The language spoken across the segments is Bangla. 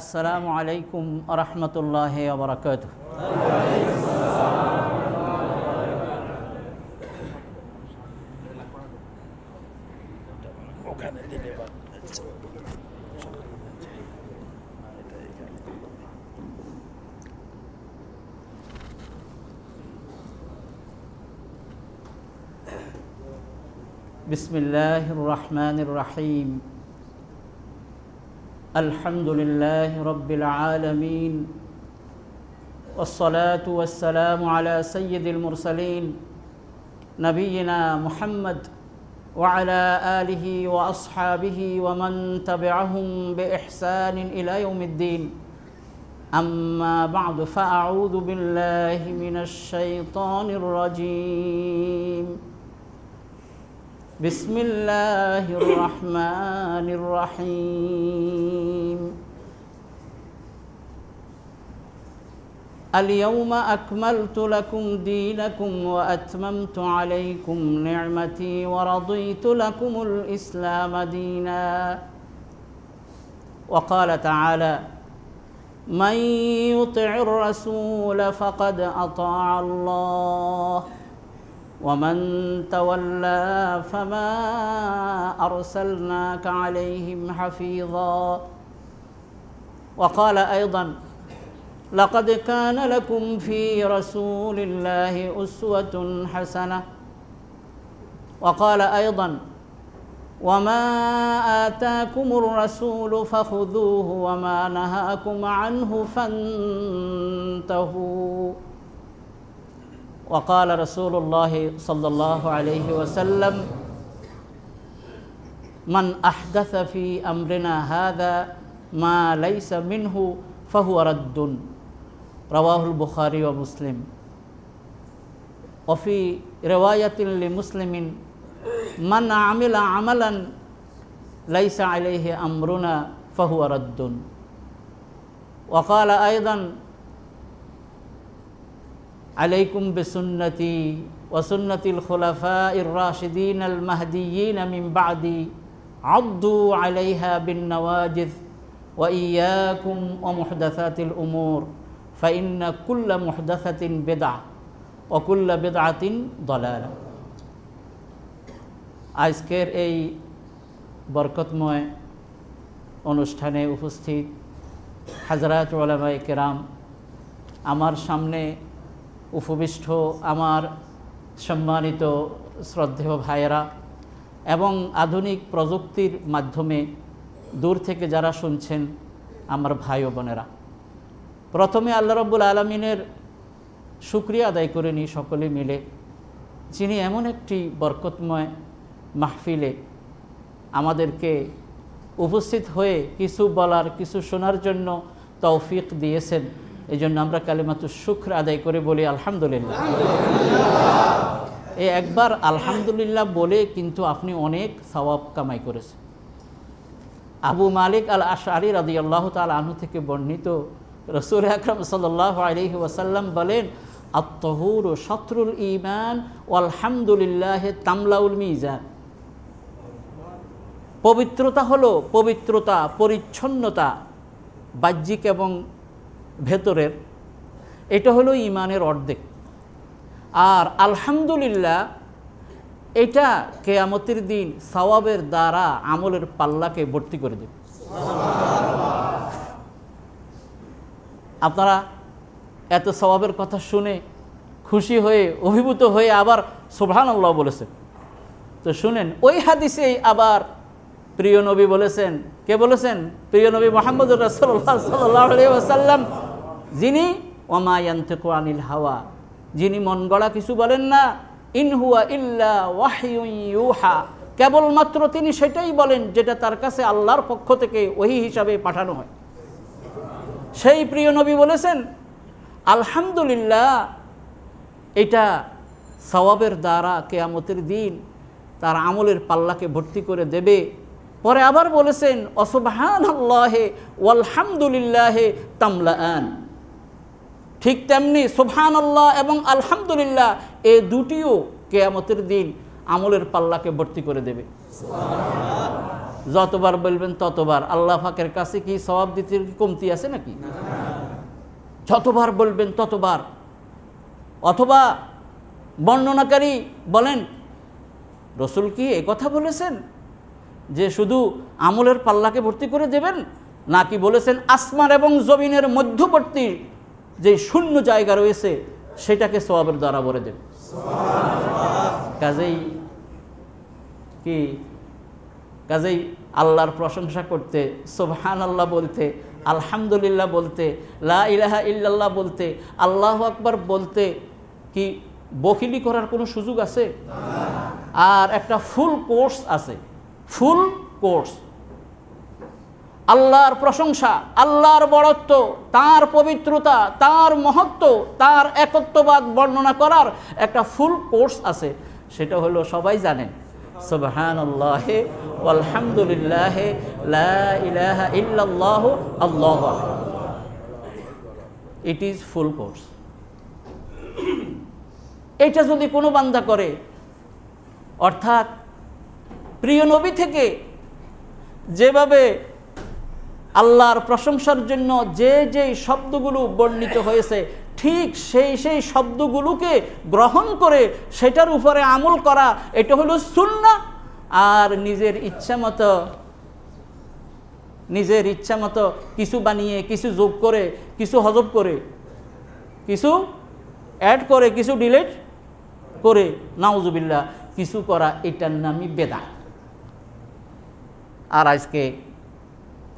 আসসালামু আলাইকুম ওয়া রাহমাতুল্লাহি ওয়া বারাকাতুহু। বিসমিল্লাহির রহমানির রহিম। আলহামদুলিল্লাহি রাব্বিল আলামিন ওয়াসসালাতু ওয়াসসালামু আলা সাইয়্যিদিল মুরসালিন নবিয়িনা মুহাম্মদ ওয়া আলা আলিহি ওয়া আসহাবিহি ওয়া মান তাবি'আহুম বিইহসানিন ইলা ইয়াউমিদ্দিন। আম্মা বা'দু ফাআউযু বিল্লাহি মিনাশ শাইতানির রাজীম। বিসমিল্লাহির রহমানির রহিম। اليوم أكملت لكم دينكم وأتممت عليكم نعمتي ورضيت لكم الإسلام دينا. وقال تعالى: من يطع الرسول فقد أطاع الله ومن تولى فما أرسلناك عليهم حفيظا. وقال أيضا: لقد كان لكم في رسول الله أسوة حسنة. وقال أيضا: وما آتاكم الرسول فخذوه وما نهاكم عنه فانتهوا. وقال رسول الله صلى الله عليه وسلم: من أحدث في أمرنا هذا ما ليس منه فهو رد. رواه البخاري ومسلم. وفي رواية لمسلم: من عمل عملا ليس عليه أمرنا فهو رد. وقال أيضا: عليكم بسنتي وسنة الخلفاء الراشدين المهديين من بعدي عضوا عليها بالنواجذ وإياكم ومحدثات الأمور فإن كل محدثة بدعة وكل بدعة ضلالة. আজকের এই বরকতময় অনুষ্ঠানে উপস্থিত হাজরাত উলামায়ে কেরাম, আমার সামনে উপবিষ্ট আমার সম্মানিত শ্রদ্ধেয় ভাইয়েরা এবং আধুনিক প্রযুক্তির মাধ্যমে দূর থেকে যারা শুনছেন আমার ভাই ও বোনেরা, প্রথমে আল্লাহ রাব্বুল আলামিনের শুকরিয়া আদায় করে নিই সকলে মিলে, যিনি এমন একটি বরকতময় মাহফিলে আমাদেরকে উপস্থিত হয়ে কিছু বলার, কিছু শোনার জন্য তৌফিক দিয়েছেন। এই জন্য আমরা কালিমাতুশ শুকর আদায় করে বলি আলহামদুলিল্লাহ। এই একবার আলহামদুলিল্লাহ বলে কিন্তু আপনি অনেক সওয়াব কামাই করেছেন। আবু মালিক আল আশআরী রাদিয়াল্লাহু তাআলা আনহু থেকে বর্ণিত, রাসূল আকরাম সাল্লাল্লাহু আলাইহি ওয়াসাল্লাম বলেন: আত-তাহুরু শাতরুল ঈমান ওয়াল হামদুলিল্লাহি তামলাউল মিজান। পবিত্রতা হলো পবিত্রতা, পরিচ্ছন্নতা বাহ্যিক এবং ভেতরের, এটা হলো ঈমানের অর্ধেক। আর আলহামদুলিল্লাহ এটা কিয়ামতের দিন সওয়াবের দ্বারা আমলের পাল্লাকে ভর্তি করে দেবে। আপনারা এত সওয়াবের কথা শুনে খুশি হয়ে, অভিভূত হয়ে আবার সুবহানাল্লাহ বলেছেন। তো শুনেন, ওই হাদিসেই আবার প্রিয় নবী বলেছেন, কে বলেছেন? প্রিয় নবী মুহাম্মদুর রাসূলুল্লাহ সাল্লাল্লাহু আলাইহি ওয়াসাল্লাম, যিনি ওয়ামা ইয়ানতিকু আনিল হাওয়া, যিনি মন গড়া কিছু বলেন না, ইন হুয়া ইল্লা ওয়াহয়ুন ইউহা, কেবলমাত্র তিনি সেটাই বলেন যেটা তার কাছে আল্লাহর পক্ষ থেকে ওহী হিসাবে পাঠানো হয়। সেই প্রিয় নবী বলেছেন আলহামদুলিল্লাহ এটা সওয়াবের দ্বারা কিয়ামতের দিন তার আমলের পাল্লাকে ভর্তি করে দেবে। পরে আবার বলেছেন অসুবহানাল্লাহি ওয়াল হামদুলিল্লাহি তামলাআন। ঠিক তেমনি সুবহানাল্লাহ এবং আলহামদুলিল্লাহ এই দুটিও কিয়ামতের দিন আমলের পাল্লাকে ভর্তি করে দেবে। যতবার বলবেন ততবার। আল্লাহ পাকের কাছে কি সওয়াব দিতে কমতি আছে নাকি? যতবার বলবেন ততবার। অথবা বর্ণনাকারী বলেন, রসুল কি এই কথা বলেছেন যে শুধু আমলের পাল্লাকে ভর্তি করে দেবেন, নাকি বলেছেন আসমান এবং জমিনের মধ্যবর্তী যে শূন্য জায়গা রয়েছে সেটাকে সওয়াবের দ্বারা ভরে দেবেন? কাজেই আল্লাহর প্রশংসা করতে, সুবহানাল্লাহ বলতে, আলহামদুলিল্লাহ বলতে, লা ইলাহা ইল্লাল্লাহ বলতে, আল্লাহু আকবার বলতে কি বখিলি করার কোনো সুযোগ আছে? আর একটা ফুল কোর্স আছে, ফুল কোর্স। আল্লাহর প্রশংসা, আল্লাহর বড়ত্ব, তার পবিত্রতা, তার মহত্ব, তার একত্ববাদ বর্ণনা করার একটা ফুল কোর্স আছে। সেটা হলো সবাই জানেন, সুবহানাল্লাহি ওয়ালহামদুলিল্লাহি লা ইলাহা ইল্লাল্লাহু আল্লাহু আকবার। It is full course. এটা যদি কোনো বান্দা করে, অর্থাৎ প্রিয় নবী থেকে যেভাবে আল্লাহর প্রশংসার জন্য যে যে শব্দগুলো বর্ণিত হয়েছে, ঠিক সেই শব্দগুলোকে গ্রহণ করে সেটার উপরে আমল করা, এটা হলো সুন্নাহ। আর নিজের ইচ্ছা মতো কিছু বানিয়ে, কিছু যোগ করে, কিছু হজব করে, কিছু অ্যাড করে, কিছু ডিলিট করে, নাউজুবিল্লাহ কিছু করা, এটার নামই বেদাত। আর আজকে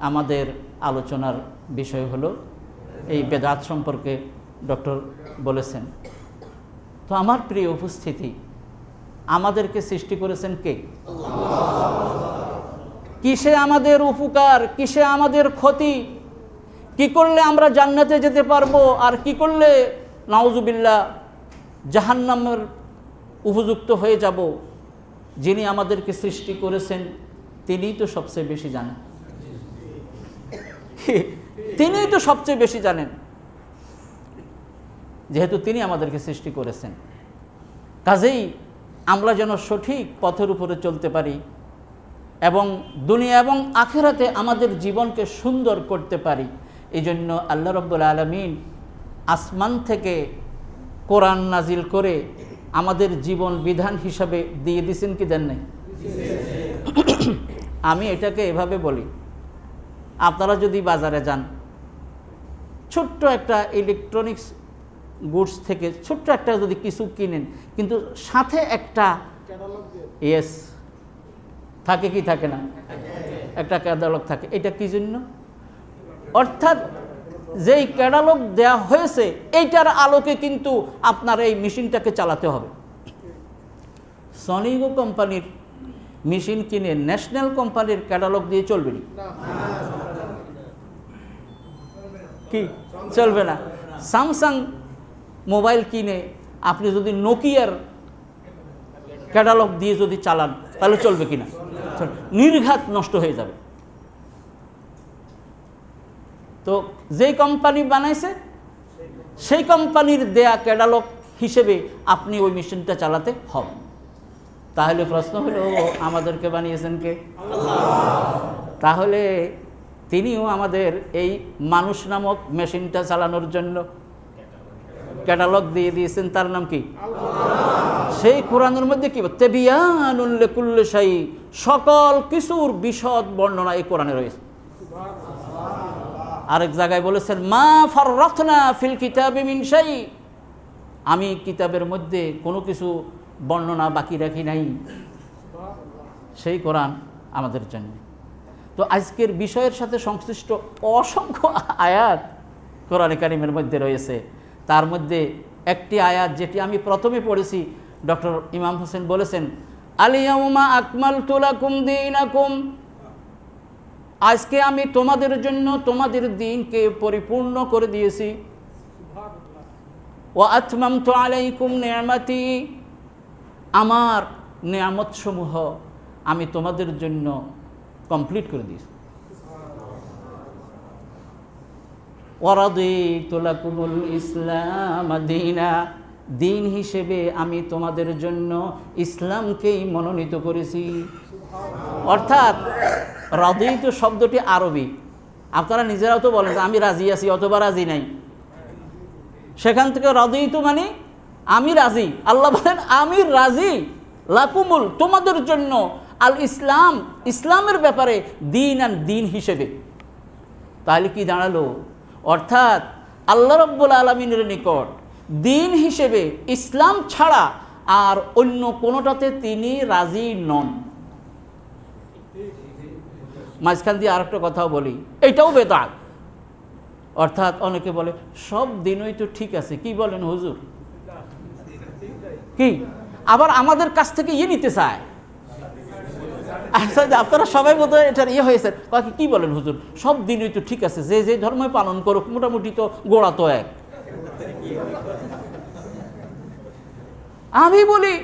আমাদের আলোচনার বিষয় হলো এই বেদাত সম্পর্কে ডক্টর বলেছেন। তো আমার প্রিয় উপস্থিতি, আমাদেরকে সৃষ্টি করেছেন কে? কিসে আমাদের উপকার, কিসে আমাদের ক্ষতি, কি করলে আমরা জান্নাতে যেতে পারবো, আর কি করলে নাউজুবিল্লাহ জাহান্নামের উপযুক্ত হয়ে যাব, যিনি আমাদেরকে সৃষ্টি করেছেন তিনিই তো সবচেয়ে বেশি জানেন। তিনিই তো সবচেয়ে বেশি জানেন, যেহেতু তিনি আমাদেরকে সৃষ্টি করেছেন। কাজেই আমরা যেন সঠিক পথের উপরে চলতে পারি এবং দুনিয়া এবং আখিরাতে আমাদের জীবনকে সুন্দর করতে পারি, এই জন্য আল্লাহ রাব্বুল আলামিন আসমান থেকে কোরআন নাজিল করে আমাদের জীবন বিধান হিসাবে দিয়ে দিয়েছেন কি দেন নাই? আমি এটাকে এভাবে বলি, আপনারা যদি বাজারে যান, ছোট্ট একটা ইলেকট্রনিক্স গুডস থেকে ছোট্ট একটা যদি কিছু কিনেন, কিন্তু সাথে একটা ইয়েস থাকে কি থাকে না, একটা ক্যাটালগ থাকে। এটা কি জন্য? অর্থাৎ যেই ক্যাটালগ দেয়া হয়েছে এইটার আলোকে কিন্তু আপনার এই মেশিনটাকে চালাতে হবে। সনিগো কোম্পানির মেশিন কিনে ন্যাশনাল কোম্পানির ক্যাটালগ দিয়ে চলবে না, কি চলবে না। স্যামসাং মোবাইল কিনে আপনি যদি নোকিয়ার ক্যাটালগ দিয়ে যদি চালান তাহলে চলবে কিনা? নির্ঘাত নষ্ট হয়ে যাবে। তো যেই কোম্পানি বানাইছে সেই কোম্পানির দেয়া ক্যাটালগ হিসেবে আপনি ওই মেশিনটা চালাতে হবে। তাহলে প্রশ্ন হলো, আমাদেরকে বানিয়েছেন কে? তাহলে তিনিও আমাদের এই মানুষ নামক মেশিনটা চালানোর জন্য ক্যাটালগ দিয়ে দিয়েছেন, তার নাম কি? সেই কোরআনের মধ্যে কি তাবিয়ানুল লিকুল্লি শাই, সকল কিছুর বিশদ বর্ণনা এই কোরআনে রয়েছে। আরেক জায়গায় বলেছেন মা ফাররাতনা ফিল কিতাবি মিন শাই, আমি কিতাবের মধ্যে কোনো কিছু বর্ণনা বাকি রাখি নাই। সেই কোরআন আমাদের জন্য। তো আজকের বিষয়ের সাথে সংশ্লিষ্ট অসংখ্য আয়াত কোরআনে কারিমের মধ্যে রয়েছে। তার মধ্যে একটি আয়াত যেটি আমি প্রথমে পড়েছি, ডক্টর ইমাম হোসেন বলেছেন আল-ইয়াউমা আকমালতু লাকুম দীনাকুম, আজকে আমি তোমাদের জন্য তোমাদের দ্বীনকে পরিপূর্ণ করে দিয়েছি। ওয়া আতমামতু আলাইকুম নি'মাতি, আমার নিয়ামতসমূহ আমি তোমাদের জন্য কমপ্লিট করে দিয়েছি। ওয়া রাদিতু লাকুমুল ইসলাম দীনা, দিন হিসেবে আমি তোমাদের জন্য ইসলামকেই মনোনীত করেছি। অর্থাৎ রাদিতু শব্দটি আরবি, আপনারা নিজেরাও তো বলেন আমি রাজি আছি অথবা রাজি নাই, সেখান থেকে রাদিতু মানে আমি রাজি। আল্লাহ বলেন আমি রাজি লাকুমুল তোমাদের জন্য আল ইসলাম ইসলামের ব্যাপারে দিন হিসেবে। তাহলে কি দাঁড়ালো? অর্থাৎ আল্লাহ রাব্বুল আলামিনের নিকট দিন হিসেবে ইসলাম ছাড়া আর অন্য কোনোটাতে তিনি রাজি নন। মাঝখান দিয়ে আরেকটা কথাও বলি, এটাও বেদাত। অর্থাৎ অনেকে বলে সব দিনই তো ঠিক আছে, কি বলেন হুজুর? কি আবার আমাদের কাছ থেকে নিতে চায়। আচ্ছা, আপনারা সবাই বোধ হয় এটার হয়েছে, কি বলেন হুজুর? সব দিনই তো ঠিক আছে, যে যে ধর্মই পালন করুক মোটামুটি তো গোড়া তো এক। আমি বলি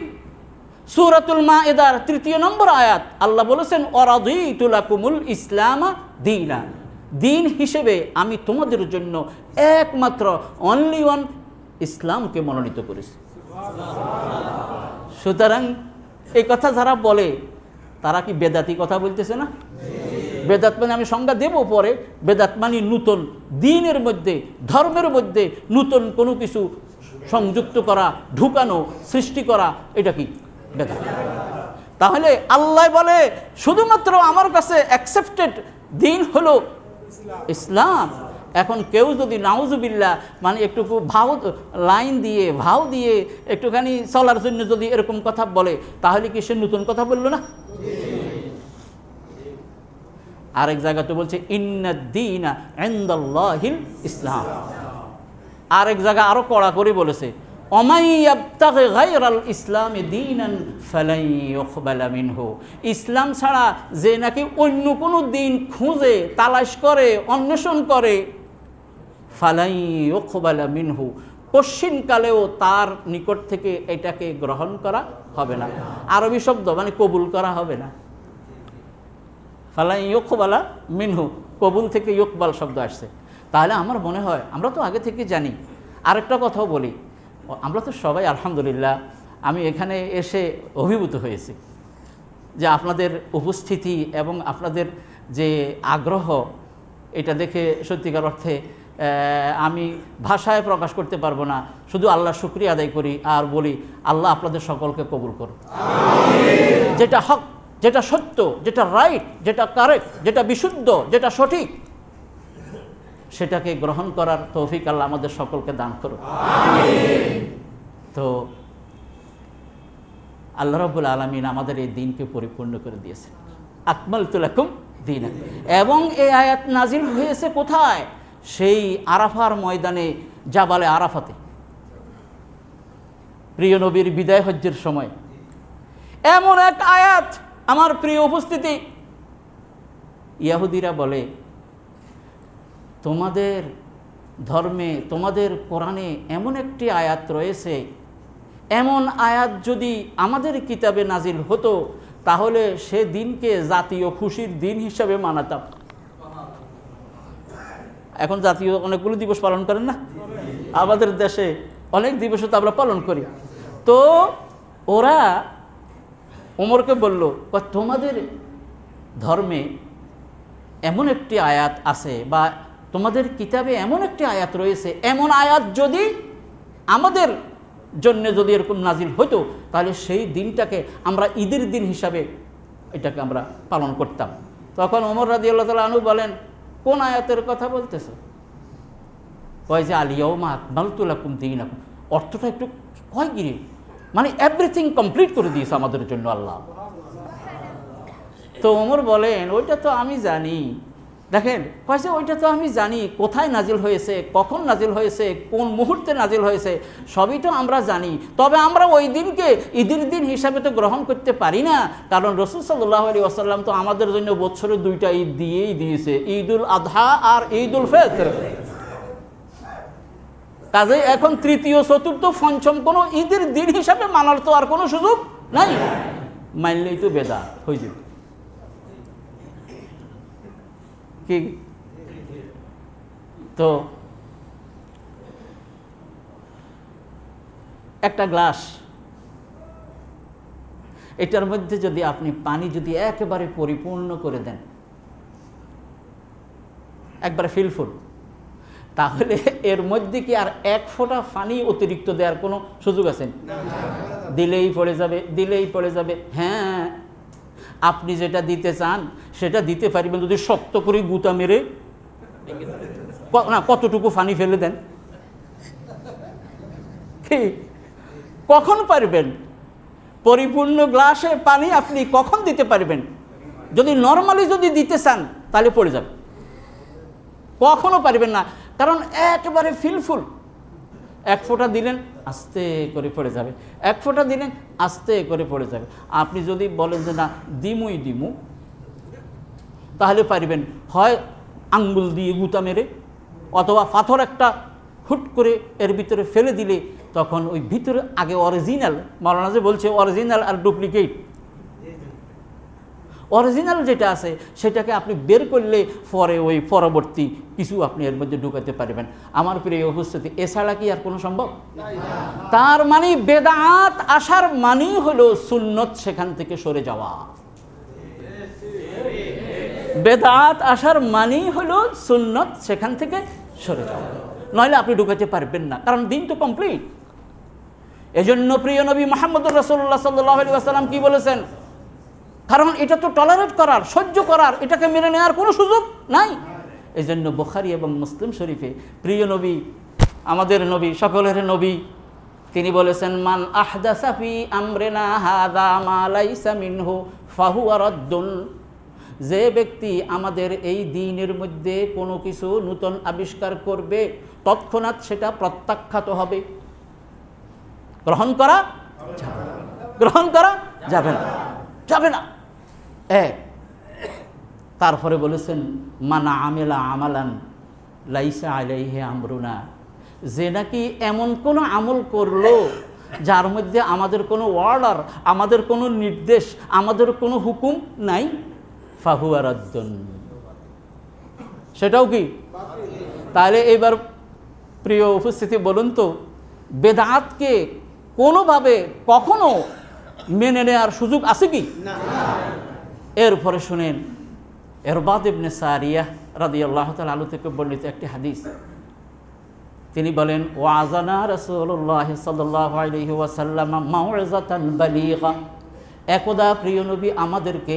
সূরাতুল মাইদার ৩ নম্বর আয়াত আল্লাহ বলেছেন ওয়ারাদিতু লাকুমুল ইসলাম দীনা, দিন হিসেবে আমি তোমাদের জন্য একমাত্র অনলি ওয়ান ইসলামকে মনোনীত করেছি। সুতরাং এই কথা যারা বলে তারা কি বেদাতি কথা বলতেছে না? বেদাত মানে আমি সংজ্ঞা দেব পরে। বেদাত মানে নূতন দিনের মধ্যে ধর্মের মধ্যে নূতন কোনো কিছু সংযুক্ত করা, ঢুকানো, সৃষ্টি করা, এটা কি বেদাত। তাহলে আল্লাহ বলে শুধুমাত্র আমার কাছে অ্যাকসেপ্টেড দিন হলো ইসলাম। এখন কেউ যদি নাউজুবিল্লাহ মানে একটু লাইন দিয়ে ভাও দিয়ে একটুখানি চলার জন্য যদি এরকম কথা বলে, তাহলে কি সে নতুন কথা বলল না? আরেক জায়গাতে বলছে ইন্নাদ-দীনা ইনদাল্লাহিল ইসলাম। আরেক জায়গা আরো কড়া করে বলেছে ওমাই ইয়াবতাগি গায়রাল ইসলামি দীনান ফালাই ইউকবালা মিনহু। ইসলাম ছাড়া যে নাকি অন্য কোনো দিন খুঁজে তালাশ করে অন্বেষণ করে, ফালাই ইউকবালা মিনহু, কশিনকালেও তার নিকট থেকে এটাকে গ্রহণ করা হবে না। আরবি শব্দ মানে কবুল করা হবে না। ফালাই ইউকবালা মিনহু, কবুল থেকে ইউকবাল শব্দ আসছে। তাহলে আমার মনে হয় আমরা তো আগে থেকে জানি। আরেকটা কথাও বলি, আমরা তো সবাই আলহামদুলিল্লাহ, আমি এখানে এসে অভিভূত হয়েছি যে আপনাদের উপস্থিতি এবং আপনাদের যে আগ্রহ, এটা দেখে সত্যিকার অর্থে আমি ভাষায় প্রকাশ করতে পারবো না। শুধু আল্লাহ শুকরিয়া আদায় করি আর বলি আল্লাহ আপনাদের সকলকে কবুল করুন। যেটা হক, যেটা সত্য, যেটা রাইট, যেটা কারেক্ট, যেটা বিশুদ্ধ, যেটা সঠিক, সেটাকে গ্রহণ করার তৌফিক আল্লাহ আমাদের সকলকে দান করুন। তো আল্লাহ রাব্বুল আলামিন আমাদের এই দিনকে পরিপূর্ণ করে দিয়েছেন। আকমালতু লাকুম দীনাকুম। এবং এই আয়াত নাজিল হয়েছে কোথায়? সেই আরাফার ময়দানে, জাবালে আরাফাতে, প্রিয় নবীর বিদায় হজ্জের সময়। এমন এক আয়াত, আমার প্রিয় উপস্থিতি, ইহুদিরা বলে তোমাদের ধর্মে, তোমাদের কোরআনে এমন একটি আয়াত রয়েছে, এমন আয়াত যদি আমাদের কিতাবে নাজিল হতো তাহলে সে দিনকে জাতীয় খুশির দিন হিসাবে মানাতাম। এখন জাতীয় অনেকগুলো দিবস পালন করেন না? আমাদের দেশে অনেক দিবস তো আমরা পালন করি। তো ওরা ওমরকে বলল, তোমাদের ধর্মে এমন একটি আয়াত আছে বা তোমাদের কিতাবে এমন একটি আয়াত রয়েছে, এমন আয়াত যদি আমাদের জন্য যদি এরকম নাজিল হতো তাহলে সেই দিনটাকে আমরা ঈদের দিন হিসাবে এটাকে আমরা পালন করতাম। তখন ওমর রাদিয়াল্লাহু তাআলা আনহু বলেন, কোন আয়াতের কথা বলতেছো? কয় যে আল ইয়াউমা আকমালতু লাকুম দীনাকুম। অর্থটা একটু কয় গিরি, মানে এভরিথিং কমপ্লিট করে দিয়েছে আমাদের জন্য আল্লাহ। তো ওমর বলেন ওইটা তো আমি জানি। দেখেন কয়েছে ওইটা তো আমি জানি, কোথায় নাজিল হয়েছে, কখন নাজিল হয়েছে, কোন মুহূর্তে নাজিল হয়েছে, সবই তো আমরা জানি। তবে আমরা ওই দিনকে ঈদের দিন হিসাবে তো গ্রহণ করতে পারি না, কারণ রাসূল সাল্লাল্লাহু আলাইহি ওয়াসাল্লাম তো আমাদের জন্য বছরে 2টা ঈদ দিয়েই দিয়েছে, ঈদুল আযহা আর ঈদুল ফিতর। কাজে এখন তৃতীয়, চতুর্থ, পঞ্চম কোনো ঈদের দিন হিসাবে মানার তো আর কোনো সুযোগ নাই, মানলেই তো বেদাত হয়ে যাবে। তো একটা গ্লাস, এটার মধ্যে যদি আপনি পানি যদি একেবারে পরিপূর্ণ করে দেন, একবারে ফিলফুল, তাহলে এর মধ্যে কি আর এক ফোঁটা পানি অতিরিক্ত দেওয়ার কোনো সুযোগ আছে? দিলেই পড়ে যাবে, দিলেই পড়ে যাবে। হ্যাঁ, আপনি যেটা দিতে চান সেটা দিতে পারবেন যদি শক্ত করে গুতা মেরে না কতটুকু পানি ফেলে দেন। কি কখন পারবেন? পরিপূর্ণ গ্লাসে পানি আপনি কখন দিতে পারবেন? যদি নর্মালি যদি দিতে চান তাহলে পড়ে যাবে, কখনো পারবেন না, কারণ একেবারে ফিলফুল। এক ফোঁটা দিলেন আস্তে করে পড়ে যাবে, এক ফোঁটা দিলেন আস্তে করে পড়ে যাবে। আপনি যদি বলেন যে না দিমুই দিমু, তাহলে পারবেন হয় আঙ্গুল দিয়ে গুতা মেরে, অথবা পাথর একটা হুট করে এর ভিতরে ফেলে দিলে তখন ওই ভিতরে আগে অরিজিনাল, মাওলানা যে বলছে অরিজিনাল আর ডুপ্লিকেট, অরিজিনাল যেটা আছে সেটাকে আপনি বের করলে পরে ওই পরবর্তী কিছু আপনি এর মধ্যে ঢুকাতে পারবেন। আমার প্রিয় উপস্থিতি, এছাড়া কি আর কোনো সম্ভব? তার মানে বেদাত আসার মানেই হলো সুন্নত সেখান থেকে সরে যাওয়া। বেদাত আসার মানেই হলো সুন্নত সেখান থেকে সরে যাওয়া, নইলে আপনি ঢুকাতে পারবেন না, কারণ দিন তো কমপ্লিট। এজন্য প্রিয় নবী মুহাম্মদুর রাসূলুল্লাহ সাল্লাল্লাহু আলাইহি ওয়াসাল্লাম কি বলেছেন? কারণ এটা তো টলারেট করার, সহ্য করার, এটাকে মেনে নেওয়ার কোনো সুযোগ নাই। এই জন্য বুখারী এবং মুসলিম শরীফে প্রিয় নবী, আমাদের নবী, সকলের নবী, তিনি বলেছেন মান আহদাসা ফি আমরিনা হাযা মা লাইসা মিনহু ফাহুয়া রাদ্দুন। যে ব্যক্তি আমাদের এই দ্বীনের মধ্যে কোনো কিছু নূতন আবিষ্কার করবে তৎক্ষণাৎ সেটা প্রত্যাখ্যাত হবে, গ্রহণ করা যাবে না, যাবে না। তারপরে বলেছেন মানা আমেলা আমালান লাইসা আলাইহি আমরুনা, যে নাকি এমন কোনো আমল করলো যার মধ্যে আমাদের কোনো অর্ডার, আমাদের কোনো নির্দেশ, আমাদের কোনো হুকুম নাই, ফাহুয়া রাদ্দুন, সেটাও কি? তাহলে এবার প্রিয় উপস্থিতি বলুন তো, বেদাতকে কোনোভাবে কখনো মেনে নেওয়ার সুযোগ আছে কি? এরপরে শুনেন ইরবাদ ইবনে সারিয়াহ রাদিয়াল্লাহু তাআলা আনহু থেকে বর্ণিত একটি হাদিস। তিনি বলেন ওয়াজানা রাসূলুল্লাহ সাল্লাল্লাহু আলাইহি ওয়াসাল্লাম মাউইযাতান বালিগা। একদা প্রিয় নবী আমাদেরকে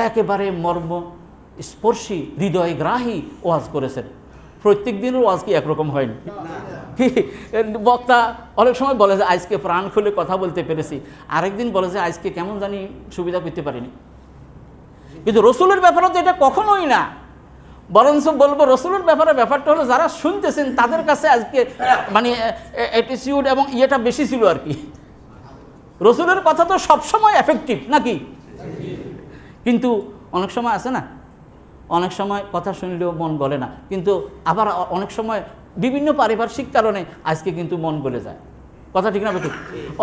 একেবারে মর্ম স্পর্শী, হৃদয়গ্রাহী ওয়াজ করেছেন। প্রত্যেক দিনের ওয়াজ কি একরকম হয়নি? বক্তা অনেক সময় বলে যে আজকে প্রাণ খুলে কথা বলতে পেরেছি, আরেকদিন বলে যে আজকে কেমন জানি সুবিধা পেতে পারিনি। কিন্তু রসুলের ব্যাপারে তো এটা কখনোই না, বরঞ্চ বলবো রসুলের ব্যাপারটা হলো যারা শুনতেছেন তাদের কাছে আজকে মানে অ্যাটিটিউড এবং ইয়েটা বেশি ছিল আর কি। রসুলের কথা তো সবসময় এফেক্টিভ নাকি? কিন্তু অনেক সময় আছে না, অনেক সময় কথা শুনলেও মন গলে না, কিন্তু আবার অনেক সময় বিভিন্ন পারিপার্শ্বিক কারণে আজকে কিন্তু মন গলে যায়। কথা ঠিক না বেঠিক?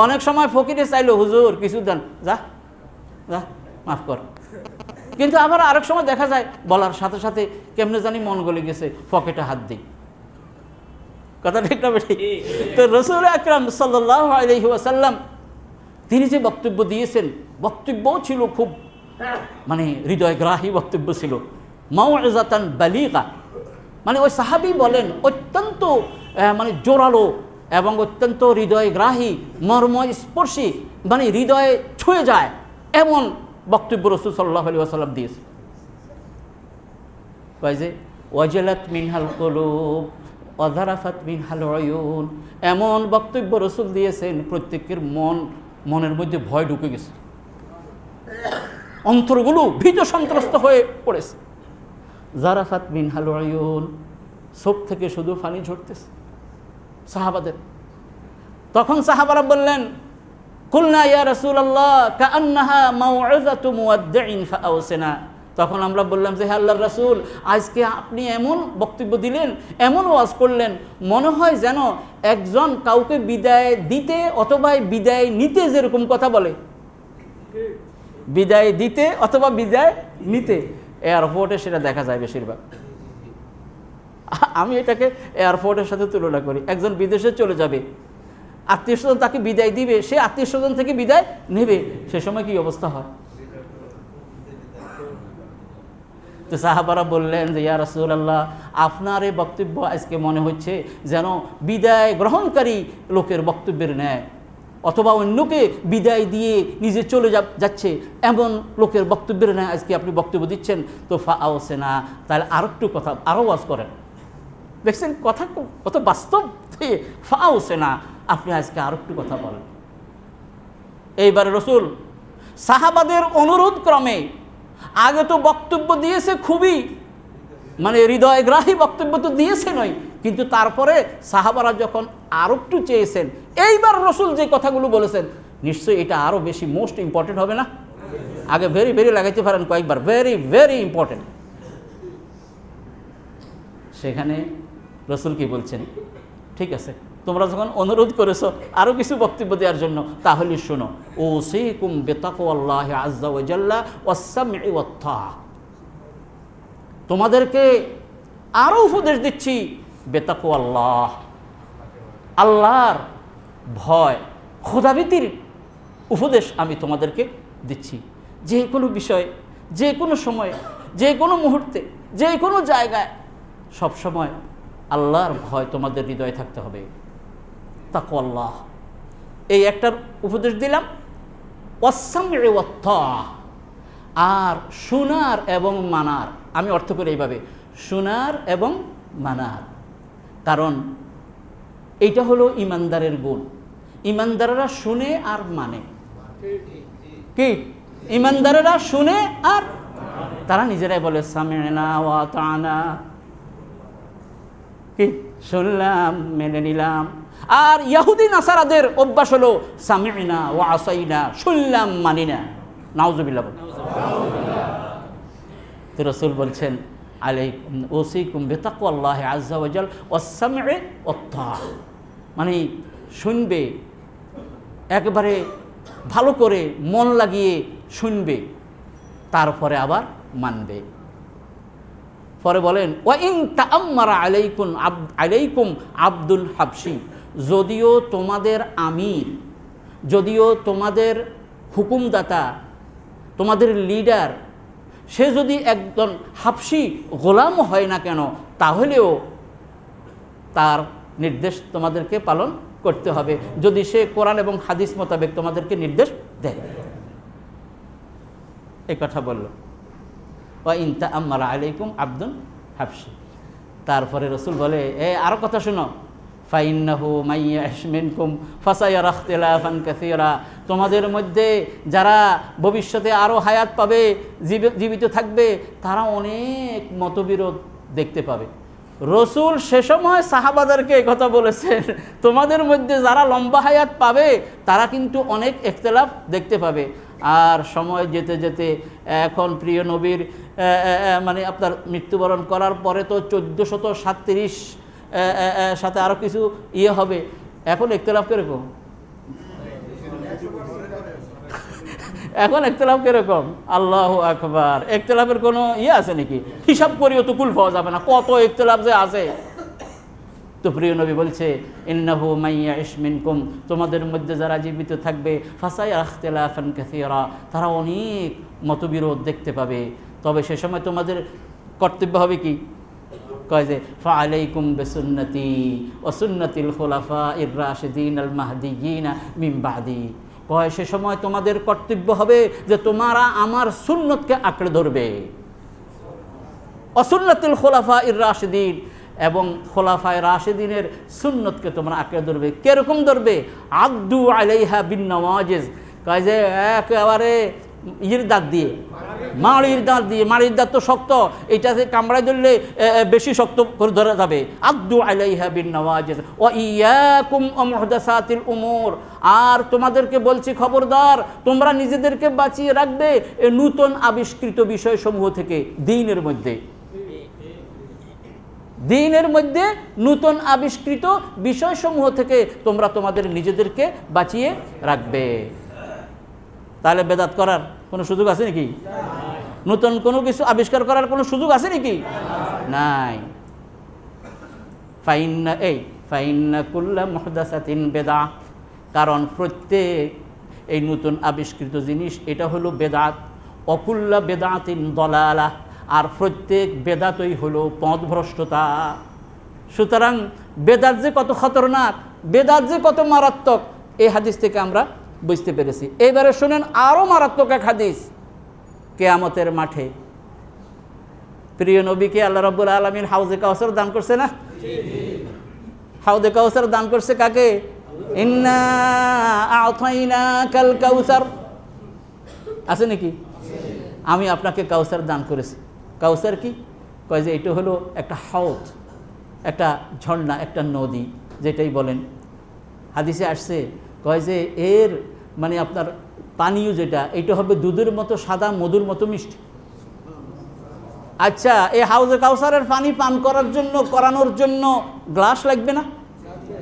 অনেক সময় ফকিরে চাইলো হুজুর কিছু দেন, যা যা মাফ কর, কিন্তু আবার আরেক সময় দেখা যায় বলার সাথে সাথে কেমনে জানি মন গলে গেছে, পকেটে হাত দিই। কথা ঠিক না বেঠিক? তো রাসূল আকরাম সাল্লাল্লাহু আলাইহি ওয়াসাল্লাম তিনি যে বক্তব্য দিয়েছেন, বক্তব্যও ছিল খুব মানে হৃদয়গ্রাহী বক্তব্য ছিল, মাউইযাতান বালিগা। মানে ওই সাহাবী বলেন অত্যন্ত মানে জোরালো এবং অত্যন্ত হৃদয়গ্রাহী, মর্মস্পর্শী, মানে হৃদয়ে ছুঁয়ে যায় এমন বক্তব্য রাসূল সাল্লাল্লাহু আলাইহি ওয়াসাল্লাম দিয়েছে। কয় যে ওয়াজালাত মিনহাল কুলুব ওয়াযারাফাত মিনহাল উয়ুন, এমন বক্তব্য রাসূল দিয়েছেন প্রত্যেকের মনের মধ্যে ভয় ঢুকে গেছে, অন্তরগুলো ভীত সন্ত্রস্ত হয়ে পড়েছে। জারাফাত মিনহাল উয়ুন, চোখ থেকে শুধু পানি ঝরতেছে সাহাবাদের। তখন সাহাবারা বললেন কুলনা ইয়া রাসূলুল্লাহ কাআন্নাহা মাউইযাতু মুওয়াদ্দিইন ফাআওসিনা। তখন আমরা বললাম যে হে আল্লাহর রাসূল, আজকে আপনি এমন বক্তব্য দিলেন, এমন ওয়াজ করলেন, মনে হয় যেন একজন কাউকে বিদায় দিতে অথবা বিদায় নিতে যেরকম কথা বলে, বিদায় দিতে অথবা বিদায় নিতে, এয়ারপোর্টে সেটা দেখা যায় বেশিরভাগ। আমি এটাকে এয়ারপোর্টের সাথে তুলনা করি। একজন বিদেশে চলে যাবে, আত্মীয় স্বজন তাকে বিদায় দিবে, সে আত্মীয় স্বজন থেকে বিদায় নেবে, সে সময় কি অবস্থা হয়? তো সাহাবারা বললেন যে ইয়া রাসূলুল্লাহ, আপনার এই বক্তব্য আজকে মনে হচ্ছে যেন বিদায় গ্রহণকারী লোকের বক্তব্যের ন্যায়, অথবা অন্যকে বিদায় দিয়ে নিজে চলে যাচ্ছে এমন লোকের বক্তব্যের ন্যায় আজকে আপনি বক্তব্য দিচ্ছেন। তো ফাআউসিনা, তাহলে আরও একটু কথা, আরও ওয়াজ করেন। দেখছেন কথা কত বাস্তব। ফাআউসিনা, আপনি আজকে আরও একটু কথা বলেন। এইবারে রসুল সাহাবাদের অনুরোধ ক্রমে, আগে তো বক্তব্য দিয়েছে খুবই মানে হৃদয়গ্রাহী বক্তব্য তো দিয়েছে নয়, কিন্তু তারপরে সাহাবারা যখন আরও একটু চেয়েছেন, এইবার রসুল যে কথাগুলো বলেছেন নিশ্চয়ই এটা আরও বেশি মোস্ট ইম্পর্টেন্ট হবে না? আগে ভেরি ভেরি লাগাইতে পারেন কয়েকবার, ভেরি ভেরি ইম্পর্টেন্ট। সেখানে রসুল কি বলছেন, ঠিক আছে তোমরা যখন অনুরোধ করেছো আরও কিছু বক্তব্য দেওয়ার জন্য, তাহলে শোনো, উসীকুম বিতাকওয়াল্লাহি আযজা ওয়া জাল্লা ওয়াস-সামঈ ওয়াত-তাআ, তোমাদেরকে আরও উপদেশ দিচ্ছি বিতাকওয়াল্লাহ, আল্লাহর ভয়, খোদাভীতির উপদেশ আমি তোমাদেরকে দিচ্ছি। যে কোনো বিষয়ে, যে কোনো সময়ে, যে কোনো মুহূর্তে, যে কোনো জায়গায় সব সময় আল্লাহর ভয় তোমাদের হৃদয়ে থাকতে হবে। তাকওয়াল্লাহ, এই একটার উপদেশ দিলাম। ওয়াস-সামঈ ওয়াত-তাআ, আর শোনার এবং মানার, আমি অর্থ করি এইভাবে, শোনার এবং মানার। কারণ এইটা হলো ইমানদারের গুণ। ইমানদারেরা শুনে আর মানে, কি ইমানদারেরা শুনে আর তারা নিজেরাই বলে সামি'না ওয়া আতা'না, কি শুনলাম মেনে নিলাম। আর ইহুদি নাসারাদের অভ্যাস হলো সামি'না ওয়া আসাইনা, শুনলাম মানি না। নাউজুবিল্লাহ। তো রাসূল বলছেন আলাইকুম উসীকুম বিতাকওয়াল্লাহি আযজা ওয়া জাল ওয়াস-সামঈ ওয়াত-তাআ, মানে শুনবে, একবারে ভালো করে মন লাগিয়ে শুনবে, তারপরে আবার মানবে। পরে বলেন ওয়া ইন তাআম্মারা আলাইকুম আব্দুল হাবশী, যদিও তোমাদের আমির, যদিও তোমাদের হুকুমদাতা, তোমাদের লিডার, সে যদি একজন হাবশী গোলাম হয় না কেন, তাহলেও তার নির্দেশ তোমাদেরকে পালন করতে হবে, যদি সে কোরআন এবং হাদিস মোতাবেক তোমাদেরকে নির্দেশ দেয়। এই কথা বলল ওয়া ইন তাআম্মারা আলাইকুম আব্দুল হাবশী। তারপরে রসুল বলে আরও কথা শুনো, ফাইন্নাহু মাইয়াশ মিনকুম ফাসায়ারা ইখতিলাফান কাসীরা, তোমাদের মধ্যে যারা ভবিষ্যতে আরও হায়াত পাবে, জীবিত থাকবে, তারা অনেক মতবিরোধ দেখতে পাবে। রসুল সে সময় সাহাবাদেরকে এই কথা বলেছেন, তোমাদের মধ্যে যারা লম্বা হায়াত পাবে তারা কিন্তু অনেক ইখতিলাফ দেখতে পাবে। আর সময় যেতে যেতে এখন প্রিয় নবীর মানে আপনার মৃত্যুবরণ করার পরে তো 1437 সাথে আরও কিছু হবে। এখন ইখতিলাফ কীরকম? এখন ইখতিলাফ কীরকম? আল্লাহু আকবার। ইখতিলাফের কোনো আছে নাকি? হিসাব করিও তো কুল পাওয়া যাবে না, কত ইখতিলাফ যে আছে। তো প্রিয় নবী বলছে ইন্নাহু মাইয়াশ মিনকুম, তোমাদের মধ্যে যারা জীবিত থাকবে, ফাসায়ারা ইখতিলাফান কাসীরা, তারা অনেক মতবিরোধ দেখতে পাবে। তবে সে সময় তোমাদের কর্তব্য হবে কি? কয় যে ফাআলাইকুম বিসুন্নতি ওয়া সুন্নাতিল খুলাফাইর রাশিদিন আল মাহদিয়িন মিন বাদি, কয় সে সময় তোমাদের কর্তব্য হবে যে তোমরা আমার সুন্নতকে আঁকড়ে ধরবে। ওয়া সুন্নাতিল খুলাফাইর রাশিদিন, এবং খোলাফায়ে রাশিদিনের সুন্নতকে তোমরা আঁকড়ে ধরবে। কিরকম ধরবে? আদ্দু আলাইহা বিন নওয়াজিজ, কয় যে একেবারে দাঁত দিয়ে, মাড়ির দাঁত দিয়ে। মাড়ির দাঁত তো শক্ত, এটাতে কামড়ায় ধরলে বেশি শক্ত করে ধরা যাবে। আদ্দু আলাইহা বিন নওয়াজিজ ওয়া ইয়াকুম ওয়া মুহদাসাতিল উমুর, আর তোমাদেরকে বলছি খবরদার, তোমরা নিজেদেরকে বাঁচিয়ে রাখবে এই নূতন আবিষ্কৃত বিষয়সমূহ থেকে। দিনের মধ্যে নূতন আবিষ্কৃত বিষয়সমূহ থেকে তোমরা তোমাদের নিজেদেরকে বাঁচিয়ে রাখবে। তাহলে বেদাত করার কোনো সুযোগ আছে নাকি? নূতন কোনো কিছু আবিষ্কার করার কোনো সুযোগ আছে নাকি? নাই। ফাইন্না কুল্লা মুহদাসাতিন বিদআহ, কারণ প্রত্যেক এই নূতন আবিষ্কৃত জিনিস এটা হলো বেদাত। অকুল্লা বেদাতিন দলালাহ, আর প্রত্যেক বেদাতই হলো পথভ্রষ্টতা। সুতরাং বেদাত যে কত খতরনাক, বেদাত যে কত মারাত্মক, এই হাদিস থেকে আমরা বুঝতে পেরেছি। এবারে শুনেন আরও মারাত্মক এক হাদিস। কিয়ামতের মাঠে প্রিয় নবীকে আল্লাহ রাব্বুল আলামিন হাউজে কাউসার দান করছে না? হাউজে কাউসার দান করছে কাকে? ইন্না আ'তাইনাকাল কাউসার, আছে নাকি? আমি আপনাকে কাউসার দান করেছি। কাউসার কি? কয় যে এটা হলো একটা হাউজ, একটা ঝর্ণা, একটা নদী, যেটাই বলেন। হাদিসে আসছে, কয় যে এর মানে আপনার পানীয় যেটা, এটা হবে দুধের মতো সাদা, মধুর মতো মিষ্টি। আচ্ছা, এই হাউজে কাউসারের পানি পান করার জন্য, করানোর জন্য গ্লাস লাগবে না?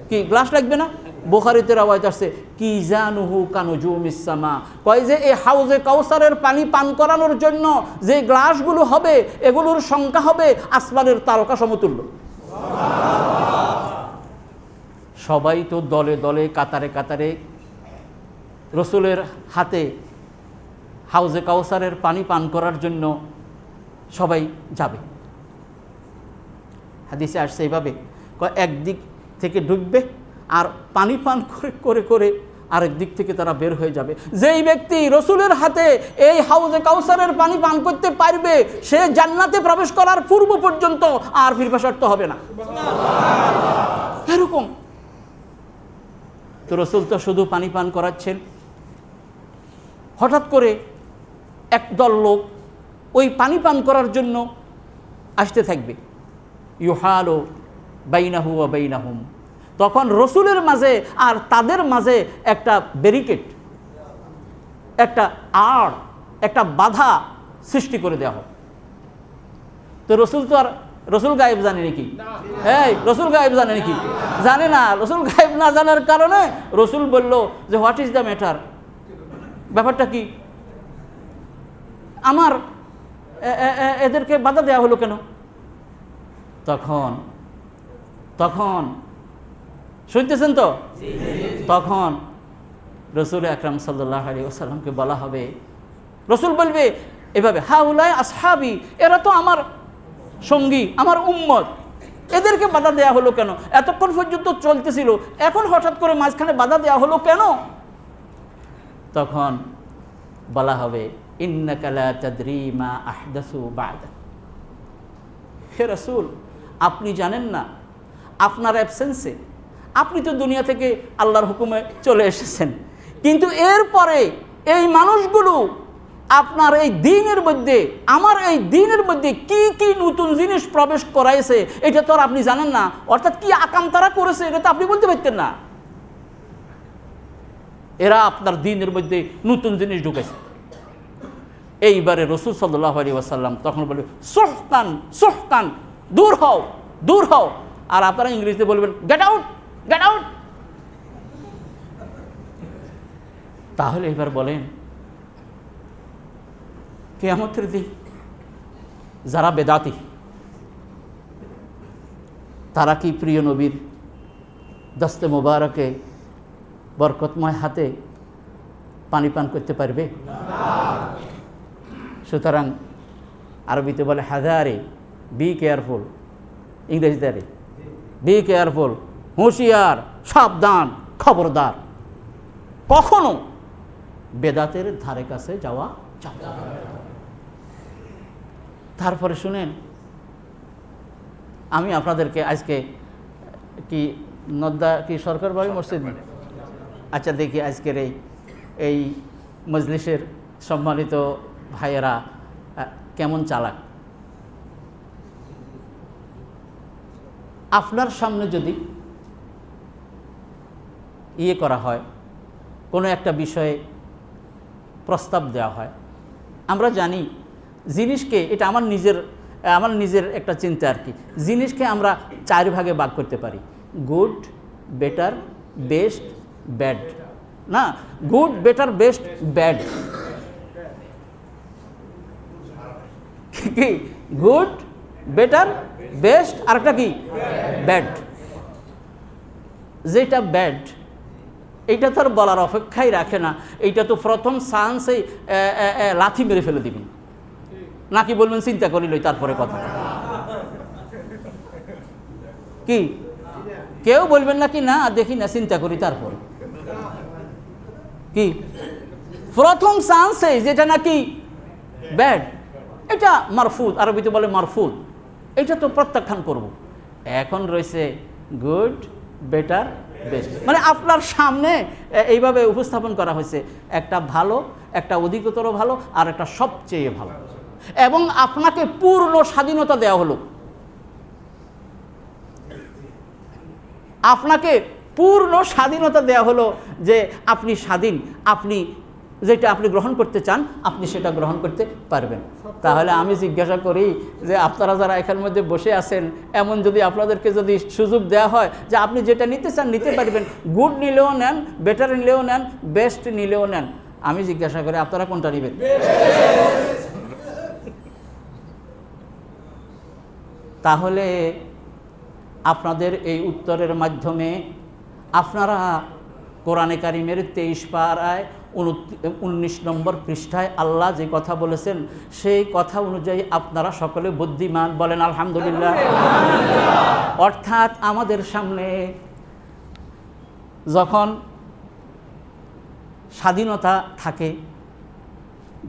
কি গ্লাস লাগবে না? বুখারীতে রাওয়ায়াত আসছে, কি জানুহু কানুজুমিস সামা, কয় যে এই হাউজে কাউসারের পানি পান করানোর জন্য যে গ্লাসগুলো হবে, এগুলোর সংখ্যা হবে আসমানের তারকা সমতুল্য। সবাই তো দলে দলে, কাতারে কাতারে রসুলের হাতে হাউজে কাউসারের পানি পান করার জন্য সবাই যাবে। হাদিসে আসছে এইভাবে, একদিক থেকে ঢুকবে আর পানি পান করে করে করে আরেক দিক থেকে তারা বের হয়ে যাবে। যেই ব্যক্তি রসুলের হাতে এই হাউজে কাউসারের পানি পান করতে পারবে, সে জান্নাতে প্রবেশ করার পূর্ব পর্যন্ত আর ফিরবাসার্থ হবে না। এরকম তো রসুল তো শুধু পানি পান করাচ্ছেন, হঠাৎ করে একদল লোক ওই পানি পান করার জন্য আসতে থাকবে। ইউহালু বাইনাহু ওয়া বাইনাহুম, তখন রসুলের মাঝে আর তাদের মাঝে একটা ব্যারিকেড, একটা আড়, একটা বাধা সৃষ্টি করে দেওয়া হবে। তো রসুল তো আর রসুল গায়েব জানে নাকি? এই রসুল গায়েব জানে নাকি? জানে না। রসুল গায়েব না জানার কারণে রসুল বলল যে হোয়াট ইজ দ্য ম্যাটার, ব্যাপারটা কি? আমার এদেরকে বাধা দেওয়া হলো কেন? তখন তখন শুনতেছেন তো? তখন রসুল আকরাম সাল্লাল্লাহু আলাইহি ওয়াসাল্লামকে বলা হবে, রসুল বলবে এভাবে, হাউলাই আসহাবি, এরা তো আমার সঙ্গী, আমার উম্মত, এদেরকে বাধা দেওয়া হলো কেন? এতক্ষণ পর্যন্ত চলতেছিল, এখন হঠাৎ করে মাঝখানে বাধা দেওয়া হলো কেন? তখন বলা হবে, ইন্নাকা লা তাদরি মা আহদাসু বা'দা, হে রাসূল, আপনি জানেন না আপনার অ্যাবসেন্সে, আপনি তো দুনিয়া থেকে আল্লাহর হুকুমে চলে এসেছেন, কিন্তু এরপরে এই মানুষগুলো আপনার এই দ্বীনের মধ্যে, আমার এই দ্বীনের মধ্যে কি কি নতুন জিনিস প্রবেশ করাইছে, এটা তো আর আপনি জানেন না। অর্থাৎ কি আকাম তারা করেছে, এটা তো আপনি বলতে পারতেন না। এরা আপনার দ্বীনের মধ্যে নতুন জিনিস ঢুকেছে। এইবারে রাসূল সাল্লাল্লাহু আলাইহি ওয়াসাল্লাম তখন বলবে, সুহকান সুহকান, দূর হও, দূর হও। আর আপনারা ইংরেজিতে বলবেন, গেট আউট, গেট আউট। তাহলে এবার বলেন, কিয়ামতের দিন যারা বেদাতি, তারা কি প্রিয় নবীর দস্তে মোবারকে বরকতময় হাতে পানি পান করতে পারবে? সুতরাং আরবিতে বলে হাজারে, বি কেয়ারফুল, ইংরেজিতে বি কেয়ারফুল, হুঁশিয়ার, সাবধান, খবরদার, কখনো বেদাতের ধারে কাছে যাওয়া যাবে না। তারপরে শুনেন, আমি আপনাদেরকে আজকে কি নদ্দা কি সরকারবাড়ি মসজিদ, আচ্ছা দেখি আজকের এই মজলিসের সম্মানিত ভাইয়েরা কেমন চালাক। আপনার সামনে যদি ইয়ে করা হয়, কোনো একটা বিষয়ে প্রস্তাব দেওয়া হয়, আমরা জানি জিনিসকে, এটা আমার নিজের একটা চিন্তা আর কি, জিনিসকে আমরা 4 ভাগে ভাগ করতে পারি, গুড, বেটার, বেস্ট, ব্যাড। না, গুড, বেটার, বেস্ট, ব্যাড। কি? গুড, বেটার, বেস্ট, আর একটা কি? ব্যাড। যেটা ব্যাড, এইটা তো আর বলার অপেক্ষাই রাখে না, এইটা তো প্রথম চান্সেই লাথি মেরে ফেলে দিবেন। নাকি বলবেন চিন্তা করিলই তারপরে কথা? কি কেউ বলবেন নাকি না দেখি না চিন্তা করি তারপরে? কি প্রথম চান্সে যেটা নাকি ব্যাড, এটা মারফুদ, আরবিতে বলে মারফুদ, এটা তো প্রত্যাখ্যান করব। এখন রয়েছে গুড, বেটার, বেস্ট, মানে আপনার সামনে এইভাবে উপস্থাপন করা হয়েছে, একটা ভালো, একটা অধিকতর ভালো, আর একটা সবচেয়ে ভালো, এবং আপনাকে পূর্ণ স্বাধীনতা দেওয়া হলো। আপনাকে পূর্ণ স্বাধীনতা দেওয়া হলো যে আপনি স্বাধীন, আপনি যেটা আপনি গ্রহণ করতে চান আপনি সেটা গ্রহণ করতে পারবেন। তাহলে আমি জিজ্ঞাসা করি যে আপনারা যারা এখানের মধ্যে বসে আছেন, এমন যদি আপনাদেরকে যদি সুযোগ দেওয়া হয় যে আপনি যেটা নিতে চান নিতে পারবেন, গুড নিলেও নেন, বেটার নিলেও নেন, বেস্ট নিলেও নেন, আমি জিজ্ঞাসা করি আপনারা কোনটা নেবেন? তাহলে আপনাদের এই উত্তরের মাধ্যমে আপনারা কোরআনে কারিমের 23 পারায় 19 নম্বর পৃষ্ঠায় আল্লাহ যে কথা বলেছেন সেই কথা অনুযায়ী আপনারা সকলে বুদ্ধিমান, বলেন আলহামদুলিল্লাহ। অর্থাৎ আমাদের সামনে যখন স্বাধীনতা থাকে,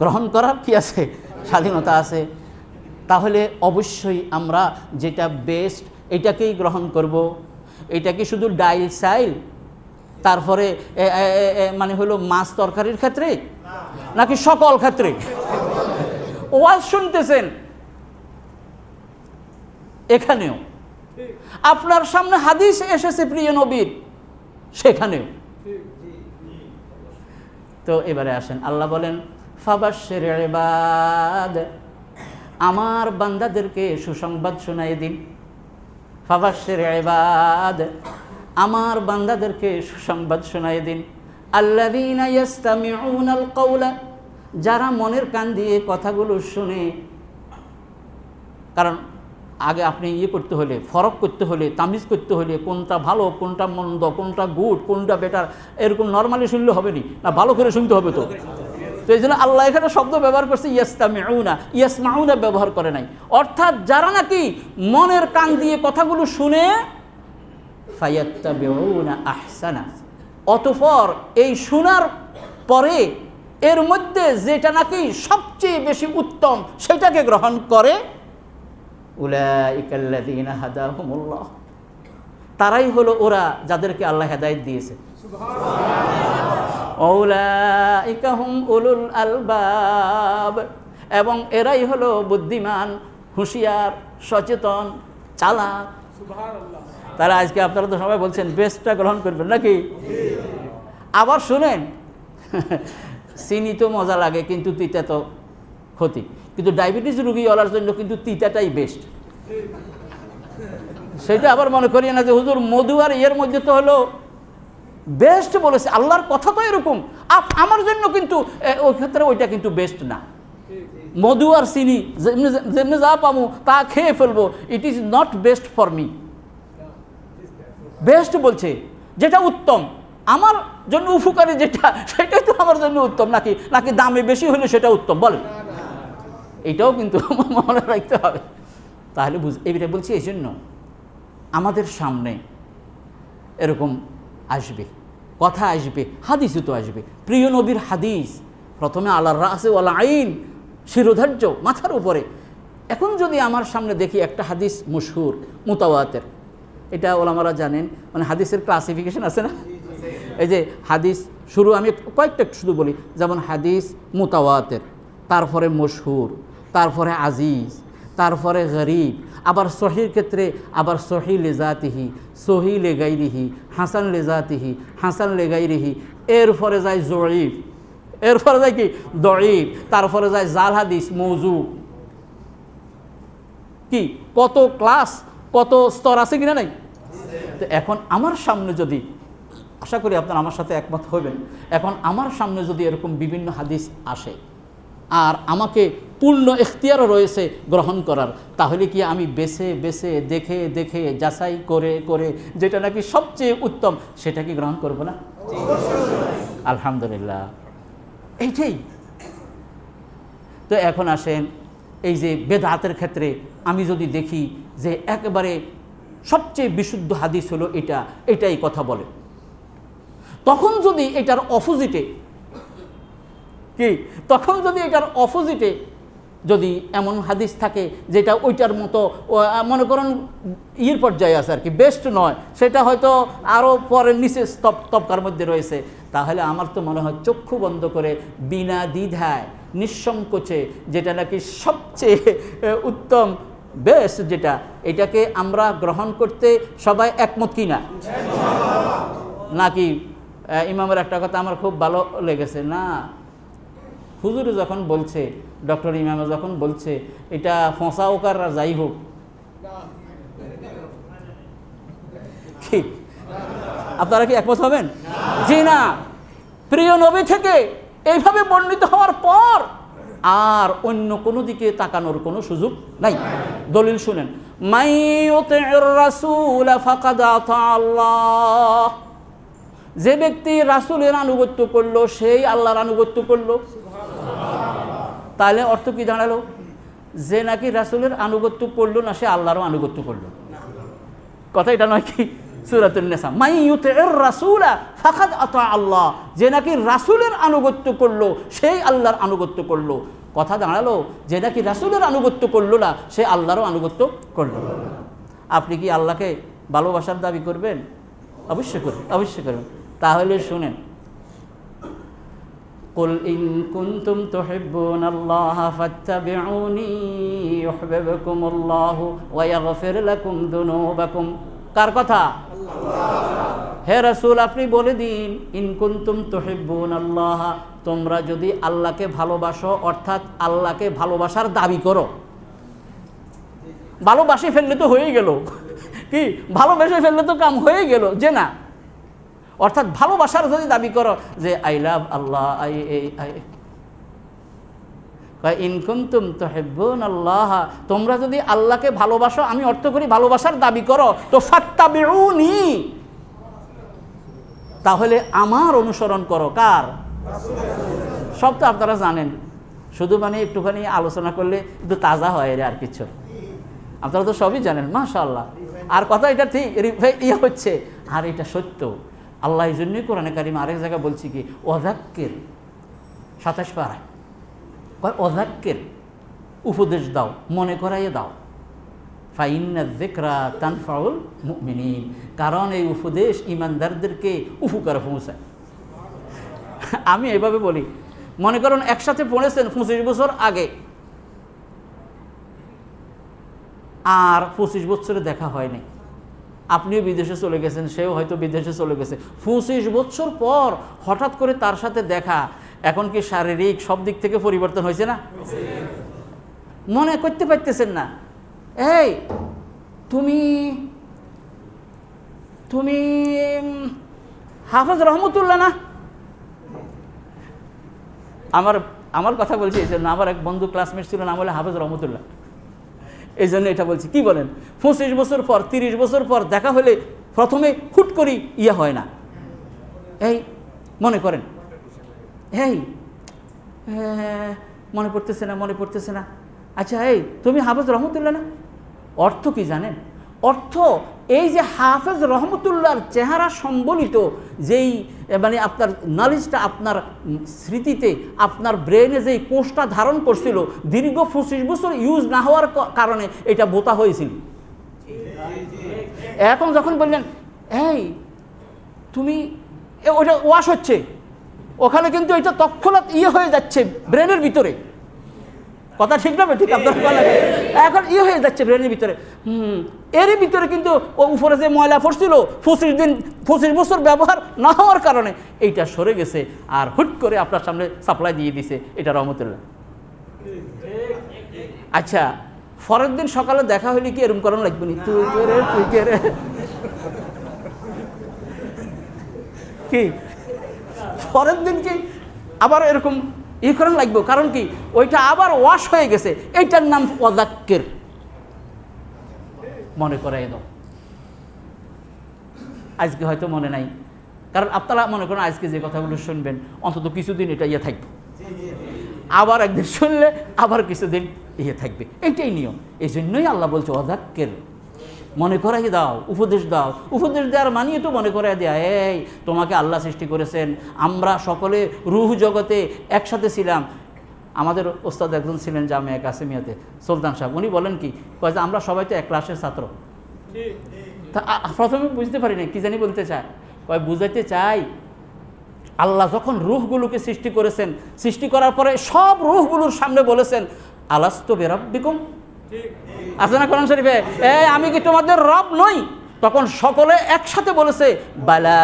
গ্রহণ করার কি আছে, স্বাধীনতা আছে, তাহলে অবশ্যই আমরা যেটা বেস্ট এটাকেই গ্রহণ করব। এটা কি শুধু ডাইল সাইল তারপরে মানে হলো মাছ তরকারির ক্ষেত্রে, নাকি সকল ক্ষেত্রে? ওয়াজ শুনতেছেন এখানেও, আপনার সামনে হাদিস এসেছে প্রিয় নবীর সেখানেও। তো এবারে আসেন, আল্লাহ বলেন ফাবাশশির ইবাদ, আমার বান্দাদেরকে সুসংবাদ শোনায় দিন। ফাবাশশির ইবাদ, আমার বান্দাদেরকে সুসংবাদ শোনায় দিন। আল্লাযীনা ইয়াসতামিউনাল কাওলা, যারা মনের কান দিয়ে কথাগুলো শুনে। কারণ আগে আপনি করতে হলে, ফরক করতে হলে, তামিজ করতে হলে, কোনটা ভালো কোনটা মন্দ, কোনটা গুড কোনটা বেটার, এরকম নর্মালি শুনলে হবে না, ভালো করে শুনতে হবে। তো এই জন্য আল্লাহ এখানে শব্দ ব্যবহার করছে ইয়াসতামিউনা, ইয়াসমাউনা ব্যবহার করে নাই। অর্থাৎ যারা নাকি মনের কান দিয়ে কথাগুলো শুনে, ফায়াত্তাবিউনা আহসানা, অতঃপর এই শোনার পরে এর মধ্যে যেটা নাকি সবচেয়ে বেশি উত্তম সেটাকে গ্রহণ করে, উলাইকাল্লাযীনা হাদাহুমুল্লাহ, তারাই হলো ওরা যাদেরকে আল্লাহ হেদায়েত দিয়েছে। উলাইকা হুম উলুল আলবাব, এবং এরাই হলো বুদ্ধিমান, হুঁশিয়ার, সচেতন, চালাক। তারা আজকে আপনারা তো সবাই বলছেন বেস্টটা গ্রহণ করবেন নাকি? আবার শুনেন, চিনি তো মজা লাগে কিন্তু তিতা তো ক্ষতি, কিন্তু ডায়াবেটিস রোগীওয়ালার জন্য কিন্তু তিতাটাই বেস্ট। সেটা আবার মনে করি না যে হুজুর মধু আর এর মধ্যে তো হলো বেস্ট বলেছে, আল্লাহর কথা তো এরকম, আমার জন্য কিন্তু ওই ক্ষেত্রে ওইটা কিন্তু বেস্ট না। মধু আর চিনি যেমনি যা পাবো তা খেয়ে ফেলবো, it is not best for me. Best বলছে যেটা উত্তম, আমার জন্য উপকারী যেটা, সেটাই তো আমার জন্য উত্তম, নাকি নাকি দামে বেশি হলে সেটা উত্তম? বলেন, এটাও কিন্তু মনে রাখতে হবে। তাহলে এইটা বলছি এই জন্য আমাদের সামনে এরকম আসবে, কথা আসবে, হাদিসও তো আসবে। প্রিয় নবীর হাদিস প্রথমে আলার রাসে ওয়াল আইন, শিরোধার্য, মাথার উপরে। এখন যদি আমার সামনে দেখি একটা হাদিস মশহুর মুতাওয়াতির, এটা ওলামারা জানেন, মানে হাদিসের ক্লাসিফিকেশন আছে না, এই যে হাদিস শুরু আমি কয়েকটা শুধু বলি, যেমন হাদিস মুতাওয়াতির, তারপরে মশহুর, তারপরে আজিজ, তারপরে গরিব, আবার সহির ক্ষেত্রে আবার সহি লিজাতিহি, সহি লেগাইরিহি, হাসান লিজাতিহি, হাসান লেগাইরিহি, এরপরে যায় জয়ীফ, এরপরে যায় কি দয়ীফ, তারপরে যায় জাল হাদিস, মৌজু। কি কত ক্লাস, কত স্তর আছে কিনা নাই? তো এখন আমার সামনে যদি, আশা করি আপনারা আমার সাথে একমত হবেন, এখন আমার সামনে যদি এরকম বিভিন্ন হাদিস আসে আর আমাকে পূর্ণ এখতিয়ারও রয়েছে গ্রহণ করার, তাহলে কি আমি বেছে বেছে দেখে দেখে যাচাই করে করে যেটা নাকি সবচেয়ে উত্তম সেটা কি গ্রহণ করব না? আলহামদুলিল্লাহ, এইটাই তো। এখন আসেন এই যে বেদাতের ক্ষেত্রে আমি যদি দেখি যে একেবারে সবচেয়ে বিশুদ্ধ হাদিস হলো এটাই কথা বলে, তখন যদি এটার অপোজিটে তখন যদি এটার অপোজিটে যদি এমন হাদিস থাকে যেটা ওইটার মতো মনে করেন ইয়ের পর্যায়ে আছে আর কি, বেস্ট নয়, সেটা হয়তো আরও পরের নিচে তবকার মধ্যে রয়েছে, তাহলে আমার তো মনে হয় চক্ষু বন্ধ করে বিনা দ্বিধায় নিঃসংকোচে যেটা নাকি সবচেয়ে উত্তম বেস্ট যেটা, এটাকে আমরা গ্রহণ করতে সবাই একমত কি না? নাকি ইমামের একটা কথা আমার খুব ভালো লেগেছে, না হুজুরে যখন বলছে, ডক্টর ইমামে যখন বলছে এটা ফোঁসা হোক আর যাই হোক, কি আপনারা কি একমত হবেন? জি না, প্রিয় নবী থেকে এইভাবে বর্ণিত হওয়ার পর আর অন্য কোনো দিকে তাকানোর কোনো সুযোগ নাই। দলিল শুনেন, মাই ইউতিউর রাসূল ফাকাদ আতা আল্লাহ, যে ব্যক্তি রাসূলের আনুগত্য করলো সেই আল্লাহর আনুগত্য করলো। তাহলে অর্থ কি দাঁড়ালো? যে নাকি রাসূলের আনুগত্য করলো না সে আল্লাহরও আনুগত্য করলো। কথা এটা নয় কি? সূরাতুন নিসা, মাই ইউতিউর রাসূল ফাকাদ আতা আল্লাহ, যে নাকি রাসূলের আনুগত্য করলো সেই আল্লাহর আনুগত্য করলো। কথা দাঁড়ালো যে নাকি রাসূলের আনুগত্য করলো না সে আল্লাহরও আনুগত্য করলো। আপনি কি আল্লাহকে ভালোবাসার দাবি করবেন? অবশ্যই করবেন, অবশ্যই করবেন। তাহলে শুনেন, কুল ইন কুনতুম তুহিব্বুনাল্লাহা ফাত্তাবিউনি ইউহিব্বুকুমুল্লাহু ওয়া ইয়াগফির লাকুম যুনুবাকুম। কার কথা? হে রাসূল, আপনি বলে দিন, ইন কুনতুম তুহিব্বুনাল্লাহা, তোমরা যদি আল্লাহকে ভালোবাসো, অর্থাৎ আল্লাহকে ভালোবাসার দাবি করো। ভালোবাসে ফেললে তো হয়ে গেল, কি ভালোবেসে ফেললে তো কাম হয়ে গেল, যে না, অর্থাৎ ভালোবাসার যদি দাবি করো যে আই লাভ আল্লাহ, ইন কুনতুম তুহিব্বুনাল্লাহ, তোমরা যদি আল্লাহকে ভালোবাসো, আমি অর্থ করি ভালোবাসার দাবি করো, তো ফাত্তাবিউনি, তাহলে আমার অনুসরণ করো। কার? সব তো আপনারা জানেন, শুধু মানে একটুখানি আলোচনা করলে একটু তাজা হয় আর কিছু, আপনারা তো সবই জানেন মাশাআল্লাহ। আর কথা এটা ঠিক ইয়ে হচ্ছে, আর এটা সত্য। আল্লাহ এই জন্যই কোরআনে কারিমে আরেক জায়গায় বলছি কি, ওয়াযাক্কির, ২৭ পারায় কয় ওয়াযাক্কির, উপদেশ দাও, মনে করাইয়ে দাও, ফাইন্না যিকরা তানফাউল মুমিনিন, কারণ এই উপদেশ ইমানদারদেরকে উপকার পৌঁছায়। আমি এইভাবে বলি, মনে করুন একসাথে পড়েছেন 25 বছর আগে, আর 25 বছরে দেখা হয়নি, আপনিও বিদেশে চলে গেছেন, সেও হয়তো বিদেশে চলে গেছে, 25 বছর পর হঠাৎ করে তার সাথে দেখা, এখন কি শারীরিক সব দিক থেকে পরিবর্তন হয়েছে না? মনে করতে পারতেছেন না, এই তুমি তুমি হাফেজ রহমতুল্লাহ না? আমার কথা বলছি এই জন্য, আমার এক বন্ধু ক্লাসমেট ছিল, নাম হলো হাফেজ রহমতুল্লাহ, এই জন্য এটা বলছি। কি বলেন, 25 বছর পর 30 বছর পর দেখা হলে প্রথমে হুট করি ইয়ে হয় না, এই মনে করেন, এই মনে পড়তেছে না, মনে পড়তেছে না, আচ্ছা এই তুমি হাফেজ রহমতুল্লাহ না? অর্থ কি জানেন? অর্থ এই যে হাফেজ রহমতুল্লাহর চেহারা সম্বলিত যেই মানে আপনার নলেজটা আপনার স্মৃতিতে, আপনার ব্রেনে যেই কোষটা ধারণ করছিল, দীর্ঘ 25 বছর ইউজ না হওয়ার কারণে এটা বোতা হয়েছিল। এখন যখন বললেন এই তুমি, ওটা ওয়াশ হচ্ছে, ওখানে কিন্তু এটা তৎক্ষণাৎ ইয়ে হয়ে যাচ্ছে ব্রেনের ভিতরে, কথা ঠিক না? ঠিক আপনার এখন ইয়ে হয়ে যাচ্ছে ব্রেনের ভিতরে। এরই ভিতরে কিন্তু ও উপরে যে ময়লা পড়ছিল 25 বছর ব্যবহার না হওয়ার কারণে এইটা সরে গেছে, আর হুট করে আপনার সামনে সাপ্লাই দিয়ে দিছে এটা রহমতুল্লাহ। আচ্ছা, পরের দিন সকালে দেখা হইলে কি এরকম করানো লাগবে নি? তুই কে রে, কি পরের দিন কি আবার এরকম ই করানো লাগবে? কারণ কি, ওইটা আবার ওয়াশ হয়ে গেছে। এইটার নাম ওয়াযাক্কির, মনে করাই দাও। আজকে হয়তো মনে নাই, কারণ আপনারা মনে করেন আজকে যে কথাগুলো শুনবেন অন্তত কিছুদিন এটা ইয়ে থাকবে, আবার একদিন শুনলে আবার কিছুদিন ইয়ে থাকবে, এটাই নিয়ম। এই জন্যই আল্লাহ বলছে ওয়াযাক্কির, মনে করাই দাও, উপদেশ দাও। উপদেশ দেওয়ার মানিয়ে তো মনে করাই দেয়া, এই তোমাকে আল্লাহ সৃষ্টি করেছেন, আমরা সকলে রূহ জগতে একসাথে ছিলাম। আমাদের ওস্তাদ একজন ছিলেন জামিয়া কাসেমিয়াতে, সুলতান সাহেব, উনি বলেন কি, কয় যে আমরা সবাই তো এক ক্লাসের ছাত্র। তা প্রথমে বুঝতে পারি না কি জানি বলতে চায়, কয় বুঝাইতে চাই আল্লাহ যখন রূহগুলোকে সৃষ্টি করেছেন, সৃষ্টি করার পরে সব রূহগুলোর সামনে বলেছেন আলাস্তু বিরাব্বিকুম, আছে না কোরআন শরীফে, এই আমি কি তোমাদের রব নই? তখন সকলে একসাথে বলেছে বালা,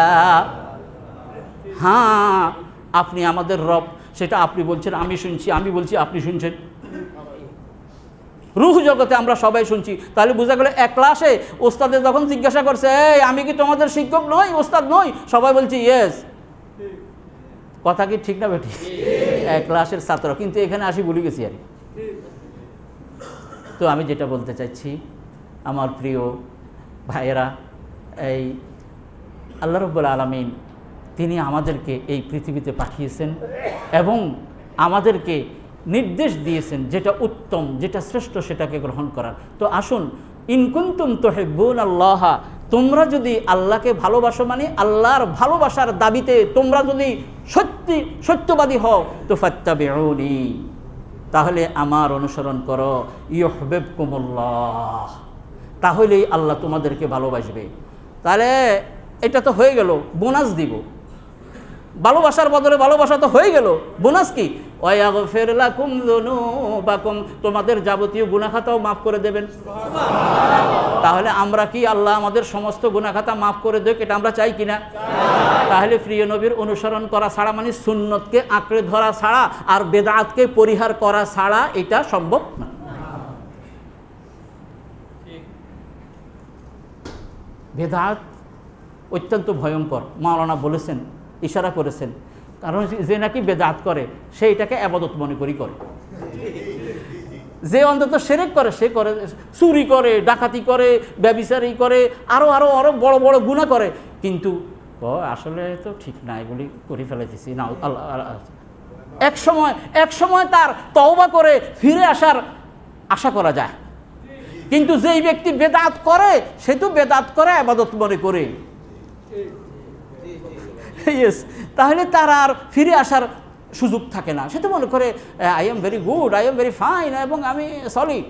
হ্যাঁ আপনি আমাদের রব। সেটা আপনি বলছেন, আমি শুনছি, আমি বলছি, আপনি শুনছেন। রূহ জগতে আমরা সবাই শুনছি। তাহলে বোঝা গেল এক ক্লাসে ওস্তাদের যখন জিজ্ঞাসা করছে, এই আমি কি তোমাদের শিক্ষক নই, ওস্তাদ নই, সবাই বলছি ইয়েস। কথা কি ঠিক না বেটি? এক ক্লাসের ছাত্র, কিন্তু এখানে আসি ভুলে গেছি আর। তো আমি যেটা বলতে চাইছি, আমার প্রিয় ভাইয়েরা, এই আল্লাহ রাব্বুল আলামিন তিনি আমাদেরকে এই পৃথিবীতে পাঠিয়েছেন এবং আমাদেরকে নির্দেশ দিয়েছেন যেটা উত্তম, যেটা শ্রেষ্ঠ সেটাকে গ্রহণ করার। তো আসুন, ইন কুনতুম তুহিব্বুনাল্লাহ, তোমরা যদি আল্লাহকে ভালোবাসো, মানে আল্লাহর ভালোবাসার দাবিতে তোমরা যদি সত্যবাদী হও, তো ফাত্তাবিউনি, তাহলে আমার অনুসরণ করো, ইউহিব্বুকুমুল্লাহ, তাহলেই আল্লাহ তোমাদেরকে ভালোবাসবে। তাহলে এটা তো হয়ে গেল, বোনাস দিব। ভালোবাসার বদলে ভালোবাসা তো হয়ে গেল, বোনাস কি? ওয়ায়াগফির লাকুম যুনুবাকুম, তোমাদের যাবতীয় গুনাহ খাতাও মাফ করে দেবেন। তাহলে আমরা কি আল্লাহ আমাদের সমস্ত গুনাহ খাতা মাফ করে দেখ, এটা আমরা চাই কিনা? তাহলে প্রিয় নবীর অনুসরণ করা ছাড়া, মানে সুন্নতকে আঁকড়ে ধরা ছাড়া আর বেদাতকে পরিহার করা ছাড়া এটা সম্ভব না। বেদাত অত্যন্ত ভয়ঙ্কর, মাওলানা বলেছেন, ইশারা করেছেন, কারণ যে নাকি বেদাত করে সে এটাকে আবাদত মনে করে। যে অন্তত শিরক করে, সে করে, চুরি করে, ডাকাতি করে, ব্যভিচারী করে, আরো বড় বড় গুনাহ করে, কিন্তু আসলে তো ঠিক না, এগুলি করে ফেলাইতেছি না। এক সময় তার তওবা করে ফিরে আসার আশা করা যায়, কিন্তু যেই ব্যক্তি বেদাত করে সে তো বেদাত করে আবাদত মনে করে। তাহলে তার আর ফিরে আসার সুযোগ থাকে না। সে তো মনে করে I am very good, I am very fine, এবং আমি সলিড,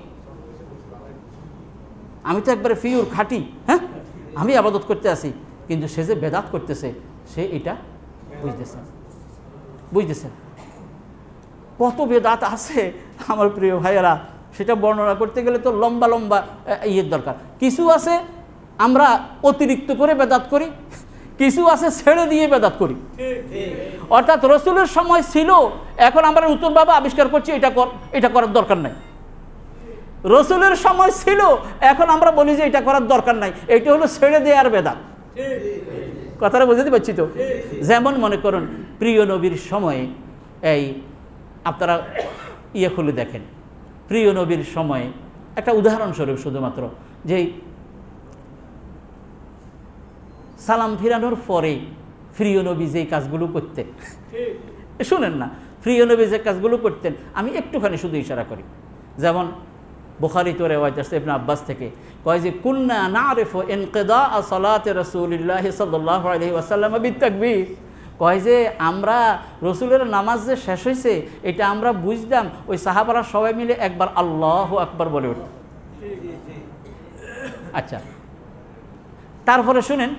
আমি তো একবারে পিওর খাঁটি, হ্যাঁ আমি আবাদত করতে আসি। কিন্তু সে যে বেদাত করতেছে সে এটা বুঝতেছে। কত বেদাত আছে আমার প্রিয় ভাইয়েরা, সেটা বর্ণনা করতে গেলে তো লম্বা লম্বা ইয়ের দরকার। কিছু আছে আমরা অতিরিক্ত করে বেদাত করি, কিছু আছে ছেড়ে দিয়ে বেদাত করি। অর্থাৎ রসুলের সময় ছিল, এখন আমরা নতুনভাবে আবিষ্কার করছি এটা করার দরকার নাই। রসুলের সময় ছিল, এখন আমরা বলি যে এটা করার দরকার নাই। এটা হলো ছেড়ে দেওয়ার বেদাত। কথাটা বুঝতে পারছি তো? যেমন মনে করুন প্রিয় নবীর সময়ে, এই আপনারা ইয়ে খুলে দেখেন, প্রিয় নবীর সময়ে একটা উদাহরণস্বরূপ শুধুমাত্র, যে সালাম ফিরানোর পরে প্রিয় নবী যে কাজগুলো করতেন, শুনেন না, প্রিয় নবী যে কাজগুলো করতেন আমি একটুখানি শুধু ইশারা করি। যেমন বুখারীতে রিওয়ায়াত আছে ইবনে আব্বাস থেকে, কয় যে কুন্না নারিফু ইনকিদা সালাতি রাসূলিল্লাহ সাল্লাল্লাহু আলাইহি ওয়াসাল্লাম বিতাকবীর, কয় যে আমরা রসুলের নামাজ যে শেষ হয়েছে এটা আমরা বুঝতাম ওই সাহাবারা সবাই মিলে একবার আল্লাহু আকবার বলে উঠত। আচ্ছা, তারপরে শুনেন,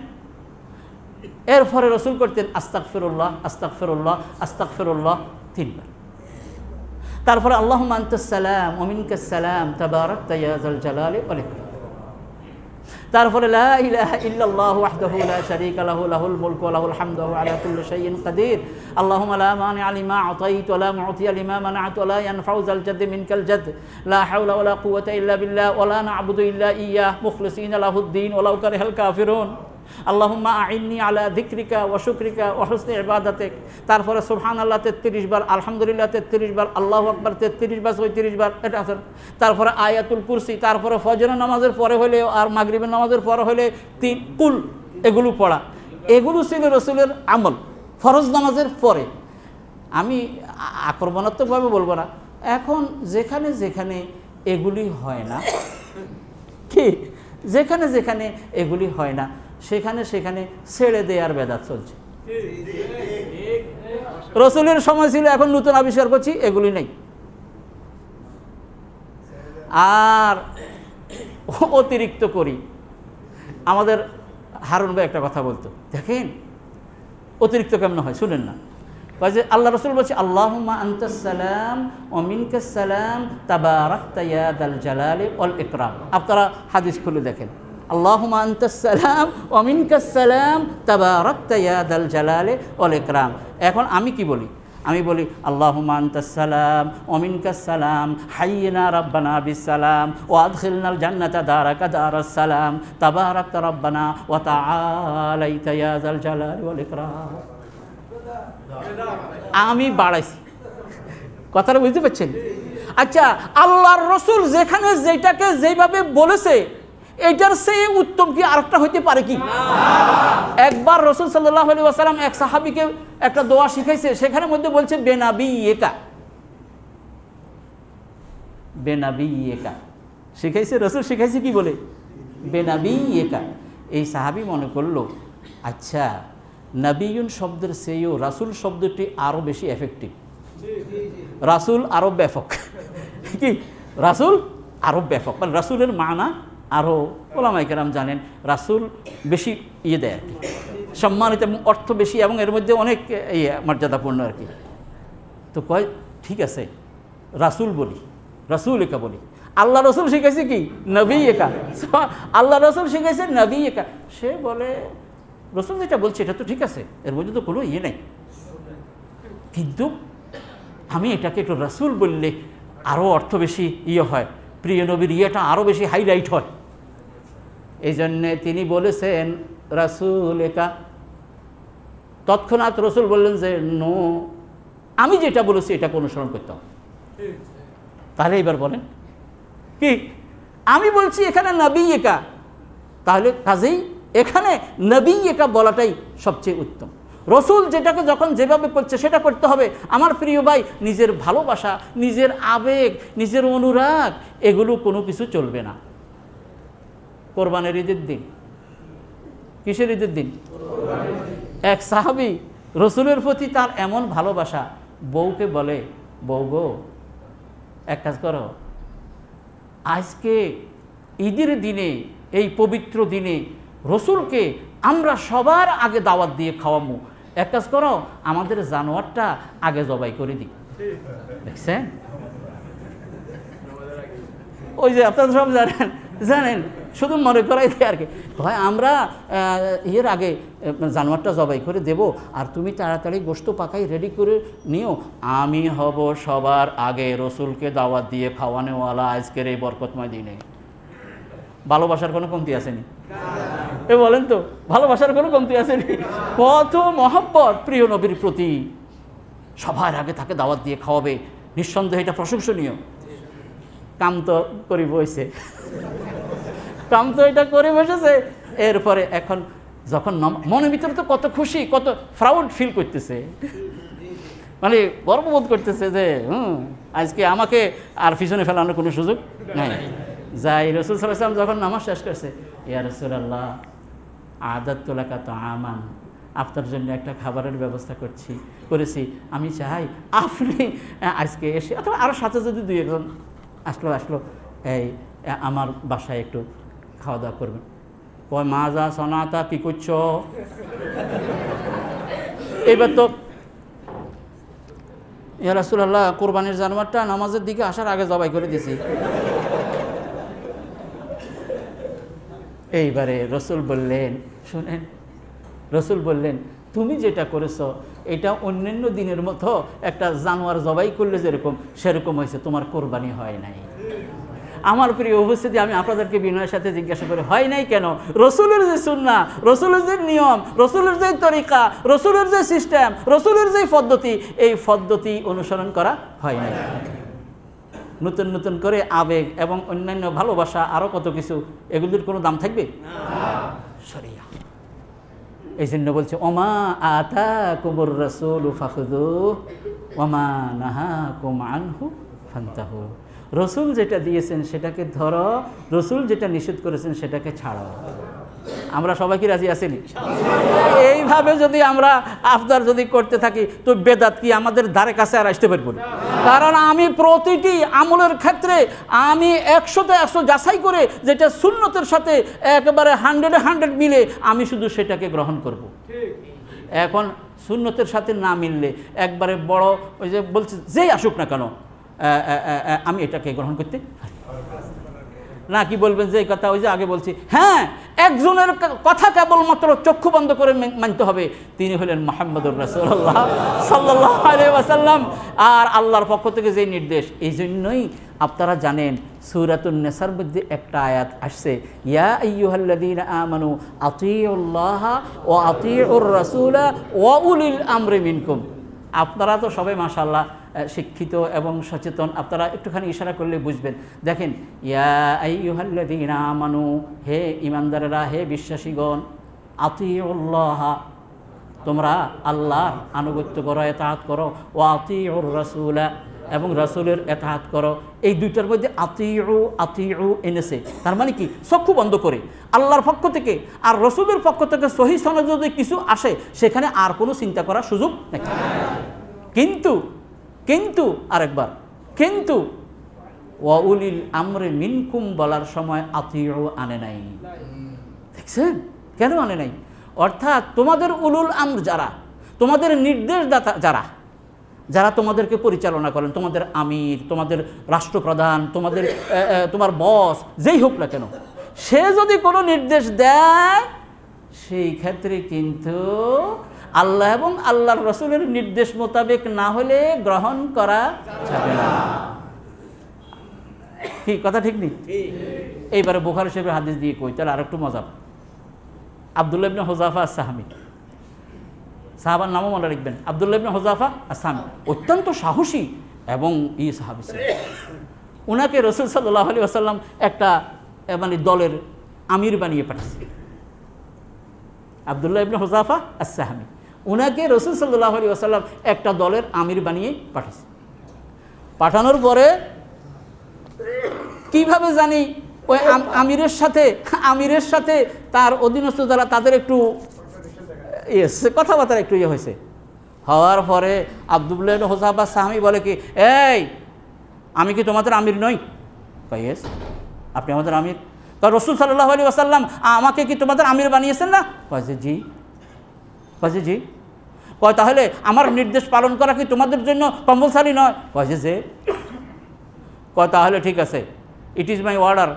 এরপরে রসুল করতেন আস্তাগফিরুল্লাহ আস্তাগফিরুল্লাহ আস্তাগফিরুল্লাহ 3 বার। তারপরে আল্লাহুম্মা আনতাস সালাম ওয়া মিনকাস সালাম তাবারাকতা ইয়া যাল জালালি ওয়াল ইকরাম। তারপরে লা ইলাহা ইল্লাল্লাহু ওয়াহদাহু লা শারীকা লাহু লাহুল মুলকু ওয়া লাহুল হামদু ওয়া আলা কুল্লি শাইইন কাদির। আল্লাহুম্মা লা মানিআ লিমা আতাইতা ওয়া লা মু'তিয়া লিমা মানা'তা ওয়া লা ইয়ানফা'ু যাল জাদ্দি মিনকাল জাদ। লা হাওলা ওয়া লা কুওয়াতা ইল্লা বিল্লাহ ওয়া লা না'বুদু ইল্লা ইয়্যাহু মুখলিসিনা লাহুদ-দ্বীন ওয়া লাউ কারিহাল কাফিরুন। আল্লাহুম্মা আইন্নি আলা যিকরিকা ওয়া শুকরিকা ওয়া হুসনি ইবাদাতিক। তারপরে সুবহানাল্লাহ 33 বার, আলহামদুলিল্লাহ 33 বার, আল্লাহু আকবার 33 বার, 34 বার, এটা আছে। তারপরে আয়াতুল কুরসি, তারপরে ফজরের নামাজের পরে হলে আর মাগরিবের নামাজের পরে হলে 3 কুল, এগুলো পড়া। এগুলো ছিল রাসূলের আমল ফরজ নামাজের পরে। আমি আক্রমণাত্মকভাবে বলবো না, এখন যেখানে যেখানে এগুলি হয় না, কি যেখানে যেখানে এগুলি হয় না সেখানে সেখানে ছেড়ে দেওয়ার বেদাত চলছে। রসুলের সময় ছিল, এখন নতুন আবিষ্কার করছি, এগুলি নেই। আর অতিরিক্ত করি। আমাদের হারুন ভাই একটা কথা বলতো, দেখেন অতিরিক্ত কেমন হয়, শুনেন না। যে আল্লাহ রসুল বলছে আল্লাহুম্মা আনতাস সালাম ওয়া মিনকাস সালাম তাবারাকতা ইয়া যাল জালালি ওয়াল ইকরাম। আপনারা হাদিস খুলে দেখেন, আল্লাহুম্মা আনতাস সালাম ওয়া মিনকাস সালাম তাবারাকতা ইয়া যাল জালালি ওয়াল ইকরাম। এখন আমি কি বলি? আমি বলি আল্লাহুম্মা আনতাস সালাম ওয়া মিনকাস সালাম হাইয়িনা রাব্বানা বিস সালাম ওয়া আদখিলনাল জান্নাতা দারাকা দারাস সালাম তাবারাকতা রাব্বানা ওয়া তাআলাইতা ইয়া যাল জালালি ওয়াল ইকরাম। আমি বাড়াইছি, কথাটা বুঝতে পারছেন? আচ্ছা, আল্লাহর রসুল যেখানে যেটাকে যেভাবে বলেছে এটার চেয়ে উত্তম কি আরেকটা হইতে পারে কি? একবার রসুল সাল্লাল্লাহু আলাইহি ওয়াসাল্লাম এক সাহাবীকে একটা দোয়া শিখাইছে, সেখানের মধ্যে বলছে বেনাবিয়্যিকা, বেনাবিয়্যিকা শিখাইছে রসুল, শিখাইছে কি বলে? বেনাবিয়্যিকা। এই সাহাবী মনে করলো, আচ্ছা নবিয়ুন শব্দের চেয়েও রাসুল শব্দটি আরও বেশি এফেক্টিভ, রাসুল আরও ব্যাপক। কি রাসুল আরও ব্যাপক, মানে রাসুলের মানা আরও, ওলামায়ে কেরাম জানেন রাসুল বেশি দেয় আর কি, সম্মানিত এবং অর্থ বেশি, এবং এর মধ্যে অনেক মর্যাদাপূর্ণ আর কি। তো কয় ঠিক আছে রাসুল বলি, রাসুল একা বলি। আল্লাহ রসুল শিখাইছে কি? নবী একা। আল্লাহ রসুল শিখাইছে নবী একা। সে বলে রসুল যেটা বলছে এটা তো ঠিক আছে, এর মধ্যে তো কোনো নেই, কিন্তু আমি এটাকে একটু রাসুল বললে আরও অর্থ বেশি হয়, প্রিয় নবীর ইয়েটা আরও বেশি হাইলাইট হয়। এই জন্যে তিনি বলেছেন রাসুল একা। তৎক্ষণাৎ রসুল বললেন যে নো, আমি যেটা বলেছি এটাকে অনুসরণ করতে হবে। তাহলে এবার বলেন কি? আমি বলছি এখানে নবী একা, তাহলে কাজেই এখানে নবী একা বলাটাই সবচেয়ে উত্তম। রসুল যেটাকে যখন যেভাবে করছে সেটা করতে হবে। আমার প্রিয় ভাই, নিজের ভালোবাসা, নিজের আবেগ, নিজের অনুরাগ, এগুলো কোনো কিছু চলবে না। কোরবানের ঈদের দিন, কিসের ঈদের দিন? এক সাহাবী রসুলের প্রতি তার এমন ভালোবাসা, বউকে বলে, বউ গো এক কাজ করো, আজকে ঈদের দিনে, এই পবিত্র দিনে রসুলকে আমরা সবার আগে দাওয়াত দিয়ে খাওয়াবো, এক কাজ করো আমাদের জানোয়ারটা আগে জবাই করে দিই। দেখছেন? ওই যে আপনারা সব জানেন, শুধু মনে করাই দেয় আর কি, ভাই আমরা এর আগে জানোয়ারটা জবাই করে দেব, আর তুমি তাড়াতাড়ি গোশত পাকাই রেডি করে নিও, আমি হব সবার আগে রসুলকে দাওয়াত দিয়ে খাওয়ানোওয়ালা আজকের এই বরকতময় দিনে। ভালোবাসার কোনো কমতি আসেনি? এ বলেন তো, ভালোবাসার কোনো কমতি আসেনি? কত মহব্বত প্রিয় নবীর প্রতি, সবার আগে তাকে দাওয়াত দিয়ে খাওয়াবে, নিঃসন্দেহে এটা প্রশংসনীয়। কাম তো করে বসে, কাম তো এটা করে বসেছে। এরপরে এখন যখন মনের ভিতরে তো কত খুশি, কত প্রাউড ফিল করতেছে, মানে গর্ববোধ করতেছে যে আজকে আমাকে আর পিছনে ফেলানোর কোনো সুযোগ নাই। যাই রসুল সাল্লাল্লাহু আলাইহি ওয়াসাল্লাম যখন নামাজ শেষ করছে, ইয়া রাসূলুল্লাহ আদাততু লাকা তাআমান, আপনার জন্য একটা খাবারের ব্যবস্থা করেছি, আমি চাই আপনি আজকে এসে, অথবা আরও সাথে যদি দুই একজন আসলো এই আমার বাসায় একটু খাওয়া দাওয়া করবেন। কয় মা যা সনাতা, কী করছো? এবার তো ইয়া রাসূলুল্লাহ কোরবানির জানোয়ারটা নামাজের দিকে আসার আগে জবাই করে দিয়েছি। এইবারে রসুল বললেন, শোনেন, রসুল বললেন তুমি যেটা করেছো এটা অন্যান্য দিনের মতো একটা জানোয়ার জবাই করলে যেরকম, সেরকম হয়েছে, তোমার কোরবানি হয় নাই। আমার প্রিয় উপস্থিতি, আমি আপনাদেরকে বিনয়ের সাথে জিজ্ঞাসা করি, হয় নাই কেন? রসুলের যে সুন্নাহ, রসুলের যে নিয়ম, রসুলের যে তরিকা, রসুলের যে সিস্টেম, রসুলের যে পদ্ধতি, এই পদ্ধতি অনুসরণ করা হয় নাই। নতুন নতুন করে আবেগ এবং অন্যান্য ভালোবাসা, আরও কত কিছু, এগুলির কোনো দাম থাকবে? শরিয়া। এই জন্য বলছে ওমা আতাকুমুর রাসূলু ফাখুযুহু ওমা নাহাকুম আনহু ফান্তাহু, রসুল যেটা দিয়েছেন সেটাকে ধরো, রসুল যেটা নিষেধ করেছেন সেটাকে ছাড়ো। আমরা সবাই কি রাজি আছি? এইভাবে যদি আমরা আফতার যদি করতে থাকি তো বেদাত কি আমাদের ধারে কাছে আর আসতে পারবো না। কারণ আমি প্রতিটি আমলের ক্ষেত্রে আমি 100তে 100 যাচাই করে যেটা সুন্নতের সাথে একেবারে 100-100 মিলে আমি শুধু সেটাকে গ্রহণ করব। এখন সুন্নতের সাথে না মিললে একবারে বড় ওই যে বলছে যেই আসুক না কেন আমি এটাকে গ্রহণ করতে পারি না। কি বলবেন যে এই কথা ওই যে আগে বলছি, হ্যাঁ একজনের কথা কেবলমাত্র চক্ষু বন্ধ করে মানতে হবে, তিনি হলেন মুহাম্মদুর রাসূলুল্লাহ সাল্লাল্লাহু আলাইহি ওয়াসাল্লাম। আর আল্লাহর পক্ষ থেকে যে নির্দেশ, এই জন্যই আপনারা জানেন সূরাতুন নিসার মধ্যে একটা আয়াত আসছে, ইয়া আইয়ুহাল্লাযীনা আমানু আতিউল্লাহা ওয়া আতিউর রাসূলা ওয়া উলিল আমরি মিনকুম। আপনারা তো সবাই মাশাআল্লাহ শিক্ষিত এবং সচেতন, আপনারা একটুখানি ইশারা করলে বুঝবেন। দেখেন, ইয়া আইয়ুহাল্লাযীনা আমানু, হে ইমানদারেরা, হে বিশ্বাসীগণ, আতিউল্লাহ, তোমরা আল্লাহর আনুগত্য করো, এতাআত করো, ওয়া আতিউর রাসূলা, এবং রাসূলের এতাআত করো। এই দুইটার মধ্যে আতিউ এনেছে, তার মানে কি চক্ষু বন্ধ করে আল্লাহর পক্ষ থেকে আর রাসূলের পক্ষ থেকে সহিহ সনদ যদি কিছু আসে সেখানে আর কোনো চিন্তা করার সুযোগ নেই। কিন্তু আরেকবার, কিন্তু ওয়া উলিল আমরি মিনকুম বলার সময় আতিউ আনে নাই। দেখছেন কেন আনে নাই? অর্থাৎ তোমাদের উলুল আমর যারা, তোমাদের নির্দেশদাতা যারা তোমাদেরকে পরিচালনা করেন, তোমাদের আমির, তোমাদের রাষ্ট্রপ্রধান, তোমার বস, যেই হোক না কেন, সে যদি কোনো নির্দেশ দেয় সেই ক্ষেত্রে কিন্তু আল্লাহ এবং আল্লাহর রাসূলের নির্দেশ মোতাবেক না হলে গ্রহণ করা যাবে না। কি কথা ঠিক নেই? এইবারে বুখারী শরীফের হাদিস দিয়ে কই, তাহলে আরেকটু মজা। আব্দুল্লাহ ইবনে হুযাফা আস-সাহমি, সাহাবার নামও মনে রাখবেন, আব্দুল্লাহ ইবনে হুযাফা আস-সাহমি, অত্যন্ত সাহসী এবং সাহাবী ছিলেন। ওনাকে রাসূল সাল্লাল্লাহু আলাইহি ওয়াসাল্লাম একটা মানে দলের আমির বানিয়ে পাঠিয়েছে। আব্দুল্লাহ ইবনে হুযাফা আস-সাহমি, ওনাকে রাসূল সাল্লাল্লাহু আলাইহি ওয়াসাল্লাম একটা দলের আমির বানিয়ে পাঠিয়েছে। পাঠানোর পরে কিভাবে জানি ওই আমিরের সাথে তার অধীনস্থ যারা, তাদের একটু কথাবার্তা একটু হয়েছে। হওয়ার পরে আব্দুল্লাহ ইবনে হুযাফা আস-সাহমি বলে কি, এই আমি কি তোমাদের আমির নই? কয় ইয়েস, আপনি আমাদের আমির। কারণ রাসূল সাল্লাল্লাহু আলাইহি ওয়াসাল্লাম আমাকে কি তোমাদের আমির বানিয়েছেন না? কয় যে জি। কয় যে জি। কয় তাহলে আমার নির্দেশ পালন করা কি তোমাদের জন্য কম্পালসারি নয়? কয় যে। কয় তাহলে ঠিক আছে, ইট ইজ মাই অর্ডার,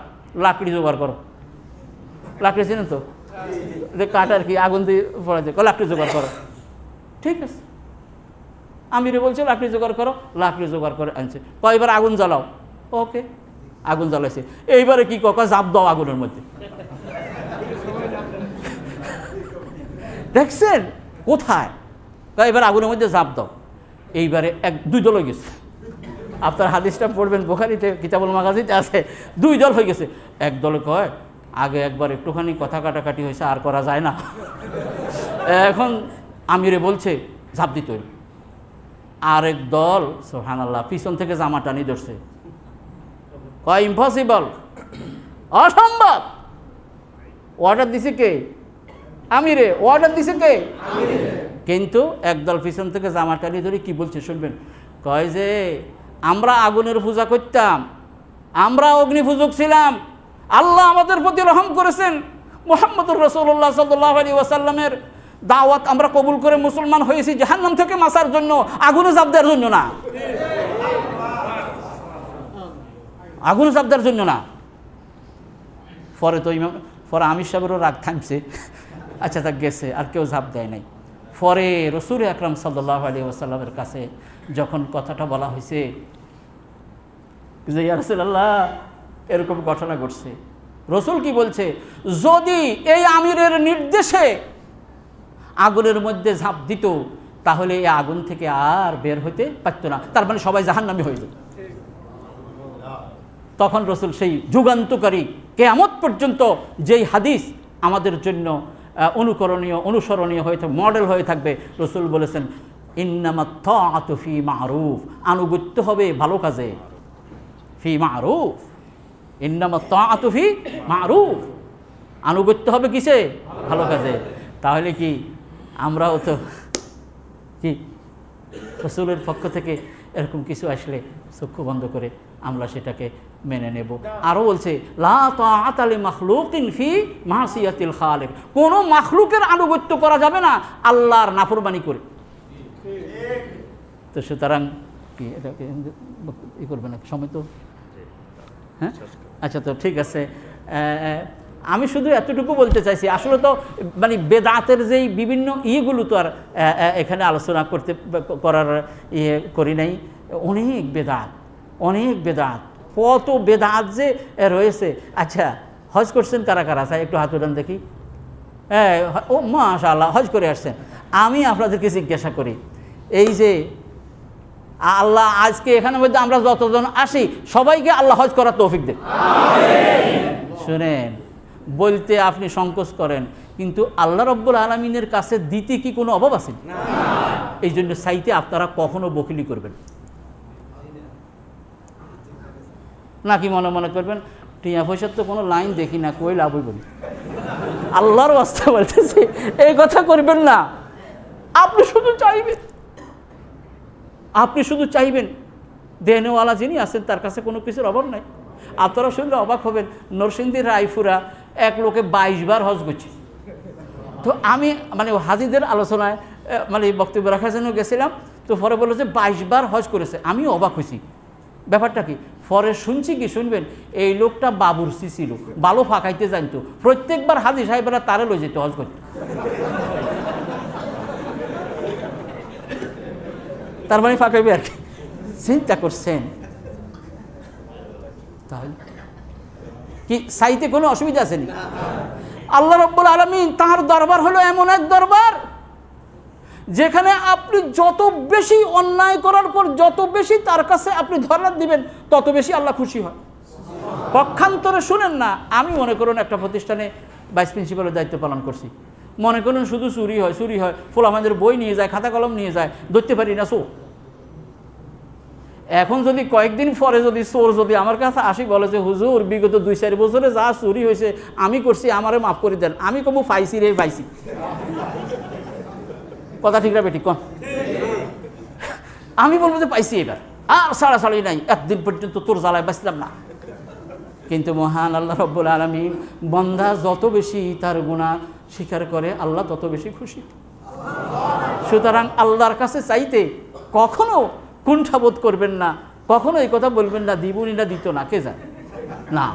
লাকড়ি জোগাড় করো। লাকড়ি চিনেন তো, যে কাটার কি আগুন দিয়ে পড়া যায়, লাকড়ি জোগাড় করো। ঠিক আছে, আমিরে বলছে লাকড়ি জোগাড় করো, লাকড়ি জোগাড় করে আনছে। কয় এবার আগুন জ্বালাও। ওকে, আগুন জ্বালাইছে। এইবারে কি কয়, জাপ দাও আগুনের মধ্যে। দেখছেন কোথায়? এবার আগুনের মধ্যে জাপ দাও। এইবারে দুই দল হয়ে গেছে। আপনার হাদিসটা পড়বেন বুখারীতে, কিতাবুল মাগাজিতে আছে। দুই দল হয়ে গেছে। এক দলে কয় আগে একবার একটুখানি কথা কাটাকাটি হয়েছে, আর করা যায় না, এখন আমিরে বলছে ঝাঁপ দিতে। আরেক দল সুবহানাল্লাহ পিছন থেকে জামা টানি ধরছে, কয় ইম্পসিবল, অসম্ভব। অর্ডার দিছে কে? আমিরে। অর্ডার দিছে কে? কিন্তু একদল পিছন থেকে জামা টানি ধরে কি বলছে শুনবেন। কয় যে আমরা আগুনের পূজা করতাম, আমরা অগ্নি পূজক ছিলাম, আল্লাহ আমাদের প্রতি রহম করেছেন, মুহাম্মদুর রাসূলুল্লাহ সাল্লাল্লাহু আলাইহি ওয়াসাল্লামের দাওয়াত আমরা কবুল করে মুসলমান হয়েছি জাহান্নাম থেকে বাঁচার জন্য, আগুনে ঝাঁপ দেওয়ার জন্য না। আগুনে ঝাঁপ দেওয়ার জন্য না। পরে তো পরে আমির সাহেবেরও রাগ থামছে, আচ্ছা তা গেছে, আর কেউ ঝাঁপ দেয় নাই। পরে রাসূল আকরাম সাল্লাল্লাহু আলাইহি ওয়াসাল্লামের কাছে যখন কথাটা বলা হয়েছে যে ইয়া রাসূলুল্লাহ এরকম ঘটনা ঘটছে, রাসূল কি বলছে, যদি এই আমিরের নির্দেশে আগুনের মধ্যে ঝাঁপ দিত তাহলে এই আগুন থেকে আর বের হইতে পারত না, তার মানে সবাই জাহান্নামী হয়ে যেত। তখন রাসূল সেই যুগান্তকারী কিয়ামত পর্যন্ত যেই হাদিস আমাদের জন্য অনুকরণীয়, অনুসরণীয় হয়ে থাকবে, মডেল হয়ে থাকবে, রাসূল বলেছেন ইন্নামাত তাআতু ফি মা'রুফ, আনুগত্য হবে ভালো কাজে, ফি মারুফ, ইন্নামা তাআতু ফি মারুফ, আনুগত্য হবে কিসে? ভালো কাজে। তাহলে কি আমরাও তো কি রাসূলের পক্ষ থেকে এরকম কিছু আসলে চক্ষু বন্ধ করে আমরা সেটাকে মেনে নেব? আরও বলছে লা তাআতা লি মাখলুকিন ফি মাসিয়াতিল খালিক, কোনো মাখলুকের আনুগত্য করা যাবে না আল্লাহর নাফরমানি করে। তো সুতরাং কি এটাকে ই করবে না সময় তো? হ্যাঁ, আচ্ছা, তো ঠিক আছে। আমি শুধু এতটুকু বলতে চাইছি, আসলে তো মানে বেদাতের যেই বিভিন্ন ইয়েগুলো তো আর এখানে আলোচনা করার ইয়ে করি নাই। অনেক বেদাত, অনেক বেদাত, কত বেদাত যে রয়েছে। আচ্ছা, হজ করছেন কারা কারা? চাই একটু হাত উঠান দেখি। হ্যাঁ, ও মাশাআল্লাহ, হজ করে আসছেন। আমি আপনাদেরকে জিজ্ঞাসা করি, এই যে আল্লাহ আজকে এখানের মধ্যে আমরা যতজন আসি সবাইকে আল্লাহ হজ করার তৌফিক দেন। শুনেন, বলতে আপনি সংকোচ করেন, কিন্তু আল্লাহ রাব্বুল আলামিনের কাছে দিতে কি কোনো অভাব আছে? এই জন্য চাইতে আপনারা কখনো বকিলি করবেন নাকি মনে মনে করবেন টিয়া পয়সার তো কোনো লাইন দেখি না, কই লাভ হইব? আল্লাহর ওয়াস্তে বলতেছি, এই কথা করবেন না। আপনি শুধু চাইবেন, আপনি শুধু চাইবেন, দেনওয়ালা যিনি আছেন তার কাছে কোনো কিছুর অভাব নাই। আপনারা শুনলে অবাক হবেন, নরসিংদীর রায়পুরা এক লোকে 22 বার হজ করছে। তো আমি মানে হাজিদের আলোচনায় মানে বক্তব্য রাখার জন্য গেছিলাম, তো পরে বললো যে 22 বার হজ করেছে। আমিও অবাক হয়েছি, ব্যাপারটা কি? পরে শুনছি কি শুনবেন, এই লোকটা বাবুরসি ছিল, ভালো ফাঁকাইতে জানতো, প্রত্যেকবার হাজি সাহেবরা তারে লই যেত হজ করতে। তার মানে ফাঁকাইবে আর কি। চিন্তা করছেন? তাহলে কি সাইতে কোনো অসুবিধা আসেনি? আল্লাহ রাব্বুল আলামিন তার দরবার হলো এমন এক দরবার যেখানে আপনি যত বেশি অন্যায় করার পর যত বেশি তার কাছে আপনি ধর্ণা দিবেন তত বেশি আল্লাহ খুশি হয়। পক্ষান্তরে শুনেন না, আমি মনে করুন একটা প্রতিষ্ঠানে ভাইস প্রিন্সিপালের দায়িত্ব পালন করছি, মনে করুন শুধু চুরি হয়, ফুলামাদের বই নিয়ে যায়, খাতা কলম নিয়ে যায়, ধরতে পারি না চোর। এখন যদি কয়েকদিন পরে যদি চোর যদি আমার কাছে আসি বলে যে হুজুর বিগত 2-4 বছরে যা চুরি হয়েছে আমি করছি, আমারে মাফ করে দেন, আমি কবু পাইছি রে পাইছি। কথা ঠিক না বেটি? কন, আমি বলবো যে পাইছি, এবার আর ছাড়াছাড়ি নাই, একদিন পর্যন্ত তোর জ্বালায় বাঁচলাম না। কিন্তু মহান আল্লাহ রাব্বুল আলামিন বান্দা যত বেশি তার গুনাহ স্বীকার করে আল্লাহ তত বেশি খুশি। সুতরাং আল্লাহর কাছে চাইতে কখনো কুণ্ঠাবোধ করবেন না, কখনো এই কথা বলবেন না দিবনি না দিত না, কে জানে না।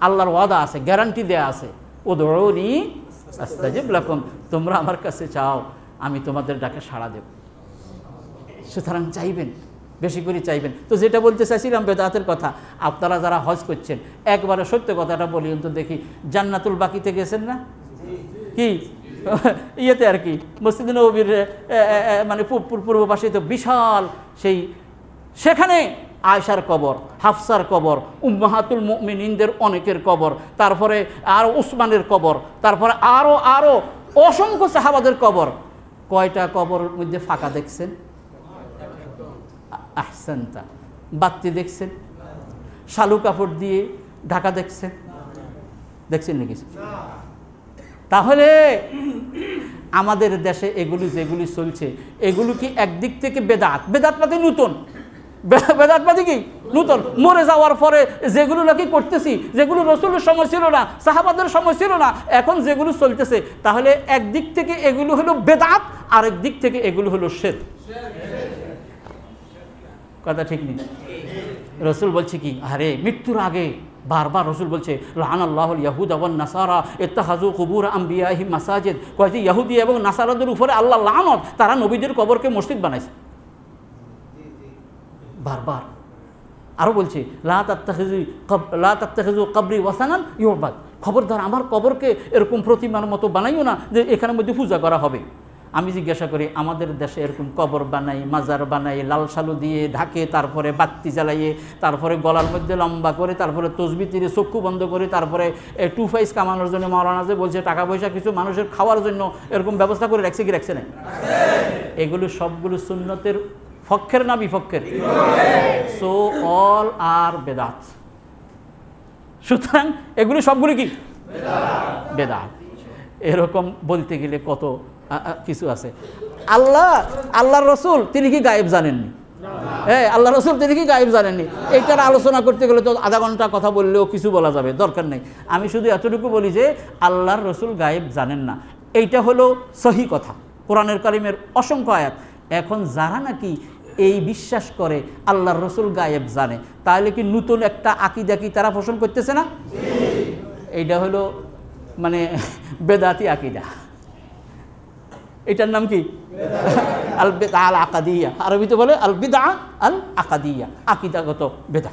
আল্লাহর ওয়াদা আছে, গ্যারান্টি দেয়া আছে, উদউনি আস্তাজিব লাকুম, তোমরা আমার কাছে চাও আমি তোমাদের ডাকে সাড়া দেব। সুতরাং চাইবেন, বেশি করে চাইবেন। তো যেটা বলতে চাইছিলাম বেদাতের কথা, আপনারা যারা হজ করছেন একবারে সত্য কথাটা বলি তো দেখি, জান্নাতুল বাকিতে গেছেন না? কি ইয়েতে আর কি মসজিদে নববীর মানে পূর্ব পাশে তো বিশাল সেই, সেখানে আয়েশার কবর, হাফসার কবর, উম্মাহাতুল মুমিনিনদের অনেকের কবর, তারপরে আরও উসমানের কবর, তারপরে আরও অসংখ্য সাহাবাদের কবর। কয়টা কবর মধ্যে ফাঁকা দেখছেন? আহসানতা, বাতি দেখছেন? শালু কাপড় দিয়ে ঢাকা দেখছেন? দেখছেন নাকি? তাহলে আমাদের দেশে এগুলি যেগুলি চলছে এগুলো কি একদিক থেকে বেদাতবাদী নতুন, বেদাতবাদী কি নতুন, মরে যাওয়ার পরে যেগুলো নাকি করতেছি, যেগুলো রাসূলের সময় ছিল না, সাহাবাদের সময় ছিল না, এখন যেগুলো চলতেছে, তাহলে একদিক থেকে এগুলো হলো বেদাত, আর একদিক থেকে এগুলো হলো শিরক। কথা ঠিক নেই? রাসূল বলছে কি, আরে মৃত্যুর আগে বারবার রাসূল বলছে লাআনাল্লাহুল ইয়াহুদা ওয়ান নাসারা ইত্তাখাযু কুবুর আম্বিয়াহিম মাসাজিদ, কয় যে ইহুদি এবং নাসারাদের উপরে আল্লাহ লানত, তারা নবীদের কবরকে মসজিদ বানাইছে। বারবার আরও বলছে লা তাত্তাখিযু কবরি ওয়াসানান ইউবাদ, খবরদার আমার কবরকে এরকম প্রতিমার মতো বানাইও না যে এখানের মধ্যে পূজা করা হবে। আমি জিজ্ঞাসা করি, আমাদের দেশে এরকম কবর বানাই, মাজার বানাই, লাল শালু দিয়ে ঢাকে, তারপরে বাতি জ্বালাইয়ে, তারপরে গলার মধ্যে লম্বা করে, তারপরে তসবিহ তীরে চক্ষু বন্ধ করে, তারপরে 2 পয়সা কামানোর জন্য মাওলানা যে বলছে টাকা পয়সা কিছু মানুষের খাওয়ার জন্য এরকম ব্যবস্থা করে রাখছে কি রাখছে না? এগুলো সবগুলো সুন্নতের পক্ষের না বিপক্ষের? সো অল আর বেদাত। সুতরাং এগুলি সবগুলি কি বেদাত। এরকম বলতে গেলে কত কিছু আছে। আল্লাহর রসুল তিনি কি গায়েব জানেননি? হ্যাঁ, আল্লাহ রসুল তিনি কি গায়েব জানেননি? এইটার আলোচনা করতে গেলে তো আধা ঘন্টা কথা বললেও কিছু বলা যাবে, দরকার নেই। আমি শুধু এতটুকু বলি যে আল্লাহর রসুল গায়েব জানেন না, এইটা হলো সহি কথা, কোরআনের কারিমের অসংখ্য আয়াত। এখন যারা নাকি এই বিশ্বাস করে আল্লাহর রসুল গায়েব জানে, তাহলে কি নতুন একটা আকীদা কি তারা পোষণ করতেছে না? এইটা হলো মানে বেদাতি আকীদা। এটার নাম কি? আল বিদআ আল আকাদিয়া। আরবিতে বলে আল বিদআ আল আকাদিয়া, আকীদাগত বেদা।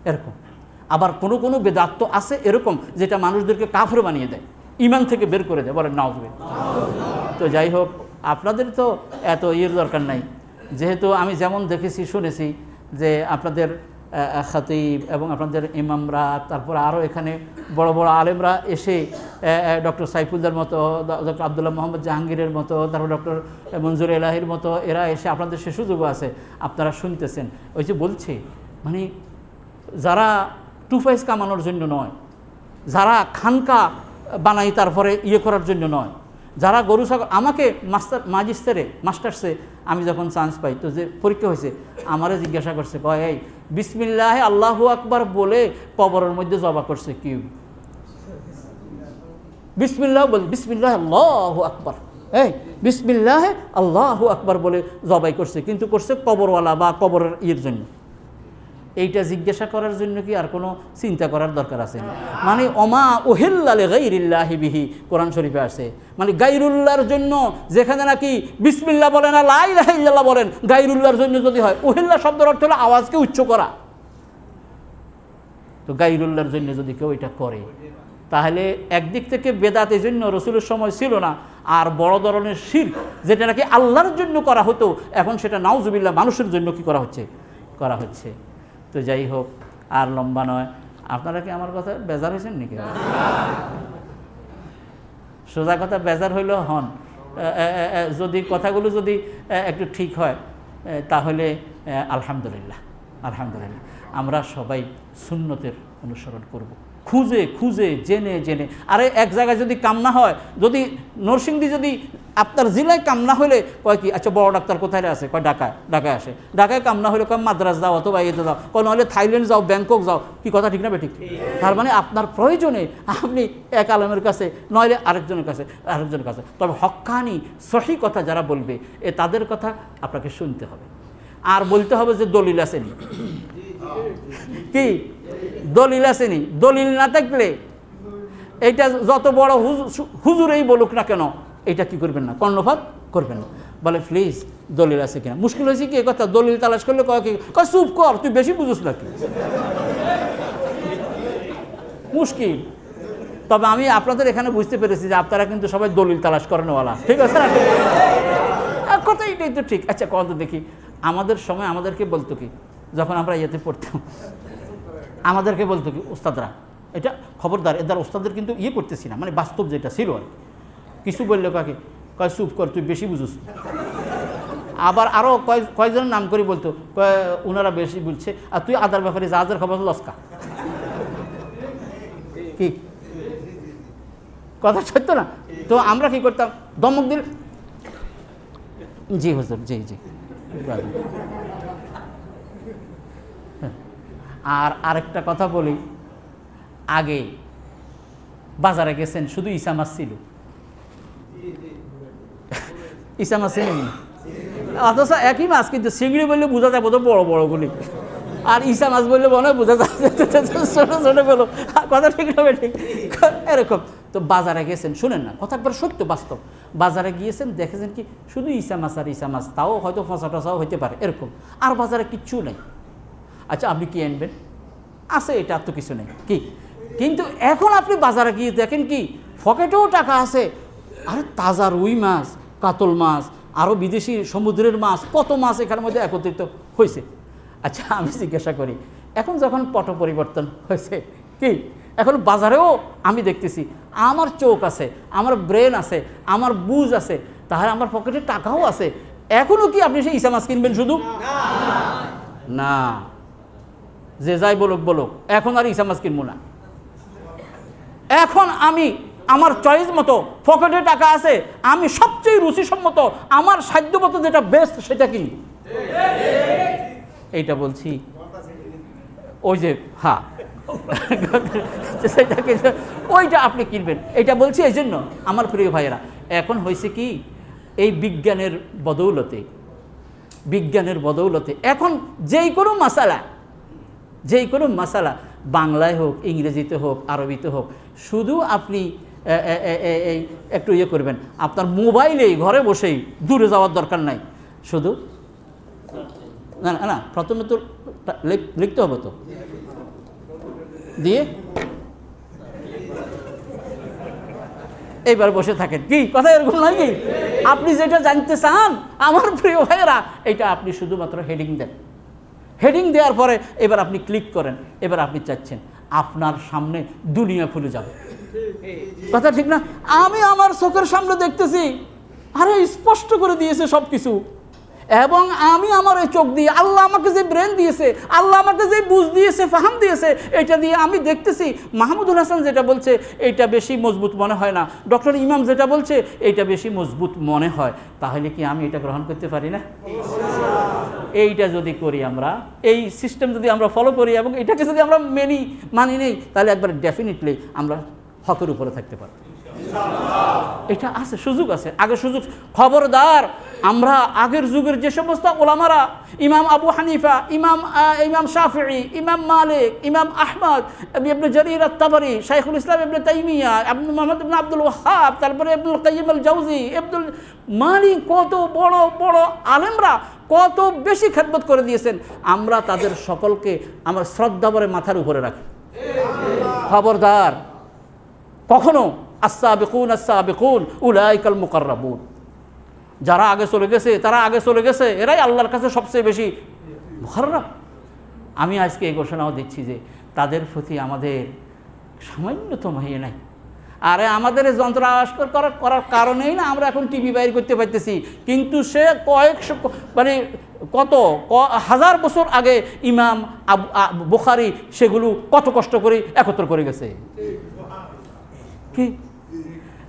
এরকম আবার কোনো কোনো বেদাত তো আছে এরকম যেটা মানুষদেরকে কাফের বানিয়ে দেয়, ঈমান থেকে বের করে দেয়, বলেন নাউযুবিল্লাহ। তো যাই হোক, আপনাদের তো এত ইয়ের দরকার নাই, যেহেতু আমি যেমন দেখেছি শুনেছি যে আপনাদের খতিব এবং আপনাদের ইমামরা, তারপর আরও এখানে বড় বড় আলেমরা এসে ডক্টর সাইফুলদার মতো, ডক্টর আবদুল্লাহ মোহাম্মদ জাহাঙ্গীরের মতো, তারপর ডক্টর মঞ্জুর এলাহির মতো, এরা এসে আপনাদের সে সুযোগও আছে, আপনারা শুনতেছেন। ওই যে বলছে মানে যারা টুফাইস কামানোর জন্য নয়, যারা খানকা বানাই তারপরে ইয়ে করার জন্য নয়, যারা গরু ছাগল। আমাকে মাস্টার্সে আমি যখন চান্স পাই, তো যে পরীক্ষা হয়েছে, আমারে জিজ্ঞাসা করছে, কয় এই বিসমিল্লাহে আল্লাহু আকবার বলে কবরের মধ্যে জবা করছে কি? বিসমিল্লাহ বলে, বিসমিল্লাহ আল্লাহু আকবার, এই বিসমিল্লাহে আল্লাহু আকবার বলে জবাই করছে, কিন্তু করছে কবরওয়ালা বা কবরের ইয়ের জন্য। এইটা জিজ্ঞাসা করার জন্য কি আর কোনো চিন্তা করার দরকার আছে? মানে ওমা উহিল্লা লিগাইরিল্লাহি বিহি, কোরআন শরীফে আছে, মানে গায়রুল্লাহর জন্য যেখানে নাকি বিসমিল্লাহ বলেন না, লা ইলাহা ইল্লাল্লাহ বলেন, গায়রুল্লাহর জন্য যদি হয়, উহিল্লা শব্দের অর্থ হলো আওয়াজকে উচ্চ করা। তো গায়রুল্লাহর জন্য যদি কেউ এটা করে, তাহলে একদিক থেকে বেদাত এই জন্য রসুলের সময় ছিল না, আর বড় ধরনের শিরক যেটা নাকি আল্লাহর জন্য করা হতো, এখন সেটা নাউজুবিল্লাহ মানুষের জন্য কি করা হচ্ছে। তো যাই হোক, আর লম্বা নয়। আপনারা কি আমার কথা বেজার হয়েছেন নাকি? সোজা কথা বেজার হইলেও হন, যদি কথাগুলো যদি একটু ঠিক হয় তাহলে আলহামদুলিল্লাহ। আমরা সবাই সুন্নতের অনুসরণ করব, খুঁজে খুঁজে জেনে জেনে। আরে এক জায়গায় যদি কাম না হয়, যদি নরসিংদী যদি আপনার জেলায় কাম না হলে কয় কি, আচ্ছা বড় ডাক্তার কোথায় আছে? কয় ঢাকায় আসে। ঢাকায় কাম না হলে কয় মাদ্রাস যাও অথবা এতে যাও, কয় নাহলে থাইল্যান্ড যাও, ব্যাংকক যাও। কি কথা ঠিক না বেঠিক? তার মানে আপনার প্রয়োজনে আপনি এক আলেমের কাছে, নইলে আরেকজনের কাছে। তবে হক্কানি সহি কথা যারা বলবে তাদের কথা আপনাকে শুনতে হবে, আর বলতে হবে যে দলিল আসেনি। কি দলিল আসেনি? দলিল না থাকলে এইটা যত বড় হুজুরেই বলুক না কেন, এটা কি করবেন না, কর্ণপাত করবেন না। বলে প্লিজ দলিল আছে কিনা। মুশকিল হয়েছে কি কথা, দলিল তালাশ করলে কয় কি, কয় চুপ কর, তুই বেশি বুঝিস নাকি, মুশকিল। তবে আমি আপনাদের এখানে বুঝতে পেরেছি যে আপনারা কিন্তু সবাই দলিল তালাশ করেনওয়ালা, ঠিক আছে না? কথা এইটাই তো ঠিক। আচ্ছা কত দেখি, আমাদের সময় আমাদেরকে বলতো কি, যখন আমরা ইয়েতে পড়তাম, আমাদেরকে বলতো কি উস্তাদরা, এটা খবরদার, এর দ্বারা উস্তাদের কিন্তু ইয়ে করতেছি না, মানে বাস্তব যেটা ছিল আর কিছু বললে কাকে, কয় চুপ কর, তুই বেশি বুঝিস। আবার আরও কয়েকজনের নাম করে বলতো, ওনারা বেশি বলছে, আর তুই আদার ব্যাপারে জাহাজের খবর লস্কা। কি কথা সত্য না? তো আমরা কি করতাম, দমক দিল, জি হুজুর, জি। আর আরেকটা কথা বলি, আগে বাজারে গেছেন, শুধু ইসা মাছ ছিল, ইসা মাছ ছিল, অথচ একই মাছ, কিন্তু চিংড়ি বললে বোঝা যাবে তো বড় বড়গুলি, আর ইসা মাছ বললে মনে হয় বোঝা যাবে ছোট ছোট গুলো। কথা ঠিক হবে, ঠিক এরকম। তো বাজারে গেছেন, শুনেন না, কথা একবার সত্য বাস্তব, বাজারে গিয়েছেন, দেখেছেন কি শুধু ইসা মাছ আর ইসা মাছ, তাও হয়তো ফসা টসাও হইতে পারে এরকম, আর বাজারে কিচ্ছু নেই। আচ্ছা আপনি কি আনবেন? আছে, এটা তো কিছু নেই কি, কিন্তু এখন আপনি বাজারে গিয়ে দেখেন কি পকেটেও টাকা আছে, আরে তাজা রুই মাছ, কাতল মাছ, আরও বিদেশি সমুদ্রের মাছ, কত মাছ এখানের মধ্যে একত্রিত হয়েছে। আচ্ছা আমি জিজ্ঞাসা করি, এখন যখন পট পরিবর্তন হয়েছে, কি এখন বাজারেও আমি দেখতেছি, আমার চোখ আছে, আমার ব্রেন আছে, আমার বুঝ আছে, তাহলে আমার পকেটে টাকাও আছে, এখনো কি আপনি সেই ঈসা মাছ কিনবেন শুধু? না, যে যাই বলুক বলুক, এখন আর ঈসা মাছ কিনবো না। এখন আমি আমার চয়েস মতো, পকেটে টাকা আছে, আমি সবচেয়ে রুচিসম্মত আমার সাধ্য মতো যেটা বেস্ট সেটা কিনি। এইটা বলছি ওই যে হ্যাঁ সেটাকে ওইটা আপনি কিনবেন, এটা বলছি এই জন্য আমার প্রিয় ভাইয়েরা। এখন হয়েছে কি, এই বিজ্ঞানের বদৌলতে এখন যেই কোনো মাসালা বাংলায় হোক, ইংরেজিতে হোক, আরবিতে হোক, শুধু আপনি এই একটু ইয়ে করবেন, আপনার মোবাইলেই ঘরে বসেই, দূরে যাওয়ার দরকার নাই, শুধু না না প্রথমে তো লিখতে হবে, তো দিয়ে এইবার বসে থাকেন। কি কথা এরকম নয় কি? আপনি যেটা জানতে চান আমার প্রিয় ভাইয়েরা, এটা আপনি শুধুমাত্র হেডিং দেওয়ার পরে এবার আপনি ক্লিক করেন, এবার আপনি চাচ্ছেন আপনার সামনে দুনিয়া খুলে যাবে। কথা ঠিক না? আমি আমার চোখের সামনে দেখতেছি, আরে স্পষ্ট করে দিয়েছে সব কিছু, এবং আমি আমার এই চোখ দিয়ে, আল্লাহ আমাকে যে ব্রেন দিয়েছে, আল্লাহ আমাকে যে বুঝ দিয়েছে, ফাহাম দিয়েছে, এটা দিয়ে আমি দেখতেছি মাহমুদুল হাসান যেটা বলছে এইটা বেশি মজবুত মনে হয় না, ডক্টর ইমাম যেটা বলছে এইটা বেশি মজবুত মনে হয়, তাহলে কি আমি এটা গ্রহণ করতে পারি না? এইটা যদি করি আমরা, এই সিস্টেম যদি আমরা ফলো করি এবং এটাকে যদি আমরা মানি নেই, তাহলে একবার ডেফিনেটলি আমরা হকের উপরে থাকতে পারব। এটা আছে, সুযোগ আছে, আগে সুযোগ। খবরদার, আমরা আগের যুগের যে সমস্ত ওলামারা, ইমাম আবু হানিফা, ইমাম শাফিঈ, ইমাম মালিক, ইমাম আহমদ, ইবনে জারির আত-তাবরি, শাইখুল ইসলাম ইবনে তাইমিয়া, মুহাম্মদ ইবনে আব্দুল ওয়াহ্হাব, তারপরে ইবনুল কাইয়িম আল জাওজি, ইবনুল মানি, কত বড় বড় আলেমরা কত বেশি খেদমত করে দিয়েছেন, আমরা তাদের সকলকে আমার শ্রদ্ধা ভরে মাথার উপরে রাখি। খবরদার, কখনো আস-সাবিকুন উলাইকাল মুকাররাবুন, যারা আগে চলে গেছে এরাই আল্লাহর কাছে সবচেয়ে বেশি মুকাররাব। আমি আজকে এই ঘোষণাও দিচ্ছি যে তাদের প্রতি আমাদের সামান্যতম ইয়ে নাই। আরে আমাদের যন্ত্র আবিষ্কার করার কারণেই না আমরা এখন টিভি বাইর করতে পারতেছি, কিন্তু সে কয়েকশো মানে কত হাজার বছর আগে ইমাম বুখারী সেগুলো কত কষ্ট করে একত্র করে গেছে। কি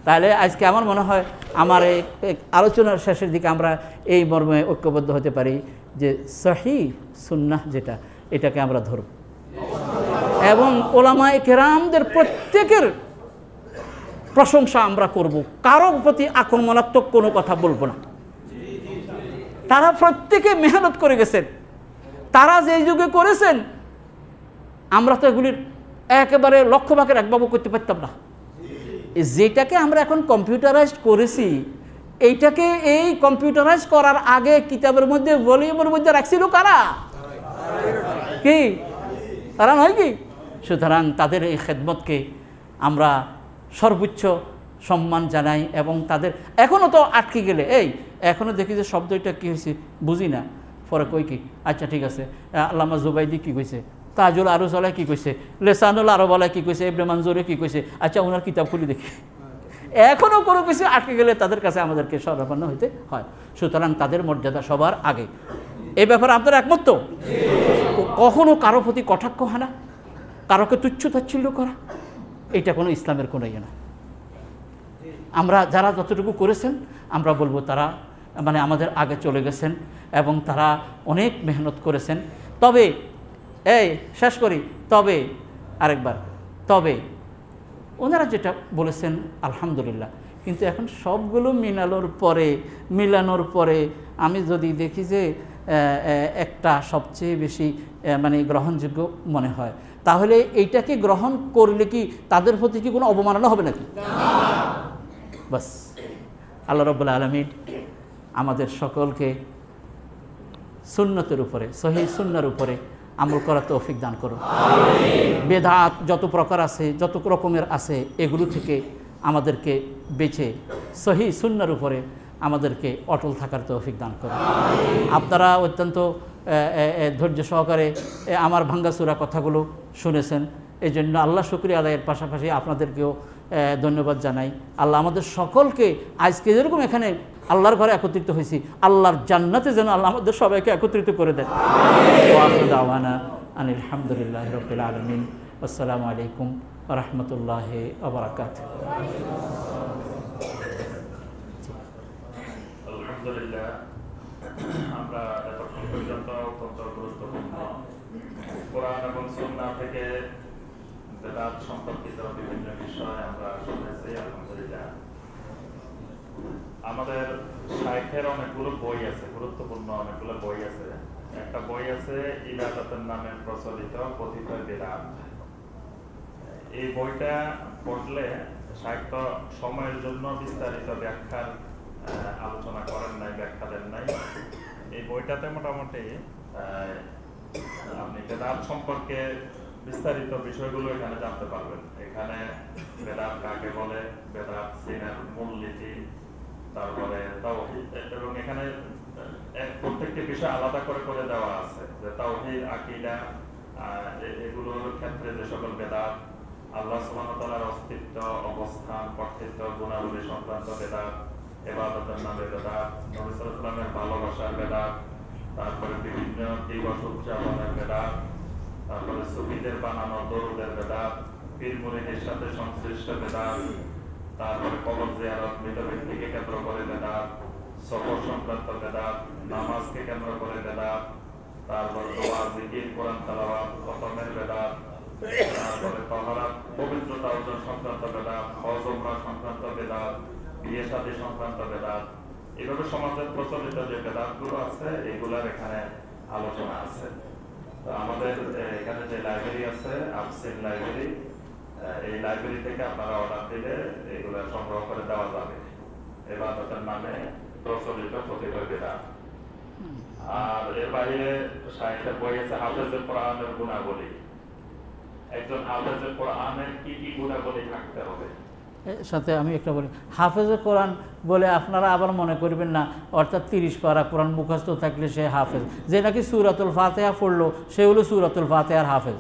তাহলে আজকে আমার মনে হয় আমার এই আলোচনার শেষের দিকে আমরা এই মর্মে ঐক্যবদ্ধ হতে পারি যে সহিহ সুন্নাহ যেটা, এটাকে আমরা ধরব এবং ওলামায়ে কেরামদের প্রত্যেকের প্রশংসা আমরা করব, কারোর প্রতি আক্রমণাত্মক কোনো কথা বলবো না। তারা প্রত্যেকে মেহনত করে গেছেন, তারা যে যুগে করেছেন আমরা তো এগুলির একেবারে লক্ষ ভাগের এক ভাগও করতে পারতাম না। যেটাকে আমরা এখন কম্পিউটারাইজড করেছি, এইটাকে এই কম্পিউটারাইজ করার আগে কিতাবের মধ্যে, ভলিউমের মধ্যে রাখছিল কারা? কি তারা নয় কি? সুতরাং তাদের এই খেদমতকে আমরা সর্বোচ্চ সম্মান জানাই এবং তাদের এখনও তো আটকে গেলে এখনও দেখি যে শব্দটা কী হয়েছে বুঝি না, পরে কই কি আচ্ছা ঠিক আছে, আল্লামা জুবাইদি কী কইছে, তাজুল আরুজালায় কী কইছে, লেসানুল আরবালায় কী কইছে, ইবনে মানজুরে কী কইছে, আচ্ছা ওনার কিতাব খুলি দেখি। এখনও কোনো কিছু আটকে গেলে তাদের কাছে আমাদেরকে শরণাপন্ন হইতে হয়। সুতরাং তাদের মর্যাদা সবার আগে। এই ব্যাপারে আপনারা একমত তো? কখনও কারো প্রতি কটাক্ষ হয় না, কারোকে তুচ্ছ তাচ্ছিল্য করা, এটা কোনো ইসলামের কোনো ইয়ে না। আমরা যারা যতটুকু করেছেন আমরা বলবো তারা মানে আমাদের আগে চলে গেছেন এবং তারা অনেক মেহনত করেছেন। তবে শেষ করি, তবে ওনারা যেটা বলেছেন আলহামদুলিল্লাহ, কিন্তু এখন সবগুলো মিলানোর পরে আমি যদি দেখি যে একটা সবচেয়ে বেশি মানে গ্রহণযোগ্য মনে হয়, তাহলে এইটাকে গ্রহণ করলে কি তাদের প্রতি কি কোনো অবমাননা হবে নাকি? বাস আল্লাহ রাব্বুল আলামিন আমাদের সকলকে সুন্নতের উপরে, সহিহ সুন্নাহর উপরে আমল করার তৌফিক দান করুন। বেদাত যত প্রকার আছে, যত রকমের আছে, এগুলো থেকে আমাদেরকে বেঁচে সহিহ সুন্নাহর উপরে আমাদেরকে অটল থাকার তৌফিক দান করুন। আপনারা অত্যন্ত ধৈর্য সহকারে আমার ভাঙ্গাচুরা কথাগুলো শুনেছেন, এই জন্য আল্লাহ শুকরিয়া আদায়ের পাশাপাশি আপনাদেরকেও ধন্যবাদ জানাই। আল্লাহ আমাদের সকলকে আজকে যেরকম এখানে আল্লাহর ঘরে একত্রিত হয়েছি, আল্লাহর জান্নাতে যেন আল্লাহ আমাদের সবাইকে একত্রিত করে দেন। আলহামদুলিল্লাহি রাব্বিল আলামিন। আসসালামু আলাইকুম ওয়া রাহমাতুল্লাহি ওয়া বারাকাতুহু। আলহামদুলিল্লাহ, আমরা এতক্ষণ পর্যন্ত অত্যন্ত গুরুত্বপূর্ণ কোরআন এবং সুন্নাহ থেকে বেদাত সম্পর্কিত বিভিন্ন বিষয় আমরা শুনেছি। আলহামদুলিল্লাহ, আমাদের শাইখের অনেকগুলো বই আছে, গুরুত্বপূর্ণ অনেকগুলো বই আছে। একটা বই আছে ইবাদতের নামে প্রচলিত কতিপয় বেদাত। এই বইটা পড়লে শাইখ সময়ের জন্য বিস্তারিত ব্যাখ্যার আলোচনা করেন নাই, ব্যাখ্যা দেন নাই। এই বইটাতে মোটামুটি আপনি বেদাত সম্পর্কে বিস্তারিত বিষয়গুলো এখানে জানতে পারবেন। এখানে বেদাত কাকে বলে, বেদাত চিনার মূলনীতি, তারপরে তাওহীদ, এবং এখানে প্রত্যেকটি বিষয় আলাদা করে করে দেওয়া আছে যে তাওহীদ, আকীদা, এগুলোর ক্ষেত্রে যে সকল বেদাত, আল্লাহ সুবহানাহু ওয়া তাআলার অস্তিত্ব, অবস্থান, কর্তৃত্ব, গুণাবলী সংক্রান্ত বেদাত, ইবাদতের নামে বেদাত, নবী সাল্লাল্লাহু আলাইহি ওয়াসাল্লামের ভালোবাসার বেদাত, তারপরে বিভিন্ন দিবস উদযাপনের বেদাত, তারপরে সুফিদের বানানো দরুদের বেদাত, পীর মুরিদের সাথে সংশ্লিষ্ট বেদাত, তারপরে কবর জিয়ারত, মৃত ব্যক্তিকে কেন্দ্র করে বেদাত, সফর সংক্রান্ত বেদাত, নামাজকে কেন্দ্র করে বেদাত, তারপর দোয়া, জিকির, কোরআন তেলাওয়াত, খতমের বেদাত, তারপরে তাহারাত, পবিত্রতা অর্জন সংক্রান্ত বেদাত, হজ উমরা সংক্রান্ত বেদাত, বিয়ে শাদী সংক্রান্ত বেদাত। এইভাবে সমাজের প্রচলিত যে বেদাতগুলো আছে এগুলার এখানে আলোচনা আছে। তো আমাদের এখানে যে লাইব্রেরি আছে, আফসিন লাইব্রেরি, এই লাইব্রেরি থেকে আপনারা অর্ডার দিলে এগুলা সংগ্রহ করে দেওয়া যাবে। ইবাদতের নামে প্রচলিত কতিপয় বেদাত। আর এর বাইরে শাইখের বই আছে হাফেজুল কোরআনের গুণাবলী। একজন হাফেজুল কোরআনের কি কি গুণাবলী থাকতে হবে? সাথে আমি একটা বলি, হাফেজে কোরআন বলে আপনারা আবার মনে করবেন না অর্থাৎ 30 পারা কোরআন মুখস্থ থাকলে সে হাফেজ। যে নাকি সূরাতুল ফাতিহা পড়লো সে হলো সূরাতুল ফাতিহার হাফেজ।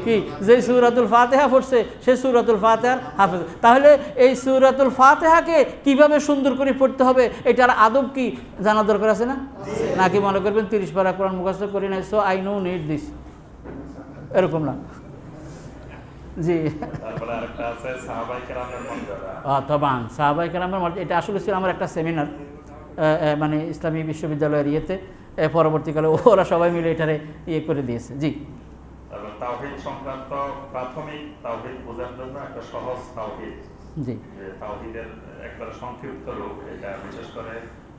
কি যে সূরাতুল ফাতিহা পড়ছে সে সূরাতুল ফাতিহার হাফেজ। তাহলে এই সূরাতুল ফাতিহাকে কিভাবে সুন্দর করে পড়তে হবে এটার আদব কি জানা দরকার আছে না? নাকি মনে করবেন 30 পারা কোরআন মুখস্থ করি নাই, so I know need this, এরকম না। জি, তারপরে আরেকটা আছে সাহাবায়ে কেরামের মর্যাদা। তবান সাহাবায়ে কেরামের মর্যাদা, এটা আসলে ছিল আমার একটা সেমিনার, মানে ইসলামী বিশ্ববিদ্যালয়ের ইয়েতে, পরবর্তীকালে ওরা সবাই মিলে এটারে ইয়ে করে দিয়েছে। জি, তারপর তাওহীদ সংক্রান্ত প্রাথমিক তাওহীদ বোঝার জন্য একটা সহজ তাওহীদ, জি, যে তাওহীদের একবার সংক্ষিপ্ত রূপ, এটা বিশেষ করে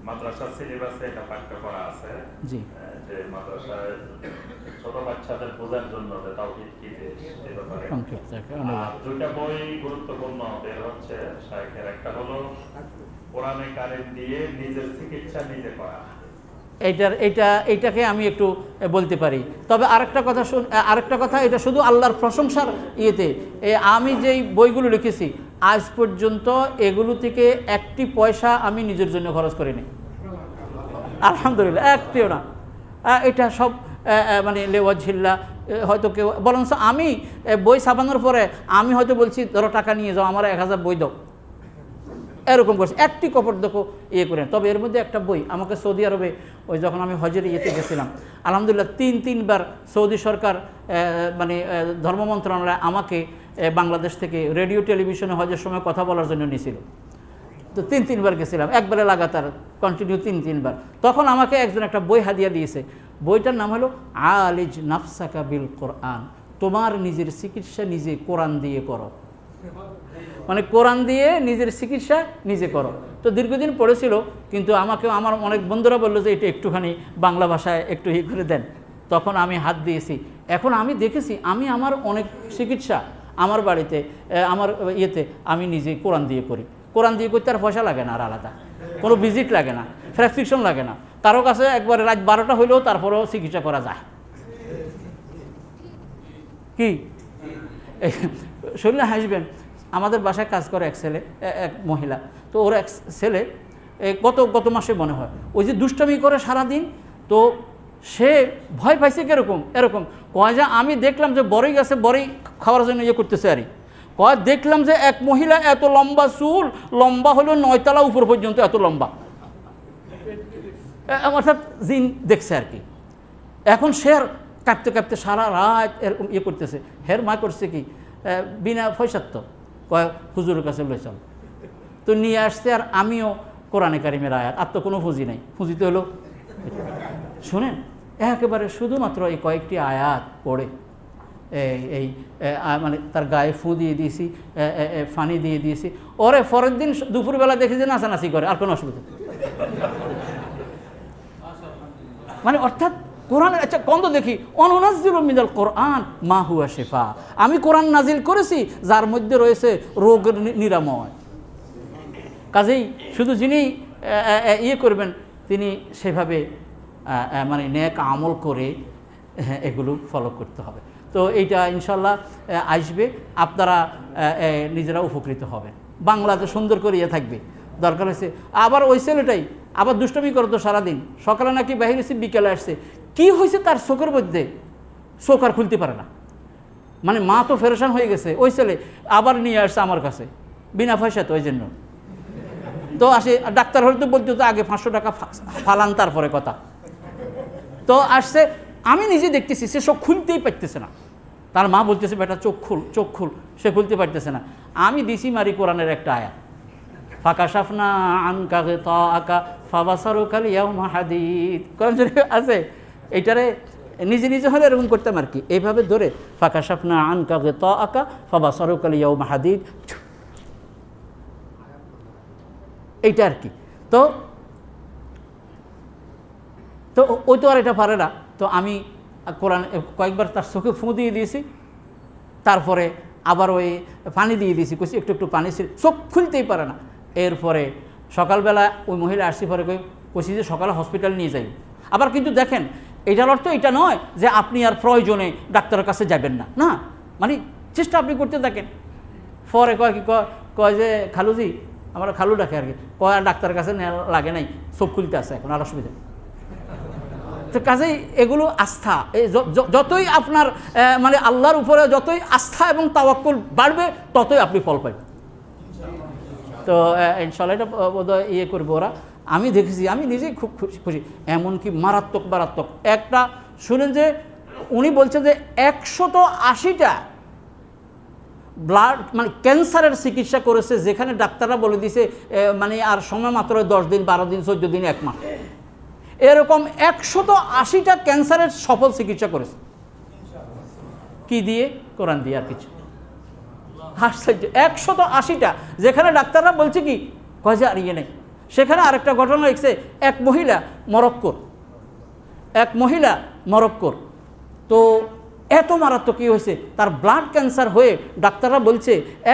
মাদ্রাসা সিলেবাসে এটা পাঠ্য করা আছে। জি, যে মাদ্রাসায় ছোট বাচ্চাদের বোঝার জন্য যে তাওহীদ কি এই ব্যাপারে সংক্ষিপ্ত। আর দুইটা বই গুরুত্বপূর্ণ বের হচ্ছে শাইখের। একটা হলো কোরআনে কারিম দিয়ে নিজের চিকিৎসা নিজে করা। এইটাকে আমি একটু বলতে পারি। তবে আরেকটা কথা, এটা শুধু আল্লাহর প্রশংসার ইয়েতে, আমি যেই বইগুলো লিখেছি আজ পর্যন্ত এগুলো থেকে একটি পয়সা আমি নিজের জন্য খরচ করিনি, আলহামদুলিল্লাহ, একটিও না। এটা সব মানে লেওয়াজিল্লা, হয়তো কেউ বরঞ্চ আমি বই ছাপানোর পরে আমি হয়তো বলছি ধরো টাকা নিয়ে যাও, আমার 1000 বই দাও, এরকম করছে, একটি কপট দেখো ইয়ে করে। তবে এর মধ্যে একটা বই আমাকে সৌদি আরবে ওই যখন আমি হজের ইয়েতে গেছিলাম, আলহামদুলিল্লাহ 3বার সৌদি সরকার মানে ধর্ম মন্ত্রণালয় আমাকে বাংলাদেশ থেকে রেডিও টেলিভিশনে হজের সময় কথা বলার জন্য নিয়েছিল। তো 3বার গেছিলাম, একবারে লাগাতার কন্টিনিউ 3বার। তখন আমাকে একজন একটা বই হাদিয়া দিয়েছে। বইটার নাম হলো আলিজ নাফসাকা বিল কোরআন, তোমার নিজের চিকিৎসা নিজে কোরআন দিয়ে করো। মানে কোরআন দিয়ে নিজের চিকিৎসা নিজে করো। তো দীর্ঘদিন পড়েছিল, কিন্তু আমাকে আমার অনেক বন্ধুরা বললো যে এটা একটুখানি বাংলা ভাষায় একটু ইয়ে করে দেন। তখন আমি হাত দিয়েছি। এখন আমি দেখেছি আমি আমার অনেক চিকিৎসা আমার বাড়িতে আমার ইয়েতে আমি নিজে কোরআন দিয়ে করি। কোরআন দিয়ে করতে আর পয়সা লাগে না, আর আলাদা কোনো ভিজিট লাগে না, প্রেসক্রিপশন লাগে না, কারো কাছে একবারে রাত 12টা হইলেও তারপরেও চিকিৎসা করা যায়। কি শুনলে হাসবেন, আমাদের বাসায় কাজ করে এক মহিলা, তো ওর এক ছেলে গত মাসে মনে হয় ওই যে দুষ্টামি করে সারাদিন, তো সে ভয় পাইছে এরকম কয় যে আমি দেখলাম যে বড়ই গাছে বড়ই খাওয়ার জন্য ইয়ে করতেছে, আর কয় দেখলাম যে এক মহিলা এত লম্বা চুল, লম্বা হলো 9 তলা উপর পর্যন্ত, এত লম্বা, অর্থাৎ জিন দেখছে আর কি। এখন সে আর কাঁপতে কাঁপতে সারা রাত এরকম ইয়ে করতেছে। হের মা করছে কি, বিনা পয়সার তো কয় হুজুরের কাছে লই চল, তো নিয়ে আসছে। আর আমিও কোরআনে কারিমের আয়াত, আর তো কোনো পুঁজি নাই, পুঁজিতে হলো শুনেন একেবারে শুধুমাত্র এই কয়েকটি আয়াত পড়ে এই মানে তার গায়ে ফু দিয়ে দিয়েছি, ফানি দিয়ে দিয়েছি। ওরে পরের দিন দুপুরবেলা দেখি যে নাচানাচি করে, আর কোনো অসুবিধা মানে অর্থাৎ কোরআন। আচ্ছা কত দেখি, অনুনাজ্জিলু মিনাল কোরআন মা হুয়া শিফা, আমি কোরআন নাজিল করেছি যার মধ্যে রয়েছে রোগের নিরাময়। কাজেই শুধু যিনি ইয়ে করবেন তিনি সেভাবে মানে নেক আমল করে এগুলো ফলো করতে হবে। তো এইটা ইনশাল্লাহ আসবে, আপনারা নিজেরা উপকৃত হবেন। বাংলাতে সুন্দর করে ইয়ে থাকবে, দরকার হয়েছে। আবার ওই ছেলেটাই আবার দুষ্টমি করতো সারাদিন, সকালে নাকি বাহিরে এসে বিকেলে আসছে, কি হয়েছে তার চোখের মধ্যে, চোখ আর খুলতে পারে না, মানে মা তো ফেরেশান হয়ে গেছে। ওই ছেলে আবার নিয়ে আসছে আমার কাছে বিনা পয়সা, তো ওই জন্য তো আসে। ডাক্তার হয়তো বলতে তো আগে 500 টাকা ফালান, তারপরে কথা। তো আসছে, আমি নিজে দেখতেছি সে চোখ খুলতেই পারতেছে না। তার মা বলতেছে বেটা চোখ খুল, চোখ খুল, সে খুলতে পারতেছে না। আমি দিছি মারি কোরআনের একটা আয়াত, ফাকাশাফনা আনকা গিতাআকা ফাবাসারুকাল ইয়াউমা হাদীদ, কোরআন শরীফে আছে। এইটারে নিজে নিজে হলে এরকম করতাম আর কি, এইভাবে ধরে ফাকাশাফনা আনকা গিতাআকা ফাবাসারুকাল ইয়াউমা হাদীদ, এইটা আর কি। তো তো ওই তো আর এটা পারে না। তো আমি কোরআন কয়েকবার তার চোখে ফু দিয়ে দিয়েছি, তারপরে আবার ওই পানি দিয়ে দিয়েছি, কইছি একটু একটু পানি, চোখ খুলতেই পারে না। এরপরে সকালবেলা ওই মহিলা আসছি, পরে কইছি যে সকালে হসপিটাল নিয়ে যাই। আবার কিন্তু দেখেন এটার অর্থ এটা নয় যে আপনি আর প্রয়োজনে ডাক্তারের কাছে যাবেন না, না, মানে চেষ্টা আপনি করতে থাকেন। পরে কয় কি কয় যে খালুজি, আমরা খালু ডাকে আর কি, কয় আর ডাক্তারের কাছে লাগে নাই, চোখ খুলতে আছে এখন, আর অসুবিধা। তো কাজেই এগুলো আস্থা, যতই আপনার মানে আল্লাহর উপরে যতই আস্থা এবং তাওয়াক্কুল বাড়বে ততই আপনি ফল পাবেন। তো ইনশাআল্লাহ এটা বোধহয় ইয়ে করবো ওরা। আমি দেখেছি, আমি নিজেই খুব খুশি, এমনকি মারাত্মক একটা শুনেন যে উনি বলছেন যে 180টা ব্লাড মানে ক্যান্সারের চিকিৎসা করেছে, যেখানে ডাক্তাররা বলে দিছে মানে আর সময় মাত্র 10 দিন, 12 দিন, 14 দিন, 1 মাস, এরকম 180টা ক্যান্সারের সফল চিকিৎসা করেছে। কি দিয়ে? কোরআন দিয়ে, আর কিছু। আশ্চর্য, 180টা, যেখানে ডাক্তাররা বলছে কি কয় যে আর ইয়ে নেই। সেখানে আরেকটা ঘটনা লিখছে, এক মহিলা মরক্কোর, তো এত মারাত্মক কী হয়েছে, তার ব্লাড ক্যান্সার হয়ে ডাক্তাররা বলছে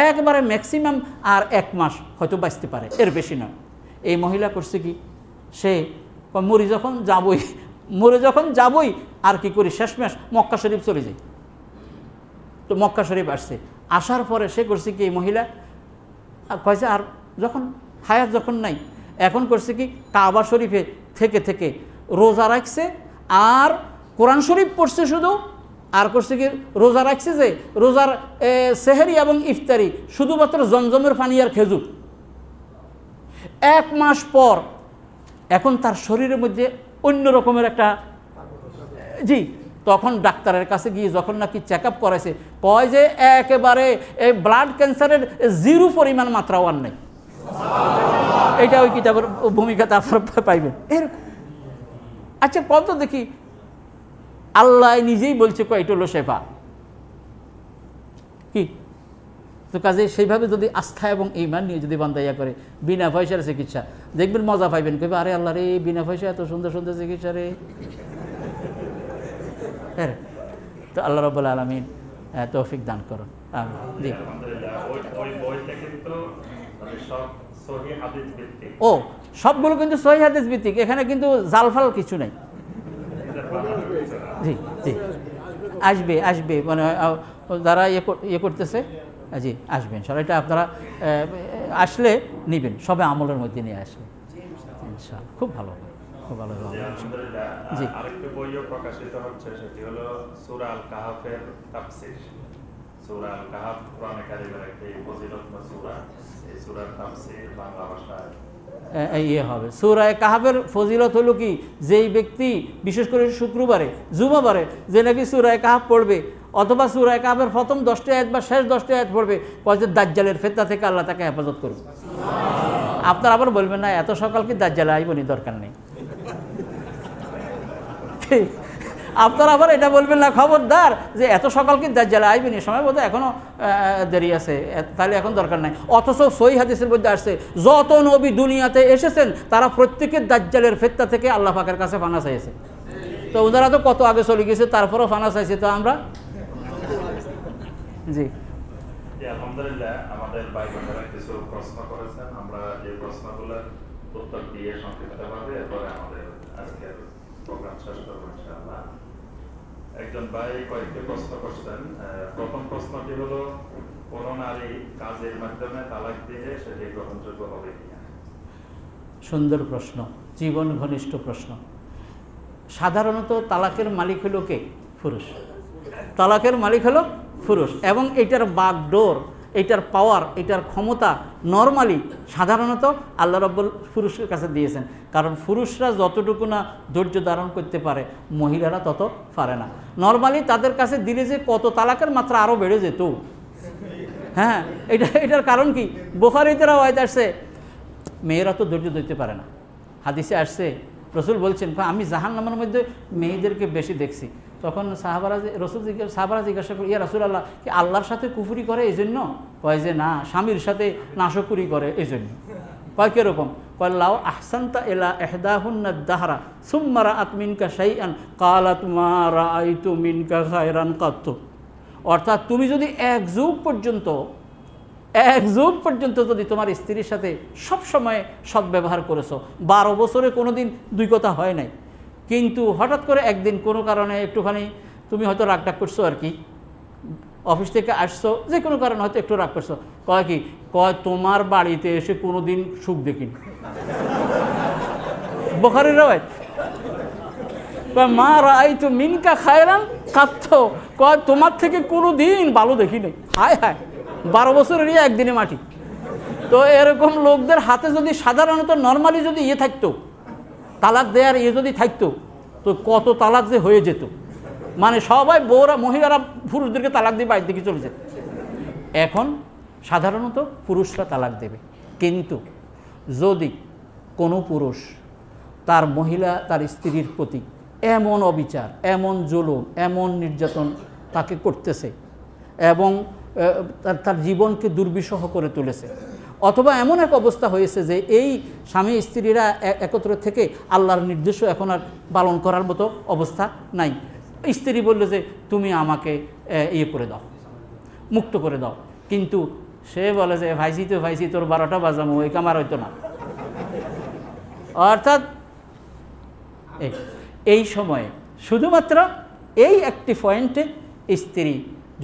একবারে ম্যাক্সিমাম আর 1 মাস হয়তো বাঁচতে পারে, এর বেশি নয়। এই মহিলা করছে কি, সে মরে যখন যাবই আর কি করি, শেষমেশ মক্কা শরীফ চলে যাই। তো মক্কা শরীফ আসছে, আসার পরে সে করছে কি, এই মহিলা কয়েছে আর যখন হায়াত যখন নাই, এখন করছে কি কাবা শরীফে থেকে রোজা রাখছে, আর কোরআন শরীফ পড়ছে শুধু, আর করছে কি রোজা রাখছে যে রোজার সেহরি এবং ইফতারি শুধুমাত্র জমজমের পানি আর খেজুর। 1 মাস পর এখন তার শরীরের মধ্যে অন্য রকমের একটা জি, তখন ডাক্তারের কাছে গিয়ে যখন নাকি চেক আপ করাইছে, কয় যে একেবারে এই ব্লাড ক্যান্সারের 0 পরিমাণ মাত্রাও আর নেই। এটা ওই কিতাবের ভূমিকাতে আপনারা পাইবেন এরকম। আচ্ছা কত দেখি, আল্লাহ নিজেই বলছে কয়টা হলো শেফা কি। তো কাজে সেইভাবে যদি আস্থা এবং ঈমান নিয়ে যদি বান্দাইয়া করে বিনা পয়সার চিকিৎসা, দেখবেন মজা পাইবেন, কইবে আরে আল্লাহ রে, বিনা পয়সা এত সুন্দর সুন্দর চিকিৎসা রে। হ্যাঁ, তো আল্লাহ রাব্বুল আলামিন তৌফিক দান করুন। জি, ও সবগুলো কিন্তু সহিহ হাদিস ভিত্তিক, এখানে কিন্তু জালফাল কিছু নাই। জি জি, আসবে মানে যারা ইয়ে করতেছে, জি আসবেন ইনশাআল্লাহ। এটা আপনারা আসলে নেবেন, সবে আমলের মধ্যে নিয়ে আসবেন ইনশাআল্লাহ, খুব ভালো হবে, খুব ভালো হবে। জি, আরেকটি বইও প্রকাশিত হচ্ছে, সেটি হলো সূরা আল কাহফের তাফসীর। সূরা আল কাহাফ কোরআনে কারিমের একটি ফজিলতময় সূরা। এই সূরার তাফসীর বাংলা ভাষায় ইয়ে হবে। সূরা কাহাফের ফজিলত হলো কি, যেই ব্যক্তি বিশেষ করে শুক্রবারে জুমাবারে যে নাকি সূরা কাহাফ পড়বে অথবা সূরা কাহাফের প্রথম 10টি আয়াত বা শেষ 10টি আয়াত পড়বে, কয়েছে দাজ্জালের ফিতনা থেকে আল্লাহ তাকে হেফাজত করবে। আপনারা আবার বলবেন না এত সকাল কি দাজ্জাল আইবনি, দরকার নেই। আপনারা আবার এটা বলবেন না খবরদার যে এত সকাল কি দাজ্জাল আইবনি, সময় বোধ এখনো দেরি আছে, তাহলে এখন দরকার নাই। অথচ সহিহ হাদিসের মধ্যে আসছে যত নবী দুনিয়াতে এসেছেন তারা প্রত্যেকের দাজ্জালের ফিতনা থেকে আল্লাহ পাকের কাছে ফানা চাইছে। তো ওনারা তো কত আগে চলে গেছে, তারপরেও ফানা চাইছে, তো আমরা জি আলহামদুলিল্লাহ আমাদের ভাই বোনেরা কিছু প্রশ্ন করেছেন, আমরা এই প্রশ্নগুলোর উত্তর দিয়ে সংক্ষিপ্তভাবে এরপরে আমাদের আজকের প্রোগ্রাম শেষ করব ইনশাআল্লাহ। একজন ভাই কয়েকটি প্রশ্ন করছেন। প্রথম প্রশ্নটি হলো, কোন নারী কাজের মাধ্যমে তালাক দিলে সেটি গ্রহণযোগ্য হবে কিনা? সুন্দর প্রশ্ন, জীবন ঘনিষ্ঠ প্রশ্ন। সাধারণত তালাকের মালিক হলো কে? পুরুষ। তালাকের মালিক হলো পুরুষ, এবং এটার বাগডোর, এটার পাওয়ার, এটার ক্ষমতা নরমালি সাধারণত আল্লাহ রাব্বুল পুরুষের কাছে দিয়েছেন। কারণ পুরুষরা যতটুকু না ধৈর্য ধারণ করতে পারে মহিলারা তত পারে না। নরমালি তাদের কাছে দিলে যে কত তালাকের মাত্রা আরও বেড়ে যেত। হ্যাঁ, এটার কারণ কি? বুখারীতে রাওয়ায়াত আসছে মেয়েরা তো ধৈর্য ধরতে পারে না। হাদিসে আসছে রসুল বলছেন আমি জাহান্নামের মধ্যে মেয়েদেরকে বেশি দেখছি। তখন সাহাবারা জিজ্ঞাসা করি, ইয়া রাসূলুল্লাহ, কি আল্লাহর সাথে কুফরি করে এই জন্য? কয় যে না, স্বামীর সাথে নাশকরি করে এই জন্য। কয় কীরকম? কয় লাউ আহসানতা ইলা ইহদাহুন্না দাহরা সুম্মা রাআত মিনকা শাইআন ক্বালাত মা রাআইতু মিনকা খায়রান কাত্তু। অর্থাৎ তুমি যদি এক যুগ পর্যন্ত যদি তোমার স্ত্রীর সাথে সবসময় সদ্ব্যবহার করেছো, 12 বছরে কোনো দিন দুই কথা হয় নাই, কিন্তু হঠাৎ করে একদিন কোনো কারণে একটুখানি তুমি হয়তো রাগটাগ করছো আর কি, অফিস থেকে আসছো, যে কোনো কারণে হয়তো একটু রাগ করছো, কয় কি? কয় তোমার বাড়িতে এসে কোনো দিন সুখ দেখিনি। বুখারীর রাওয়ায়াত। কয় মা রাআইতু মিনকা খায়রান কাত্তু, কয় তোমার থেকে কোনো দিন ভালো দেখি নাই। হায় হায়, 12 বছরের একদিনে মাটি। তো এরকম লোকদের হাতে যদি সাধারণত নর্মালি যদি থাকতো, তালাক দেওয়ার যদি থাকতো, তো কত তালাক যে হয়ে যেত। মানে সবাই বউরা মহিলারা পুরুষদেরকে তালাক দিয়ে বাইরে দিকে চলে যেত। এখন সাধারণত পুরুষরা তালাক দেবে, কিন্তু যদি কোনো পুরুষ তার স্ত্রীর প্রতি এমন অবিচার, এমন জুলুম, এমন নির্যাতন তাকে করতেছে এবং তার জীবনকে দুর্বিষহ করে তুলেছে, অথবা এমন এক অবস্থা হয়েছে যে এই স্বামী স্ত্রীরা একত্র থেকে আল্লাহর নির্দেশও এখন আর পালন করার মতো অবস্থা নাই, স্ত্রী বলল যে তুমি আমাকে করে দাও, মুক্ত করে দাও, কিন্তু সে বলে যে ভাইসি তোর 12টা বাজামো, ওই কামার হইতো না। অর্থাৎ এই সময়ে শুধুমাত্র এই একটি পয়েন্টে স্ত্রী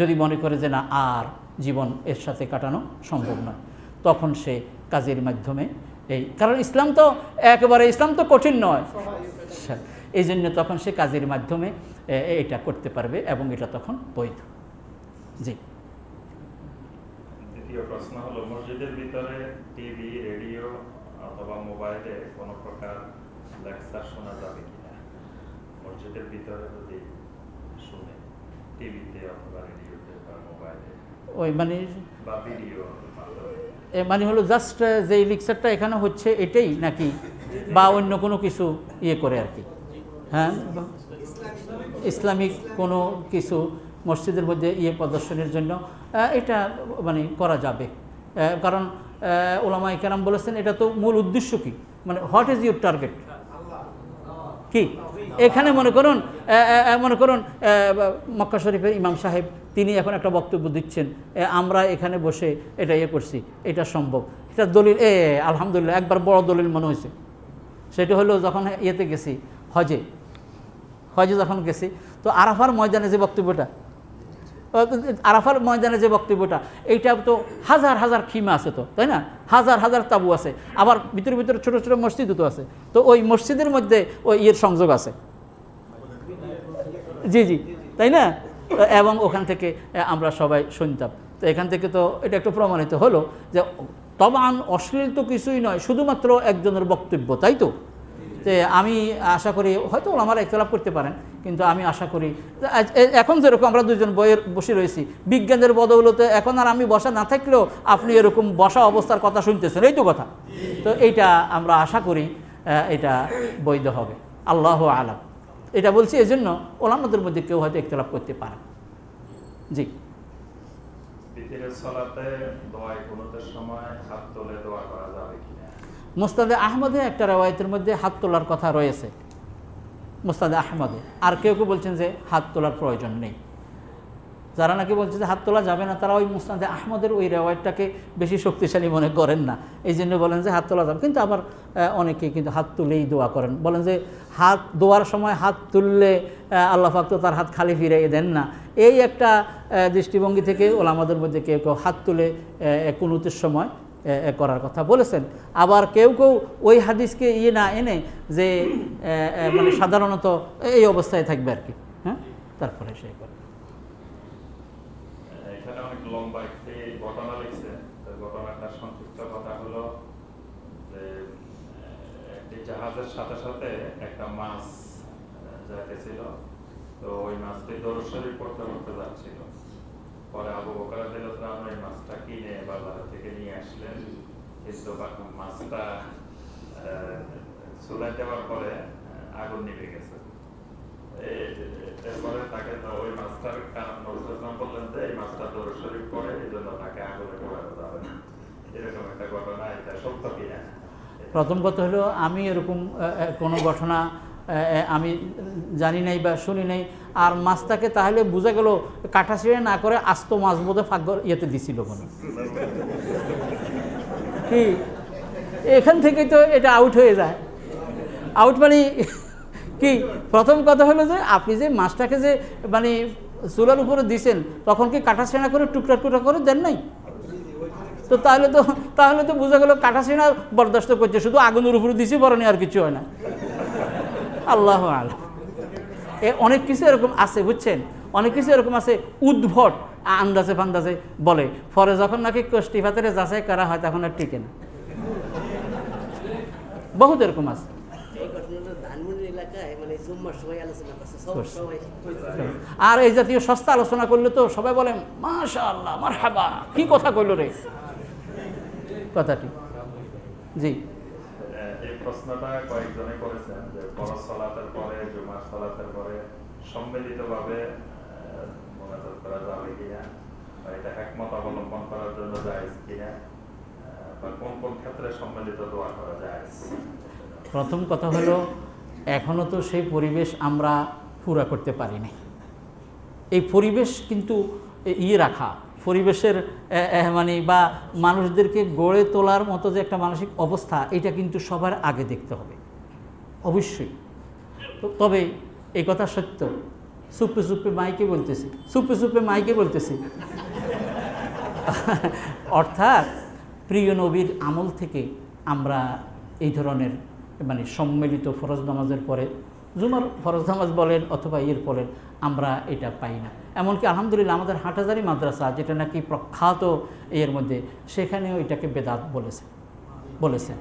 যদি মনে করে যে না আর জীবন এর সাথে কাটানো সম্ভব নয়, তখন সে কাজের মাধ্যমে কারণ ইসলাম তো কঠিন নয়, এই জন্য তখন সে কাজের মাধ্যমে এটা করতে পারবে এবং এটা তখন বৈধ। জি। দ্বিতীয় প্রশ্ন হলো, মসজিদের ভিতরে টিভি, রেডিও অথবা মোবাইলে কোনো প্রকার লেকচার শোনা যাবে কিনা? মসজিদের ভিতরে যদি শুনে, টিভিতে অথবা রেডিওতে বা মোবাইলে বা ভিডিও মানে হলো জাস্ট যে লেকচারটা এখানে হচ্ছে এটাই নাকি, বা অন্য কোনো কিছু করে আর কি? হ্যাঁ, ইসলামিক কোনো কিছু মসজিদের মধ্যে প্রদর্শনের জন্য এটা করা যাবে। কারণ ওলামায়ে কেরাম বলেছেন এটা তো মূল উদ্দেশ্য কি, হোয়াট ইজ ইউর টার্গেট কি? এখানে মনে করুন মক্কা শরীফের ইমাম সাহেব তিনি এখন একটা বক্তব্য দিচ্ছেন, আমরা এখানে বসে এটা করছি, এটা সম্ভব, এটা দলিল আলহামদুলিল্লাহ একবার বড় দলিল মনে হয়েছে। সেটা হলো যখন গেছি হজে যখন গেছি, তো আরাফার ময়দানে যে বক্তব্যটা এইটা তো হাজার হাজার খিমা আছে, তো তাই না, হাজার হাজার তাবু আছে, আবার ভিতরে ছোট ছোট মসজিদও তো আছে, তো ওই মসজিদের মধ্যে ওই সংযোগ আছে। জি, তাই না? এবং ওখান থেকে আমরা সবাই শুনতাম। তো এখান থেকে তো এটা একটু প্রমাণিত হলো যে তবান অশ্লীল তো কিছুই নয়, শুধুমাত্র একজনের বক্তব্য, তাই তো। যে আমি আশা করি হয়তো ওলামারা ইখতিলাফ করতে পারেন, কিন্তু আমি আশা করি এখন যেরকম আমরা দুজন বইয়ের বসে রয়েছি, বিজ্ঞানের বদৌলতে এখন আর আমি বসা না থাকলেও আপনি এরকম বসা অবস্থার কথা শুনতেছেন, এই তো কথা। তো এইটা আমরা আশা করি এটা বৈধ হবে, আল্লাহ আলাম। এটা বলছি এজন্য ওলামাদের মধ্যে কেউ হয়তো ইখতিলাফ করতে পারে। জি, বিতিরের সালাতে দোয়া কুনুতের সময় হাত তুলে দোয়া করা যাবে কিনা? মুস্তাদে আহমদে একটা রওয়ায়াতের মধ্যে হাত তোলার কথা রয়েছে, মুস্তাদে আহমদে। আর কেউ কেউ বলছেন যে হাত তোলার প্রয়োজন নেই। যারা নাকি বলছে যে হাত তোলা যাবে না, তারা ওই মুস্তাদে আহমদের ওই রওয়ায়াতটাকে বেশি শক্তিশালী মনে করেন না, এই জন্য বলেন যে হাত তোলা যাবে। কিন্তু আবার অনেকে কিন্তু হাত তুলেই দোয়া করেন, বলেন যে হাত দোয়ার সময় হাত তুললে আল্লাহ পাক তো তার হাত খালি ফিরিয়ে দেন না। এই একটা দৃষ্টিভঙ্গি থেকে ওলামাদের মধ্যে কেউ কেউ হাত তুলে কুনুতের সময় করার কথা বলেছেন। আবার কেউ কেউ ওই হাদিসকে না এনে যে মানে সাধারণত এই অবস্থায় থাকবে আর কি, হ্যাঁ, তারপরে সে করে। এখানে অনেক লম্বা একটি ঘটনা লিখছে। ঘটনাটা সংক্ষিপ্ত কথা হলো যে একটি জাহাজের সাথে সাথে একটা মাছ যাইতেছিল। তো ওই মাছটি দরুদ শরীফ পড়তে পড়তে যাচ্ছিল। পরে আবু বকর রাদিয়াল্লাহু আনহু এই মাছটা কিনে বাজার থেকে নিয়ে আসলেন, কিন্তু মাছটা চুলায় দেওয়ার পরে আগুন নিভে গেছে। এরপরে তাকে ওই মাছটার কারণ বললেন যে এই মাছটা দরুদ শরীফ পড়ে, এই জন্য তাকে আগুনে পোড়ানো যাবে না। এরকম একটা ঘটনা, এটা সত্য কিনা? প্রথম কথা হলো আমি এরকম কোনো ঘটনা আমি জানি নাই বা শুনি নাই। আর মাছটাকে তাহলে বোঝা গেল কাটা ছিঁড়ে না করে আস্ত মাছ বোধহয় ফাঁক ইয়েতে দিছিল কোনো কি, এখান থেকেই তো এটা আউট হয়ে যায়। আউট মানে কি, প্রথম কথা হলো যে আপনি যে মাছটাকে যে মানে চুলার উপরে দিছেন, তখন কি কাটা ছেঁড়া করে টুকরা টুকরা করে দেন নাই? তো তাহলে তো বোঝা গেল কাটা ছেঁড়া বরদাস্ত করছে, শুধু আগুনের উপরে দিছি, বরং আর কিছু হয় না। আল্লাহ আল্লাহ, অনেক কিছু এরকম আছে, বুঝছেন, অনেক কিছু এরকম আছে উদ্ভট আন্দাজে ফান্দাজে বলে, পরে যখন নাকি কষ্টিপাতের যাচাই করা হয় তখন আর টিকে না। বহুত এরকম আছে। আর এই জাতীয় সস্তা আলোচনা করলে তো সবাই বলে মাশাআল্লাহ মারহাবা, কি কথা কইল রে কথাটি। জি, এই প্রশ্নটা কয়েকজনে করেছেন যে ফরজ সালাতের পরে জুমার সালাতের পরে সম্মিলিতভাবে মুনাজাত করা যাবে কিনা, বা এটা একমত অবলম্বন করার জন্য জায়েজ কিনা, বা কোন কোন ক্ষেত্রে সম্মিলিত দোয়া করা জায়েজ? প্রথম কথা হলো এখনও তো সেই পরিবেশ আমরা পুরা করতে পারি নাই। এই পরিবেশ কিন্তু রাখা, পরিবেশের মানে বা মানুষদেরকে গড়ে তোলার মতো যে একটা মানসিক অবস্থা, এটা কিন্তু সবার আগে দেখতে হবে অবশ্যই। তবে এই কথা সত্য, চুপে চুপে মাইকে বলতেছি, চুপে চুপে মাইকে বলতেছি অর্থাৎ প্রিয় নবীর আমল থেকে আমরা এই ধরনের মানে সম্মিলিত ফরজ নামাজের পরে, জুমার ফরজ নামাজ বলেন অথবা বলেন, আমরা এটা পাই না। এমনকি আলহামদুলিল্লাহ আমাদের হাটহাজারী মাদ্রাসা, যেটা নাকি প্রখ্যাত এর মধ্যে, সেখানেও এটাকে বেদাত বলেছেন।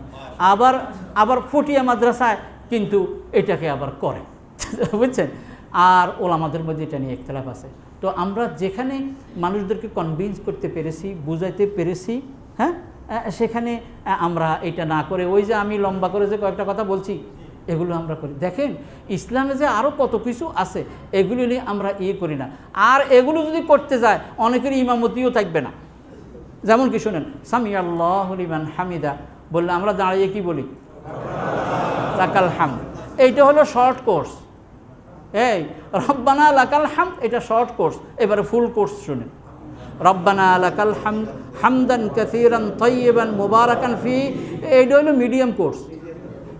আবার ফটিয়া মাদ্রাসায় কিন্তু এটাকে আবার করে, বুঝছেন। আর ওলামাদের মধ্যে এটা নিয়ে ইখতিলাফ আছে। তো আমরা যেখানে মানুষদেরকে কনভিন্স করতে পেরেছি, বুঝাইতে পেরেছি, হ্যাঁ, সেখানে আমরা এটা না করে ওই যে আমি লম্বা করে যে কয়েকটা কথা বলছি এগুলো আমরা করি। দেখেন ইসলামে যে আরও কত কিছু আছে, এগুলো নিয়ে আমরা করি না। আর এগুলো যদি করতে যায় অনেকের ইমামতিও থাকবে না। যেমন কি শোনেন, সামি আল্লাহু লিমান হামিদা বললে আমরা দাঁড়িয়ে কি বলি? লাকাল হামদ। এইটা হলো শর্ট কোর্স। এই রব্বানা লাকাল হামদ, এটা শর্ট কোর্স। এবারে ফুল কোর্স শুনেন, রব্বানা লাকাল হামদ হামদান কাসীরান তাইয়িবান মুবারাকান ফি, এইটা হলো মিডিয়াম কোর্স।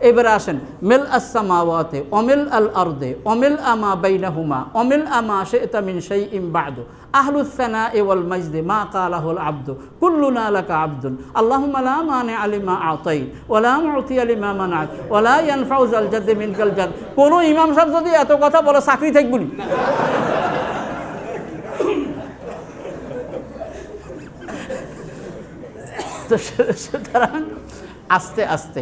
এবারে আসেন, মিল আস-সামাওয়াতি অমিল আল আরদে অমিল আমা বাইনাহুমা অমিল আমা শি'তা মিন শাইইন বা'দু আহলুস সানা'i ওয়াল মাজদি মা ক্বালাহুল আবদু কুল্লুনা লাকা আবদুন আল্লাহুম্মা লা মানি'a লিমা আ'তাইত ওয়া লা মু'তিয়া লিমা মানা'ত ওয়া লা ইয়ানফা'ু যাল জাদ্দি মিনকাল জাদ। কোন ইমাম সাহেব যদি এত কথা বলে চাকরি থাকবে না। তো সুতরাং আস্তে আস্তে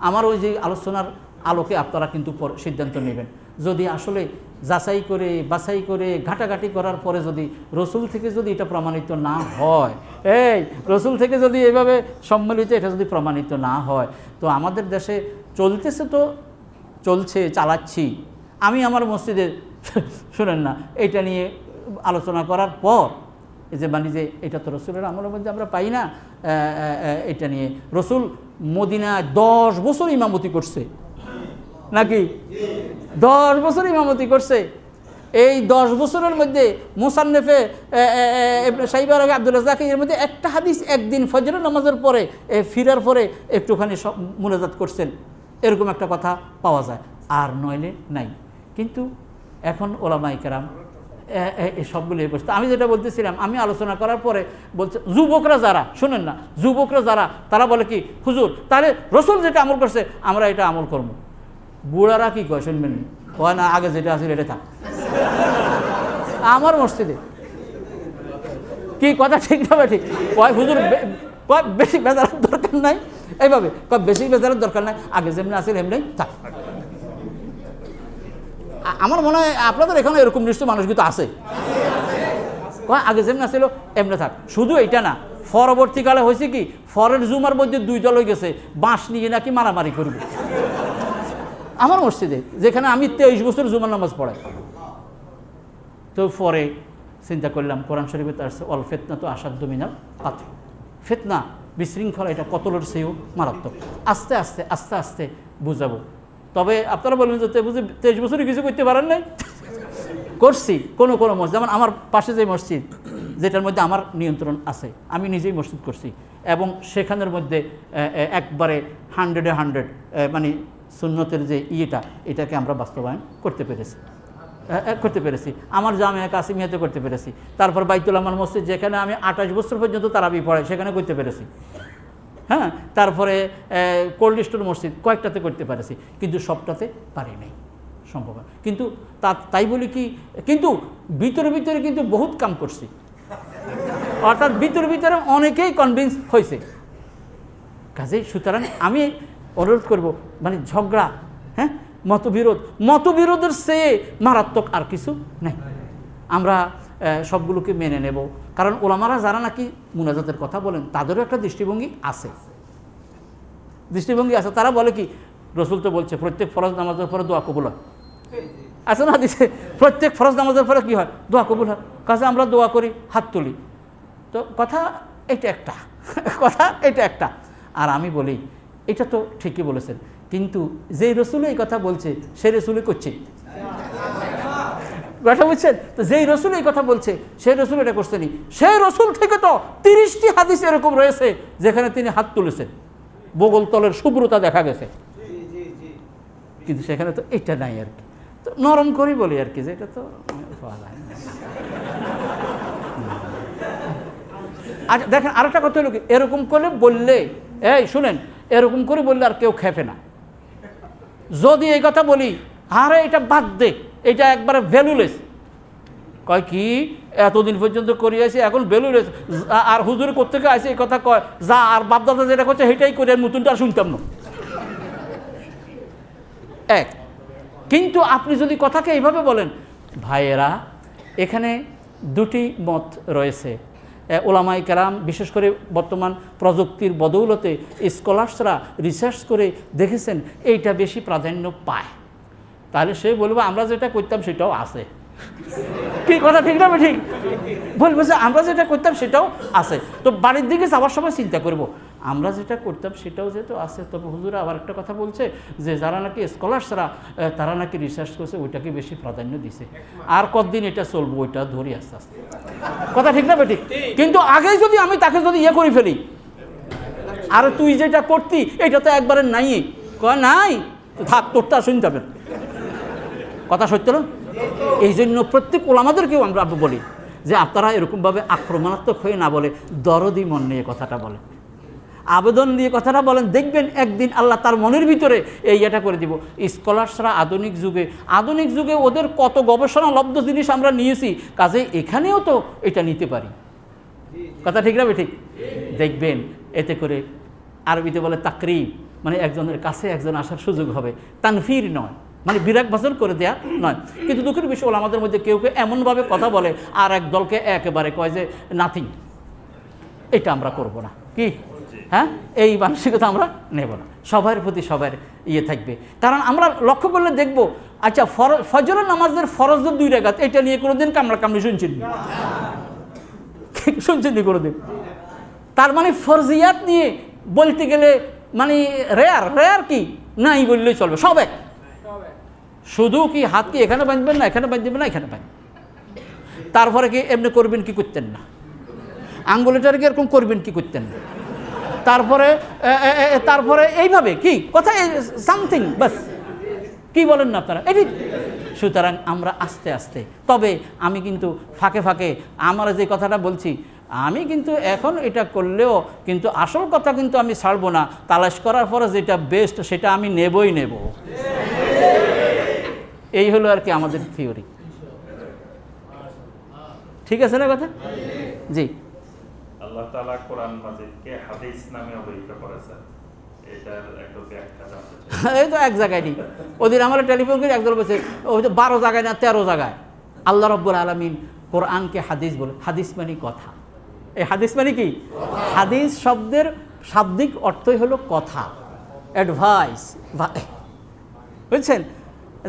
আমার ওই যে আলোচনার আলোকে আপনারা কিন্তু সিদ্ধান্ত নেবেন। যদি আসলে যাচাই করে বাছাই করে ঘাটাঘাটি করার পরে যদি রসুল থেকে যদি এটা প্রমাণিত না হয়, রসুল থেকে যদি এভাবে সম্মিলিত এটা যদি প্রমাণিত না হয়, তো আমাদের দেশে চলতেছে তো চলছে, চালাচ্ছি। আমি আমার মসজিদে শুনেন না এটা নিয়ে আলোচনা করার পর যে যে এটা তো রসুলের আমলের মধ্যে আমরা পাই না, এটা নিয়ে রসুল মদিনায় 10 বছর ইমামতি করছে নাকি? 10 বছর ইমামতি করছে। এই 10 বছরের মধ্যে মুসান্নেফে সাইবার আব্দুল রাজ্জাক এর মধ্যে একটা হাদিস একদিন ফজরের নামাজের পরে ফিরার পরে একটুখানি মুনাজাত করছেন, এরকম একটা কথা পাওয়া যায়, আর নইলে নাই। কিন্তু এখন ওলামায়ে কেরাম সবগুলো বসতে, আমি যেটা বলতেছিলাম, আমি আলোচনা করার পরে বলছে যুবকরা যারা, শুনেন না, যুবকরা যারা তারা বলে কি হুজুর তাহলে রসুল যেটা আমল করছে আমরা এটা আমল করবো। বুড়ারা কি কয় শুনবেন, কয় না আগে যেটা আছে এটা থাক। আমার মসজিদে কি কথা ঠিক না ঠিক? কয় হুজুর বেশি বেজারের দরকার নাই, এইভাবে কয় বেশি বেজারের দরকার নাই, আগে যেমনি আছে এমনি থাক। আমার মনে হয় আপনাদের এখানে এরকম নিশ্চয় মানুষ কিন্তু আছে, কয় আগে যেমনি আসছিল এমনি থাক। শুধু এইটা না, পরবর্তীকালে হয়েছে কি ফরের জুমার মধ্যে 2 দল হয়ে গেছে, বাঁশ নিয়ে নাকি মারামারি করবে আমার মসজিদে, যেখানে আমি 23 বছর জুমার নামাজ পড়াই। তো পরে চিন্তা করলাম কোরআন শরীফে তার অল ফেতনা তো আসাধ্য মিনাল কাতল, ফেতনা বিশৃঙ্খলা এটা কতলের চেয়েও মারাত্মক। আস্তে আস্তে আস্তে আস্তে বুঝাবো। তবে আপনারা বলবেন যে 23 বছরই কিছু করতে পারেন নাই। করছি কোনো মসজিদ, যেমন আমার পাশে যে মসজিদ যেটার মধ্যে আমার নিয়ন্ত্রণ আছে, আমি নিজেই মসজিদ করছি, এবং সেখানের মধ্যে একবারে 100-এ 100 মানে সুন্নতের যে এটাকে আমরা বাস্তবায়ন করতে পেরেছি। আমার জামিয়া কাসিমিয়াতে করতে পেরেছি। তারপর বাইতুল আমার মসজিদ, যেখানে আমি 28 বছর পর্যন্ত তারাবি পড়াই, সেখানে করতে পেরেছি। হ্যাঁ, তারপরে কোল্ড স্টোর মসজিদ কয়েকটাতে করতে পেরেছি, কিন্তু সবটাতে পারি নাই, সম্ভব। কিন্তু তাই বলি কি, কিন্তু ভিতরে কিন্তু বহুত কাম করছি, অর্থাৎ ভিতরে অনেকেই কনভিন্স হয়েছে। কাজেই সুতরাং আমি অনুরোধ করব, মানে ঝগড়া, হ্যাঁ, মতবিরোধের চেয়ে মারাত্মক আর কিছু নেই। আমরা সবগুলোকে মেনে নেব, কারণ ওলামারা যারা নাকি মুনাজাতের কথা বলেন তাদেরও একটা দৃষ্টিভঙ্গি আছে। তারা বলে কি রসুল তো বলছে প্রত্যেক ফরজ নামাজের পরে দোয়া কবুল হয়, আছে না দিছে, প্রত্যেক ফরজ নামাজের পরে কি হয়, দোয়া কবুল হয়। কাজে আমরা দোয়া করি, হাত তুলি। তো কথা এটা একটা। আর আমি বলি এটা তো ঠিকই বলেছেন, কিন্তু যেই রসুল এই কথা বলছে সেই রসুলই করছে, কথা বুঝছেন? তো যেই রসুল এই কথা বলছে সেই রসুল এটা করছেনি। সেই রসুল থেকে তো 30টি হাদিস এরকম রয়েছে যেখানে তিনি হাত তুলেছেন, বগল তলের শুভ্রতা দেখা গেছে, কিন্তু সেখানে তো এটা নাই আর কি। তো নরম করেই বলি আর কি, যে এটা তো আচ্ছা দেখেন, আরেকটা কথা হলো কি, এরকম করে বললে, শুনেন, এরকম করে বললে আর কেউ খেপে না। যদি এই কথা বলি, আরে এটা বাদ দে, এটা একবারে ভ্যালুলেস, কয় কি এতদিন পর্যন্ত করিয়েছি এখন ভ্যালুলেস, আর হুজুর কোত্থেকে আসে এই কথা কয়, যা আর বাপদাদা যেটা করছে সেটাই করে, আর নতুনটা আর শুনতাম না। কিন্তু আপনি যদি কথাকে এইভাবে বলেন, ভাইয়েরা এখানে 2টি মত রয়েছে। ওলামায়ে কেরাম বিশেষ করে বর্তমান প্রযুক্তির বদৌলতে স্কলার্সরা রিসার্চ করে দেখেছেন এইটা বেশি প্রাধান্য পায়। তাহলে সে বলবো আমরা যেটা করতাম সেটাও আছে, কি কথা ঠিক না? ঠিক বলবো যে আমরা যেটা করতাম সেটাও আছে। তো বাড়ির দিকে যাওয়ার সময় চিন্তা করব, আমরা যেটা করতাম সেটাও যেহেতু আছে। তবে হুজুরা আবার একটা কথা বলছে যে যারা নাকি স্কলার্সরা তারা নাকি রিসার্চ করছে ওইটাকে বেশি প্রাধান্য দিছে, আর কতদিন এটা চলবো ওইটা ধরি আস্তে আস্তে, কথা ঠিক না ঠিক? কিন্তু আগেই যদি আমি তাকে যদি করে ফেলি, আর তুই যেটা করতি এটা তো একবারে নাই, নাই থাক, তোরটা শুনতে হবে, কথা সত্য না? এই জন্য প্রত্যেক ওলামাদেরকেও আমরা বলি যে আপনারা এরকমভাবে আক্রমণাত্মক হয়ে না বলে দরদি মন নিয়ে কথাটা বলেন, আবেদন দিয়ে কথাটা বলেন, দেখবেন একদিন আল্লাহ তার মনের ভিতরে এটা করে দিব। স্কলার্সরা আধুনিক যুগে ওদের কত গবেষণা লব্ধ জিনিস আমরা নিয়েছি, কাজে এখানেও তো এটা নিতে পারি। কথা ঠিক না ঠিক? দেখবেন এতে করে আরবিতে বলে তাকরিব, মানে একজনের কাছে একজন আসার সুযোগ হবে, তানফির নয়, মানে বিরাগ ভাষণ করে দেয়া নয়। কিন্তু দুঃখের বিষয় হলো আমাদের মধ্যে কেউ কেউ এমনভাবে কথা বলে আর এক দলকে একেবারে কয় যে নাথিং। এটা আমরা করব না, কি হ্যাঁ, এই মানসিকতা আমরা নেব না। সবার প্রতি সবার ইয়ে থাকবে, কারণ আমরা লক্ষ্য করলে দেখব, আচ্ছা ফজরের নামাজের ফরজের 2 রাকাত, এটা নিয়ে কোনোদিন কামড়ি শুনছেন কোনোদিন? তার মানে ফরজিয়াত নিয়ে বলতে গেলে মানে রেয়ার কি নাই বললেই চলবে, সব এক। শুধু কি হাত কি এখানে বাঁধবেন না, এখানে বাঁধবেন না, এখানে বাঁধবেন, তারপরে কি এমনি করবেন কি করতেন না, আঙ্গুলিটার কি এরকম করবেন কি করতেন না, তারপরে এইভাবে কি কথা সামথিং, বাস। কি বলেন না আপনারা? এটি সুতরাং আমরা আস্তে আস্তে, তবে আমি কিন্তু ফাঁকে ফাঁকে আমরা যে কথাটা বলছি, আমি কিন্তু এখন এটা করলেও কিন্তু আসল কথা কিন্তু আমি ছাড়বো না, তালাশ করার পরে যেটা বেস্ট সেটা আমি নেবই নেব। এই হলো আর কি আমাদের থিওরি। ঠিক আছে না কথা? জি। আল্লাহ তাআলা কোরআন মাজিদকে হাদিস নামে অভিহিত করেছেন, এটার একটু ব্যাখ্যা জানতে চাই। এই তো এক জায়গায় নেই, ওদিন আমার টেলিফোন করে একজন বলছে ওই তো 12 জায়গায় না 13 জায়গায় আল্লাহ রাব্বুল আলামিন কোরআনকে হাদিস বলে। হাদিস মানে কথা। এই হাদিস মানে কি? হাদিস শব্দের শাব্দিক অর্থই হলো কথা, অ্যাডভাইস, বুঝছেন?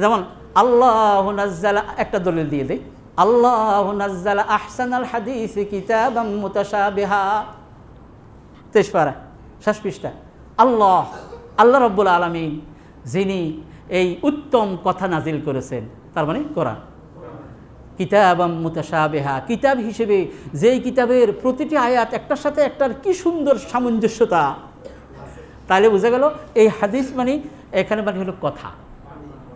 যেমন আল্লাহু নাজ্জালা, একটা দলিল দিয়ে দেই, আল্লাহু নাজ্জালা আহসানাল হাদিস কিতাবাম মুতাশাবিহা, 23 পারা 6 পৃষ্ঠা। আল্লাহ রাব্বুল আলামিন যিনি এই উত্তম কথা নাজিল করেছেন, তার মানে কোরআন, কিতাবাম মুতাশাবিহা, কিতাব হিসেবে যেই কিতাবের প্রতিটি আয়াত একটার সাথে একটার কি সুন্দর সামঞ্জস্যতা। তাহলে বোঝা গেল এই হাদিস মানে এখানে মানে হলো কথা,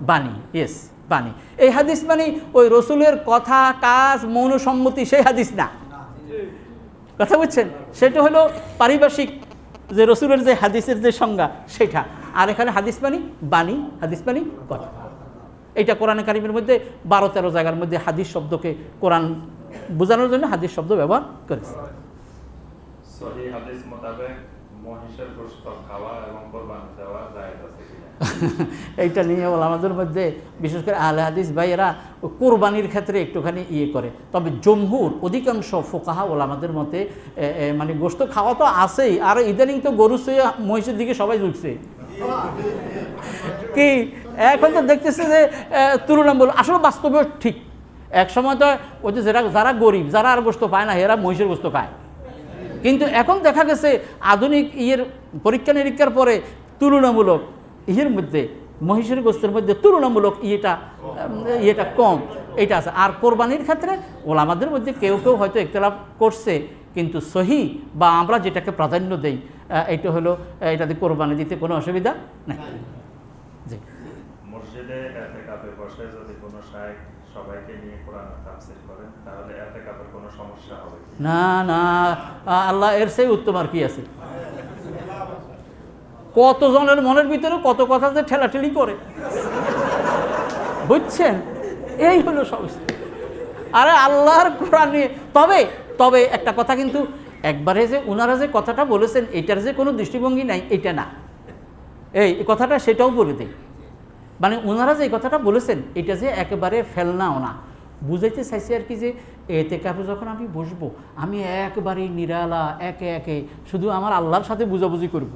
বাণী, ইয়েস বাণী। এই হাদিস মানে ওই রসুলের কথা কাজ মৌনসম্মতি সেই হাদিস না, কথা বুঝছেন? সেটা হলো পারিভাষিক যে রসুলের যে হাদিসের যে সংজ্ঞা সেটা। আর এখানে হাদিস মানে বাণী, হাদিস মানে কথা। এইটা কোরআনে কারিমের মধ্যে 12-13 জায়গার মধ্যে হাদিস শব্দকে কোরআন বোঝানোর জন্য হাদিস শব্দ ব্যবহার করেছে। সহিহ হাদিস মোতাবেক মহিষের গোশত খাওয়া এবং কুরবানি দেওয়া জায়েজ আছে কিনা? এইটা নিয়ে আমাদের মধ্যে বিশেষ করে আহলে হাদিস ভাইয়েরা কুরবানির ক্ষেত্রে একটুখানি ইয়ে করে, তবে জমহুর অধিকাংশ ফুকাহা ওলামাদের মতে মানে গোশত খাওয়া তো আছেই, আর ইদানিং তো গরু ছুঁয়ে মহিষের দিকে সবাই ঝুঁকছে কি। এখন তো দেখতেছে যে তুলনামূলক আসলে বাস্তবেও ঠিক। এক সময় তো ওই যে যারা গরিব, যারা আর গোশত পায় না, এরা মহিষের গোশত খায়। কিন্তু এখন দেখা গেছে আধুনিক পরীক্ষা নিরীক্ষার পরে তুলনামূলক মধ্যে মহিষের গোশতের মধ্যে তুলনামূলক ইয়েটা কম, এইটা আছে। আর কোরবানির ক্ষেত্রে ওলামাদের মধ্যে কেউ কেউ হয়তো ইখতিলাফ করছে, কিন্তু সহি বা আমরা যেটাকে প্রাধান্য দেই এইটা হলো এটাতে কোরবানি দিতে কোনো অসুবিধা নেই। জি। মসজিদে ইতিকাফে বসে যদি কোনো শায়েখ সবাইকে নিয়ে কোরআন তাফসীর করেন, তাহলে ইতিকাফের কোনো সমস্যা হবে না? না, আল্লাহ এর সেই উত্তম আর কি আছে? কতজনের মনের ভিতরে কত কথা যে ঠেলাঠেলি করে, বুঝছেন? এই হলো সমস্যা। আরে আল্লাহর কোরআন নিয়ে তবে একটা কথা কিন্তু, একবারে যে ওনারা যে কথাটা বলেছেন এটার যে কোনো দৃষ্টিভঙ্গি নাই এটা না, এই কথাটা সেটাও বলে দেয়। মানে ওনারা যে কথাটা বলেছেন এটা যে একেবারে ফেলনাও না, বুঝাইতে চাইছে আর কি যে ইতিকাফে যখন আমি বসবো আমি একবারেই নিরালা একে একে শুধু আমার আল্লাহর সাথে বুঝাবুঝি করব,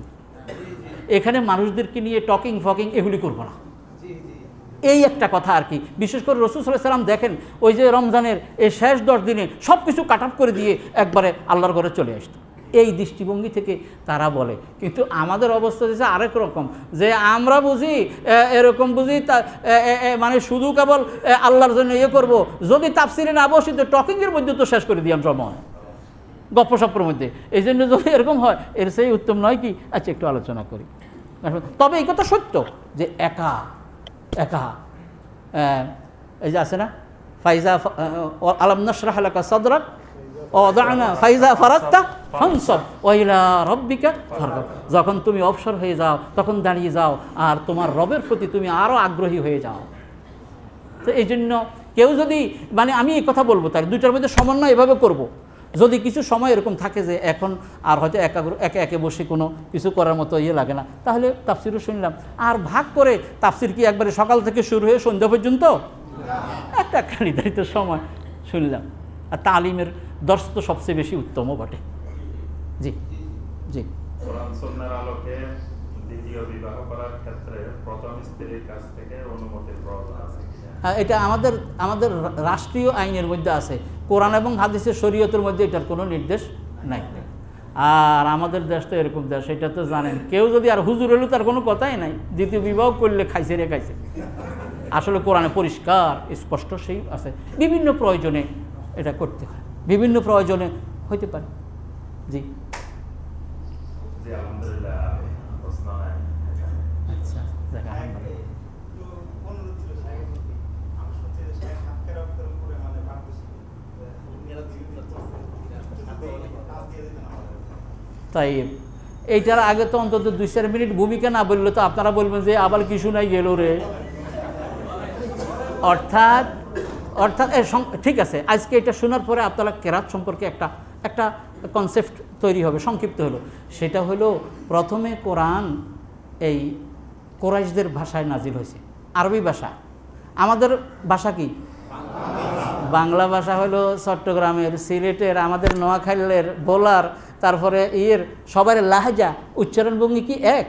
এখানে মানুষদেরকে নিয়ে টকিং ফকিং এগুলি করবো না, এই একটা কথা আর কি। বিশেষ করে রাসূল সাল্লাল্লাহু আলাইহি ওয়াসাল্লাম দেখেন ওই যে রমজানের এই শেষ 10 দিনে সব কিছু কাট আপ করে দিয়ে একবারে আল্লাহর ঘরে চলে আসতো, এই দৃষ্টিভঙ্গি থেকে তারা বলে। কিন্তু আমাদের অবস্থা হচ্ছে আরেক রকম, যে আমরা বুঝি এরকম বুঝি মানে শুধু কেবল আল্লাহর জন্য করব, যদি তাফসিরে না বসি তো টকিংয়ের মধ্যে তো শেষ করে দিলাম সময় গপ্পসপ্পর মধ্যে। এই জন্য যদি এরকম হয় এর সেই উত্তম নয় কি? আচ্ছা একটু আলোচনা করি। তবে এই কথা সত্য যে একা এই যে আছে না, ফাইজা আলাম নাশরাহ লাকা সাদরাক ওয়াদানা ফাইজা ফারাগতা ফানসাব ওয়া ইলা রাব্বিকা ফারগাব। যখন তুমি অবসর হয়ে যাও তখন দাঁড়িয়ে যাও আর তোমার রবের প্রতি তুমি আরও আগ্রহী হয়ে যাও। তো এই জন্য কেউ যদি মানে আমি এই কথা বলবো তার দুইটার মধ্যে সমন্বয় এভাবে করব, যদি কিছু সময় এরকম থাকে যে এখন আর হয়তো একে একে বসে কোনো কিছু করার মতো ইয়ে লাগে না, তাহলে তাফসিরও শুনলাম। আর ভাগ করে তাফসির কি একবারে সকাল থেকে শুরু হয়ে সন্ধ্যা পর্যন্ত? একটা নির্ধারিত সময় শুনলাম। আর তালিমের দর্শ তো সবচেয়ে বেশি উত্তমও বটে। জি জি। কোরআন সুন্নাহর আলোকে দ্বিতীয় বিবাহ করার ক্ষেত্রে প্রথম স্ত্রীর কাছ থেকে অনুমতির প্রয়োজন আছে কিনা? এটা আমাদের রাষ্ট্রীয় আইনের মধ্যে আছে, কোরআন এবং হাদিসের শরীয়তের মধ্যে এটার কোনো নির্দেশ নাই। আর আমাদের দেশ তো এরকম দেশ, এটা তো জানেন, কেউ যদি আর হুজুর হলো তার কোনো কথাই নাই, দ্বিতীয় বিবাহ করলে খাইছে রে খাইছে। আসলে কোরআনে পরিষ্কার স্পষ্ট সেই আছে, বিভিন্ন প্রয়োজনে এটা করতে হয়, বিভিন্ন প্রয়োজনে হইতে পারে। জি জি, আলহামদুলিল্লাহ। প্রশ্ন নাই। আচ্ছা, দেখা তাই এইটার আগে তো অন্তত 2-4 মিনিট ভূমিকা না বললে তো আপনারা বলবেন যে আবার কি শুনাই গেল রে। অর্থাৎ ঠিক আছে, আজকে এটা শোনার পরে আপনারা কেরাত সম্পর্কে একটা কনসেপ্ট তৈরি হবে, সংক্ষিপ্ত হলো। সেটা হলো প্রথমে কোরআন এই কোরাইশদের ভাষায় নাজিল হয়েছে, আরবি ভাষা। আমাদের ভাষা কি? বাংলা ভাষা হলো চট্টগ্রামের, সিলেটের, আমাদের নোয়াখালীর, ভোলার, তারপরে সবার লাহাজা উচ্চারণ ভঙ্গি কি এক?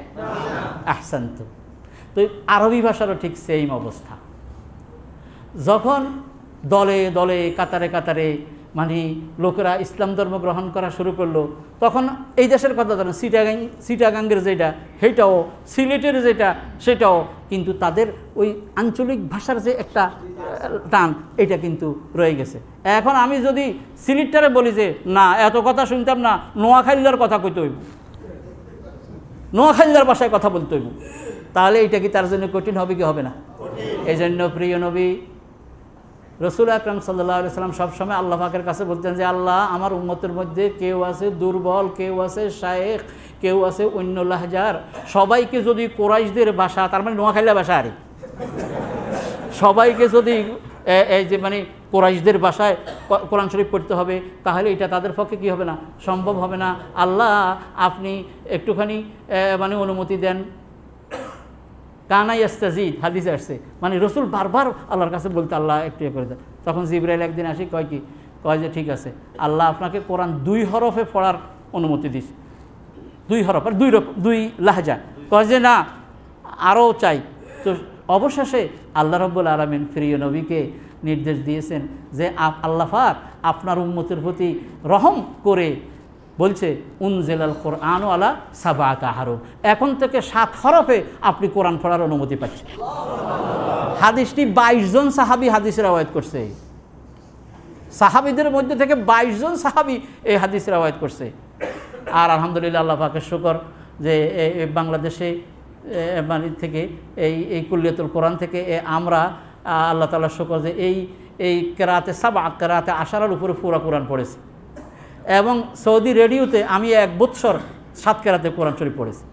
আহসান্ত। তো আরবি ভাষারও ঠিক সেম অবস্থা। যখন দলে দলে কাতারে কাতারে মানে লোকেরা ইসলাম ধর্ম গ্রহণ করা শুরু করলো, তখন এই দেশের কথা জানেন, চিটাগাঙ্গের যেটা সেটাও, সিলেটের যেটা সেটাও, কিন্তু তাদের ওই আঞ্চলিক ভাষার যে একটা টান এটা কিন্তু রয়ে গেছে। এখন আমি যদি সিলেটটারে বলি যে না এত কথা শুনতাম না, নোয়াখালীর কথা কইতে হইব, নোয়াখালীর ভাষায় কথা বলতে হইব, তাহলে এটা কি তার জন্য কঠিন হবে কি হবে না? এই জন্য প্রিয় নবী রসুল আকরাম সাল্লাল্লাহু আলাইহি সাল্লাম সবসময় আল্লাহ পাকের কাছে বলতেন যে আল্লাহ, আমার উম্মতের মধ্যে কেউ আছে দুর্বল, কেউ আছে শায়েখ, কেউ আছে অন্য লাহজার, সবাইকে যদি কোরাইশদের ভাষা, তার মানে নোয়াখালীর ভাষা আরে সবাইকে যদি এই যে মানে কোরাইশদের ভাষায় কোরআন শরীফ পড়তে হবে, তাহলে এটা তাদের পক্ষে কী হবে না? সম্ভব হবে না। আল্লাহ আপনি একটুখানি মানে অনুমতি দেন। কানাই আস্তাজিদ হাদিসে আসছে, মানে রসুল বারবার আল্লাহর কাছে বলতে আল্লাহ একটু করে দেন। তখন জিবরাইল একদিন আসি কয় যে ঠিক আছে, আল্লাহ আপনাকে কোরআন 2 হরফে পড়ার অনুমতি দিছে, 2 হরফ আর 2 লাহজা, কয় যে না আরও চাই। তো অবশেষে আল্লাহ রাব্বুল আলামিন প্রিয় নবীকে নির্দেশ দিয়েছেন যে আল্লাহ পাক আপনার উম্মতের প্রতি রহম করে বলছে উনজিলাল কোরআন আলা সাবআতি হারুফ, এখন থেকে 7 হরফে আপনি কোরআন পড়ার অনুমতি পাচ্ছেন। হাদিসটি 22 জন সাহাবী হাদিসের রওয়ায়াত করছে। সাহাবীদের মধ্যে থেকে 22 জন সাহাবী এই হাদিসের রওয়ায়াত করছে। আর আলহামদুলিল্লাহ আল্লাহ পাকের শুকর যে বাংলাদেশে মানে থেকে এই কুল্লিয়াতুল কোরআন থেকে আমরা আল্লাহ তাআলার শুকর যে এই কেরাতে সাবা কেরাতে আশারার উপরে পুরা কোরআন পড়েছি। এবং সৌদি রেডিওতে আমি 1 বৎসর 7 কেরাতে কোরআন শরীফ পড়েছি।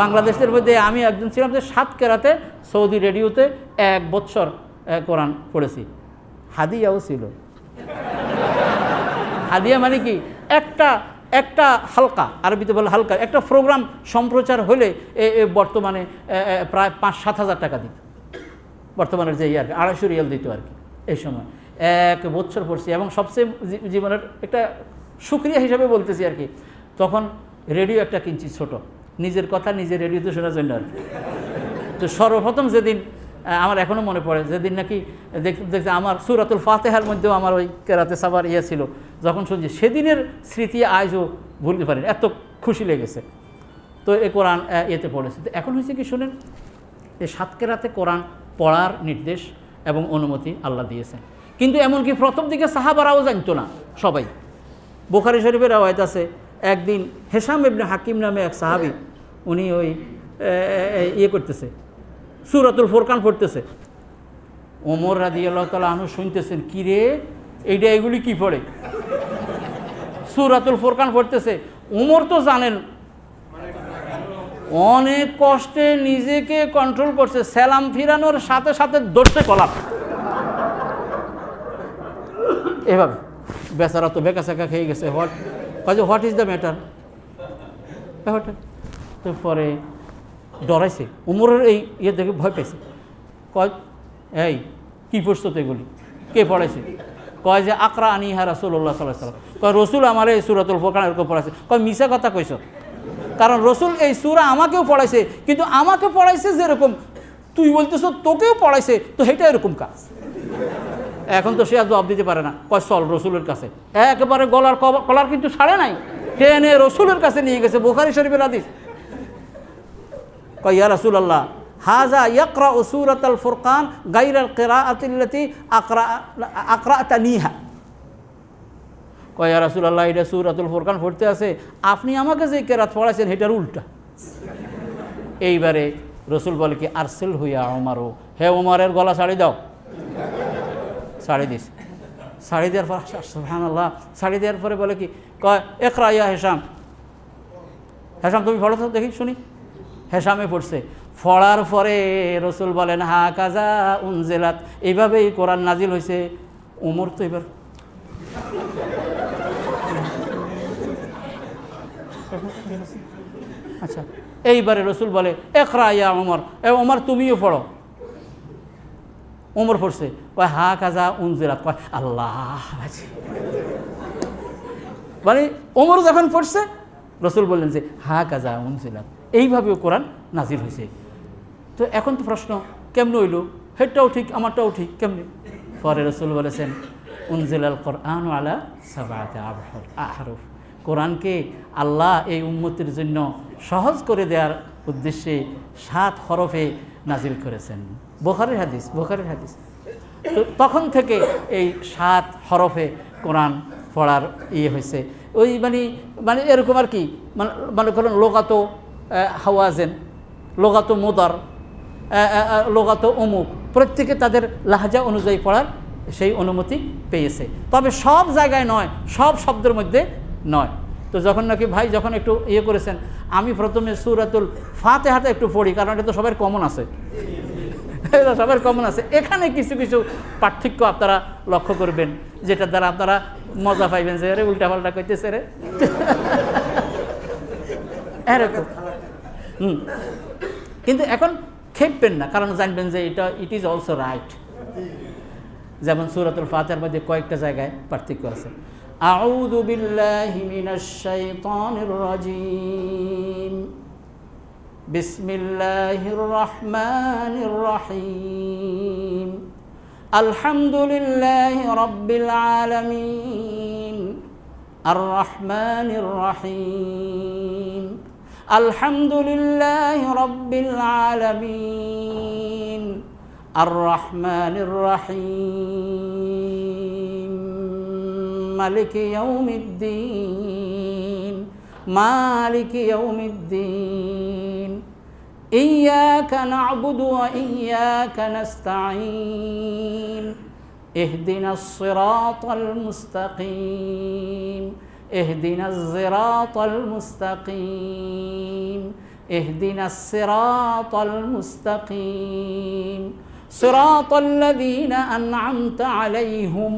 বাংলাদেশের মধ্যে আমি একজন ছিলাম যে 7 কেরাতে সৌদি রেডিওতে 1 বৎসর কোরআন পড়েছি। হাদিয়াও ছিল। হাদিয়া মানে কি? একটা হালকা, আরবিতে বলে হালকা, একটা প্রোগ্রাম সম্প্রচার হলে বর্তমানে প্রায় 5-7 হাজার টাকা দিত। বর্তমানের যে আর কি 250 রিয়াল দিত আর কি এই সময়। 1 বৎসর পড়ছি এবং সবচেয়ে জীবনের একটা শুকরিয়া হিসাবে বলতেছি আর কি, তখন রেডিও একটা কিনছি ছোট, নিজের কথা নিজের রেডিওতে শোনার জন্য আর কি। তো সর্বপ্রথম যেদিন আমার এখনও মনে পড়ে, যেদিন নাকি দেখতে আমার সূরাতুল ফাতিহার মধ্যেও আমার ওই কেরাতে সাবার ছিল, যখন শুনছি সেদিনের স্মৃতি আজও ভুলতে পারি, এত খুশি লেগেছে। তো এই কোরআন ইয়েতে পড়েছে। তো এখন হয়েছে কি শুনেন, এই 7 কেরাতে কোরআন পড়ার নির্দেশ এবং অনুমতি আল্লাহ দিয়েছেন। কিন্তু এমনকি প্রথম দিকে সাহাবারাও জানতো না সবাই। বুখারী শরীফের রওয়ায়াত আছে, একদিন হেশাম ইবনে হাকিম নামে এক সাহাবী, উনি ওই করতেছে, সূরাতুল ফুরকান পড়তেছে। ওমর রাদিয়াল্লাহু তাআলা আনহু শুনতেছেন, কি রে এগুলি কি পড়ে? সূরাতুল ফুরকান পড়তেছে। ওমর তো জানেন অনেক কষ্টে নিজেকে কন্ট্রোল করছে, সালাম ফিরানোর সাথে সাথে দর্শে কলাপ এভাবে বেচারা তো বেকা সেকা খেয়ে গেছে, হোয়াট ইজ দ্য ম্যাটার? তো পরে ডরাইছে, উমরের এই ইয়ে দেখে ভয় পাইছে। কয় এই কী পড়ছো তো এগুলি, কে পড়াইছে? কয় যে আকরা আনিহা রাসূলুল্লাহ সাল্লাল্লাহু আলাইহি ওয়াসাল্লাম। কয় রসুল আমার এই সূরাতুল ফুরকান এরকম পড়াইছে। কয় মিছা কথা কইছ, কারণ রসুল এই সূরা আমাকেও পড়াইছে, কিন্তু আমাকে পড়াইছে যেরকম তুই বলতেছ তোকেও পড়াইছে, তো এটা এরকম কাজ। এখন তো সে আর জবাব দিতে পারে না। কয় চল রসুলের কাছে, একেবারে গলার কলার কিন্তু ছাড়ে নাই, টেনে রসুলের কাছে নিয়ে গেছে। বুখারী শরীফের হাদিস। কয় ইয়া রাসূলুল্লাহ হাযা ইয়াকরাউ সূরাতাল ফুরকান গায়রাল কিরাআতিল্লাতী আকরাতানিহা। কয় ইয়া রাসূলুল্লাহ এটা সূরাতুল ফুরকান পড়তে আছে, আপনি আমাকে যে কেরাত পড়াইছেন এটার উল্টা। এইবারে রসুল বলে কি আরসিল হুইয়া ওমরও, হে ওমরের গলা ছাড়ি দাও। ছাড়ি দিস। ছাড়ি দেওয়ার পর সুবহানাল্লাহ, ছাড়ি দেওয়ার পরে বলে কি কয় ইকরা ইয়া হিশাম, হিশাম তুমি পড়ো তো দেখি শুনি। হিশামে পড়ছে। পড়ার পরে রসুল বলেন হা কাজা উনজিলাত, এইভাবেই কোরআন নাজিল হয়েছে। ওমর তো এবার আচ্ছা, এইবারে রসুল বলে ইকরা ইয়া ওমর, এ ওমর তুমিও পড়ো। ওমর পড়ছে। কয় হা কাজা উনজিলাত, কয় আল্লাহ, মানে ওমর যখন পড়ছে রসুল বললেন যে হা কাজা উনজিলাত, এইভাবেও কোরআন নাজিল হয়েছে। তো এখন তো প্রশ্ন কেমনে হইল, হেডটাও ঠিক আমারটাও ঠিক কেমনে? পরে রসুল বলেছেন উনজিলাল কোরআন আলা সাবআতি আহরুফ, কোরআনকে আল্লাহ এই উম্মতের জন্য সহজ করে দেওয়ার উদ্দেশ্যে 7 হরফে নাজিল করেছেন। বুখারীর হাদিস, বুখারীর হাদিস। তো তখন থেকে এই 7 হরফে কোরআন পড়ার ইয়ে হয়েছে। ওই মানে এরকম আর কি, মানে করেন লোগাত হাওয়াজেন, লোগাত মুদার, লোগাত অমুক, প্রত্যেকে তাদের লাহাজা অনুযায়ী পড়ার সেই অনুমতি পেয়েছে। তবে সব জায়গায় নয়, সব শব্দের মধ্যে নয়। তো যখন নাকি ভাই যখন একটু ইয়ে করেছেন, আমি প্রথমে সূরাতুল ফাতিহাটা একটু পড়ি, কারণ এটা তো সবার কমন আছে, এটা সবার কমন আছে। এখানে কিছু কিছু পার্থক্য আপনারা লক্ষ্য করবেন, যেটা দ্বারা আপনারা মজা পাইবেন যে আরে উল্টাপাল্টা করতেছে রে এরকম। কিন্তু এখন খেপবেন না, কারণ জানবেন যে এটা ইট ইজ অলসো রাইট। যেমন সূরাতুল ফাতিহার মধ্যে কয়েকটা জায়গায় পার্থক্য আছে। আউযু বিল্লাহি মিনাশ শাইতানির রাজীম, বিসমিল্লাহির রহমানির রহিম, আলহামদুলিল্লাহি রাব্বিল আলামিন, আর রহমানির রহিম, আলহামদুলিল্লাহি রাব্বিল আলামিন, আর রহমানির রহিম, মালিকি ইয়াউমিদ্দিন, মালিকি ইয়াউমিদ্দিন, ইয়্যাকা না'বুদু ওয়া ইয়্যাকা নাস্তাঈন, ইহদিনাস সিরাতাল মুস্তাকিম, ইহদিনাস সিরাতাল মুস্তাকিম, ইহদিনাস সিরাতাল মুস্তাকিম, সিরাতাল লাযীনা আন'আমতা আলাইহিম,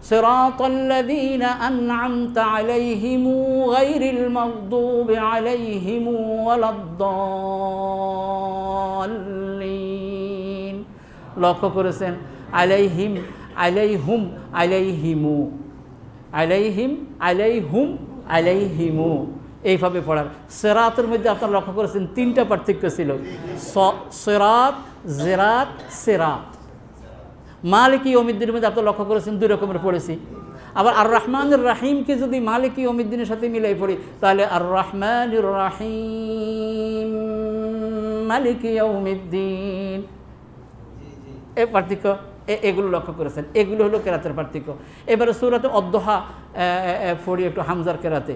সিরাতাল লাযীনা আন'আমতা আলাইহিম গায়রিল মাগদুবি আলাইহিম ওয়ালাদ-দাল্লিন। লক্ষ্য করেছেন আলাইহিম, আলাইহুম, আলাইহিমু, আলাইহিম, আলাইহুম, আলাইহিমু, এইভাবে পড়ার। সিরাতের মধ্যে আপনারা লক্ষ্য করেছেন 3টা পার্থক্য ছিল, সিরাত, জিরাত, সিরাত। মালিকি ইয়াউমিদ্দিনের মধ্যে আপনারা লক্ষ্য করেছেন 2 রকমের পড়েছি। আবার আর রহমানির রহিমকে যদি মালিকি ইয়াউমিদ্দিনের সাথে মিলাই পড়ি, তাহলে আর রহমানির রহিম মালিকি ইয়াউমিদ্দিন, এই পার্থক্য, এগুলো লক্ষ্য করেছেন। এগুলো হলো কেরাতের পার্থক্য। এবারে সূরাতে অদ্দোহা পড়ি একটু হামজার কেরাতে।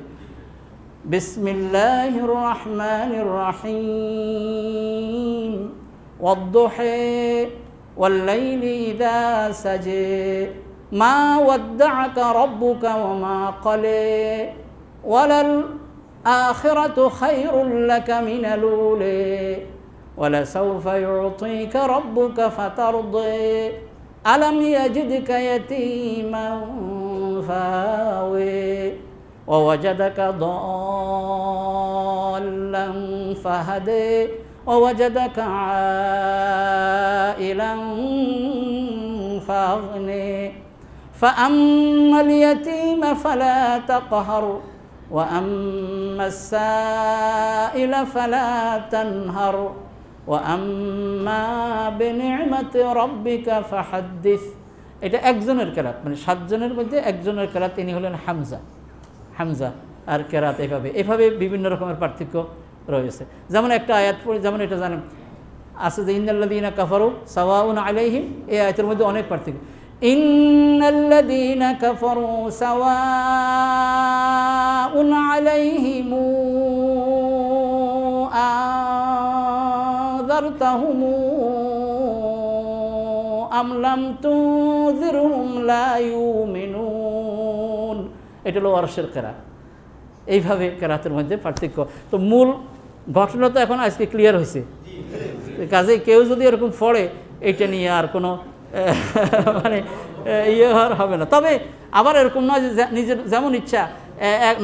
বিসমিল্লাহির রহমানির রহিম, ওয়াদ্দুহা ওয়াল লাইলি ইযা সাজা, মা ওয়াদ্দা'আকা রাব্বুকা ওয়া মা ক্বালা, ওয়ালাল আখিরাতু খায়রুল লাকা মিনাল উলা, ওয়ালাসাউফা ইউ'তিকা রাব্বুকা ফাতারদা, আলাম ইয়াজিদকা ইয়াতীমান فاوي ووجدك ضالا فهدي ووجدك عائلا فأغني فأما اليتيم فلا تقهر وأما السائل فلا تنهر وأما بنعمة ربك فحدث এটা একজনের কেরাত, মানে 7 জনের মধ্যে একজনের কেরাত, তিনি হলেন হামজা আর কেরাত এভাবে বিভিন্ন রকমের পার্থক্য রয়েছে। যেমন একটা আয়াত পড়ে, যেমন এটা জানেন আছে যে ইন্নাল্লাযীনা কাফারু সাওয়াউন আলাইহিম, এই আয়াতের মধ্যে অনেক পার্থক্য। ইন্নাল্লাযীনা কাফারু সাওয়াউন আলাইহিম আযারতাহুম আম লাম তুযিরহুম লা ইউমিনুন। এটা হলো ওয়ারশের কেরাত। এইভাবে কেরাতের মধ্যে পার্থক্য। তো মূল ঘটনা তো এখন আজকে ক্লিয়ার হয়েছে, কাজে কেউ যদি এরকম পড়ে এটা নিয়ে আর কোনো মানে ইয়ে হবে না। তবে আবার এরকম নয় যে নিজের যেমন ইচ্ছা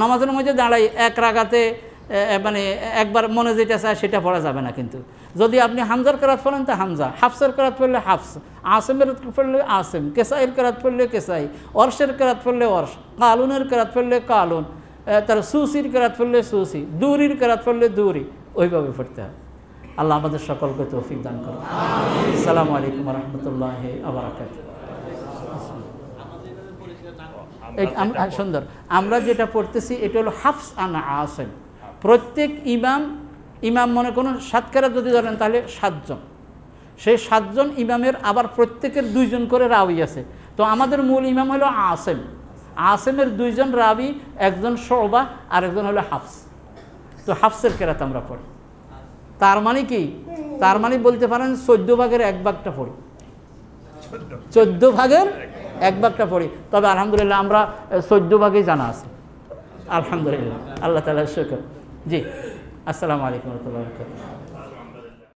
নামাজের মধ্যে দাঁড়াই এক রাগাতে মানে একবার মনে যেটা চায় সেটা পড়া যাবে না। কিন্তু যদি আপনি হামজার কেরাত পড়েন তো হামজা, হাফসের কেরাত পড়লে হাফস, আসেমের পড়লে আসেম, কেসাইয়ের কেরাত পড়লে কেসাই, অর্শের কেরাত পড়লে অর্শ, কালুনের কেরাত পড়লে কালুন, তার সুসির কেরাত পড়লে সুসি, দুরির কেরাত পড়লে দুরি, ওইভাবে পড়তে হয়। আল্লাহ আমাদের সকলকে তৌফিক দান করুন। আসসালামু আলাইকুম ওয়া রাহমাতুল্লাহি ওয়া বারাকাতুহু। সুন্দর, আমরা যেটা পড়তেছি এটা হলো হাফস আন আসেম। প্রত্যেক ইমাম মনে করুন 7 কেরাত যদি ধরেন তাহলে 7 জন, সেই 7 জন ইমামের আবার প্রত্যেকের 2 জন করে রাবি আছে। তো আমাদের মূল ইমাম হলো আসেম, আসেমের 2 জন রাবি, একজন শুবা আর একজন হলো হাফস। তো হাফসের কেরাত আমরা পড়ি। তার মানে কি? তার মানে বলতে পারেন 14 ভাগের 1 ভাগটা পড়ি, 14 ভাগের 1 ভাগটা পড়ি। তবে আলহামদুলিল্লাহ আমরা 14 ভাগেই জানা আছে, আলহামদুলিল্লাহ, আল্লাহ তাআলার শুকর। জি, আসসালামু আলাইকুম ওয়া রাহমাতুল্লাহি ওয়া বারাকাতুহু।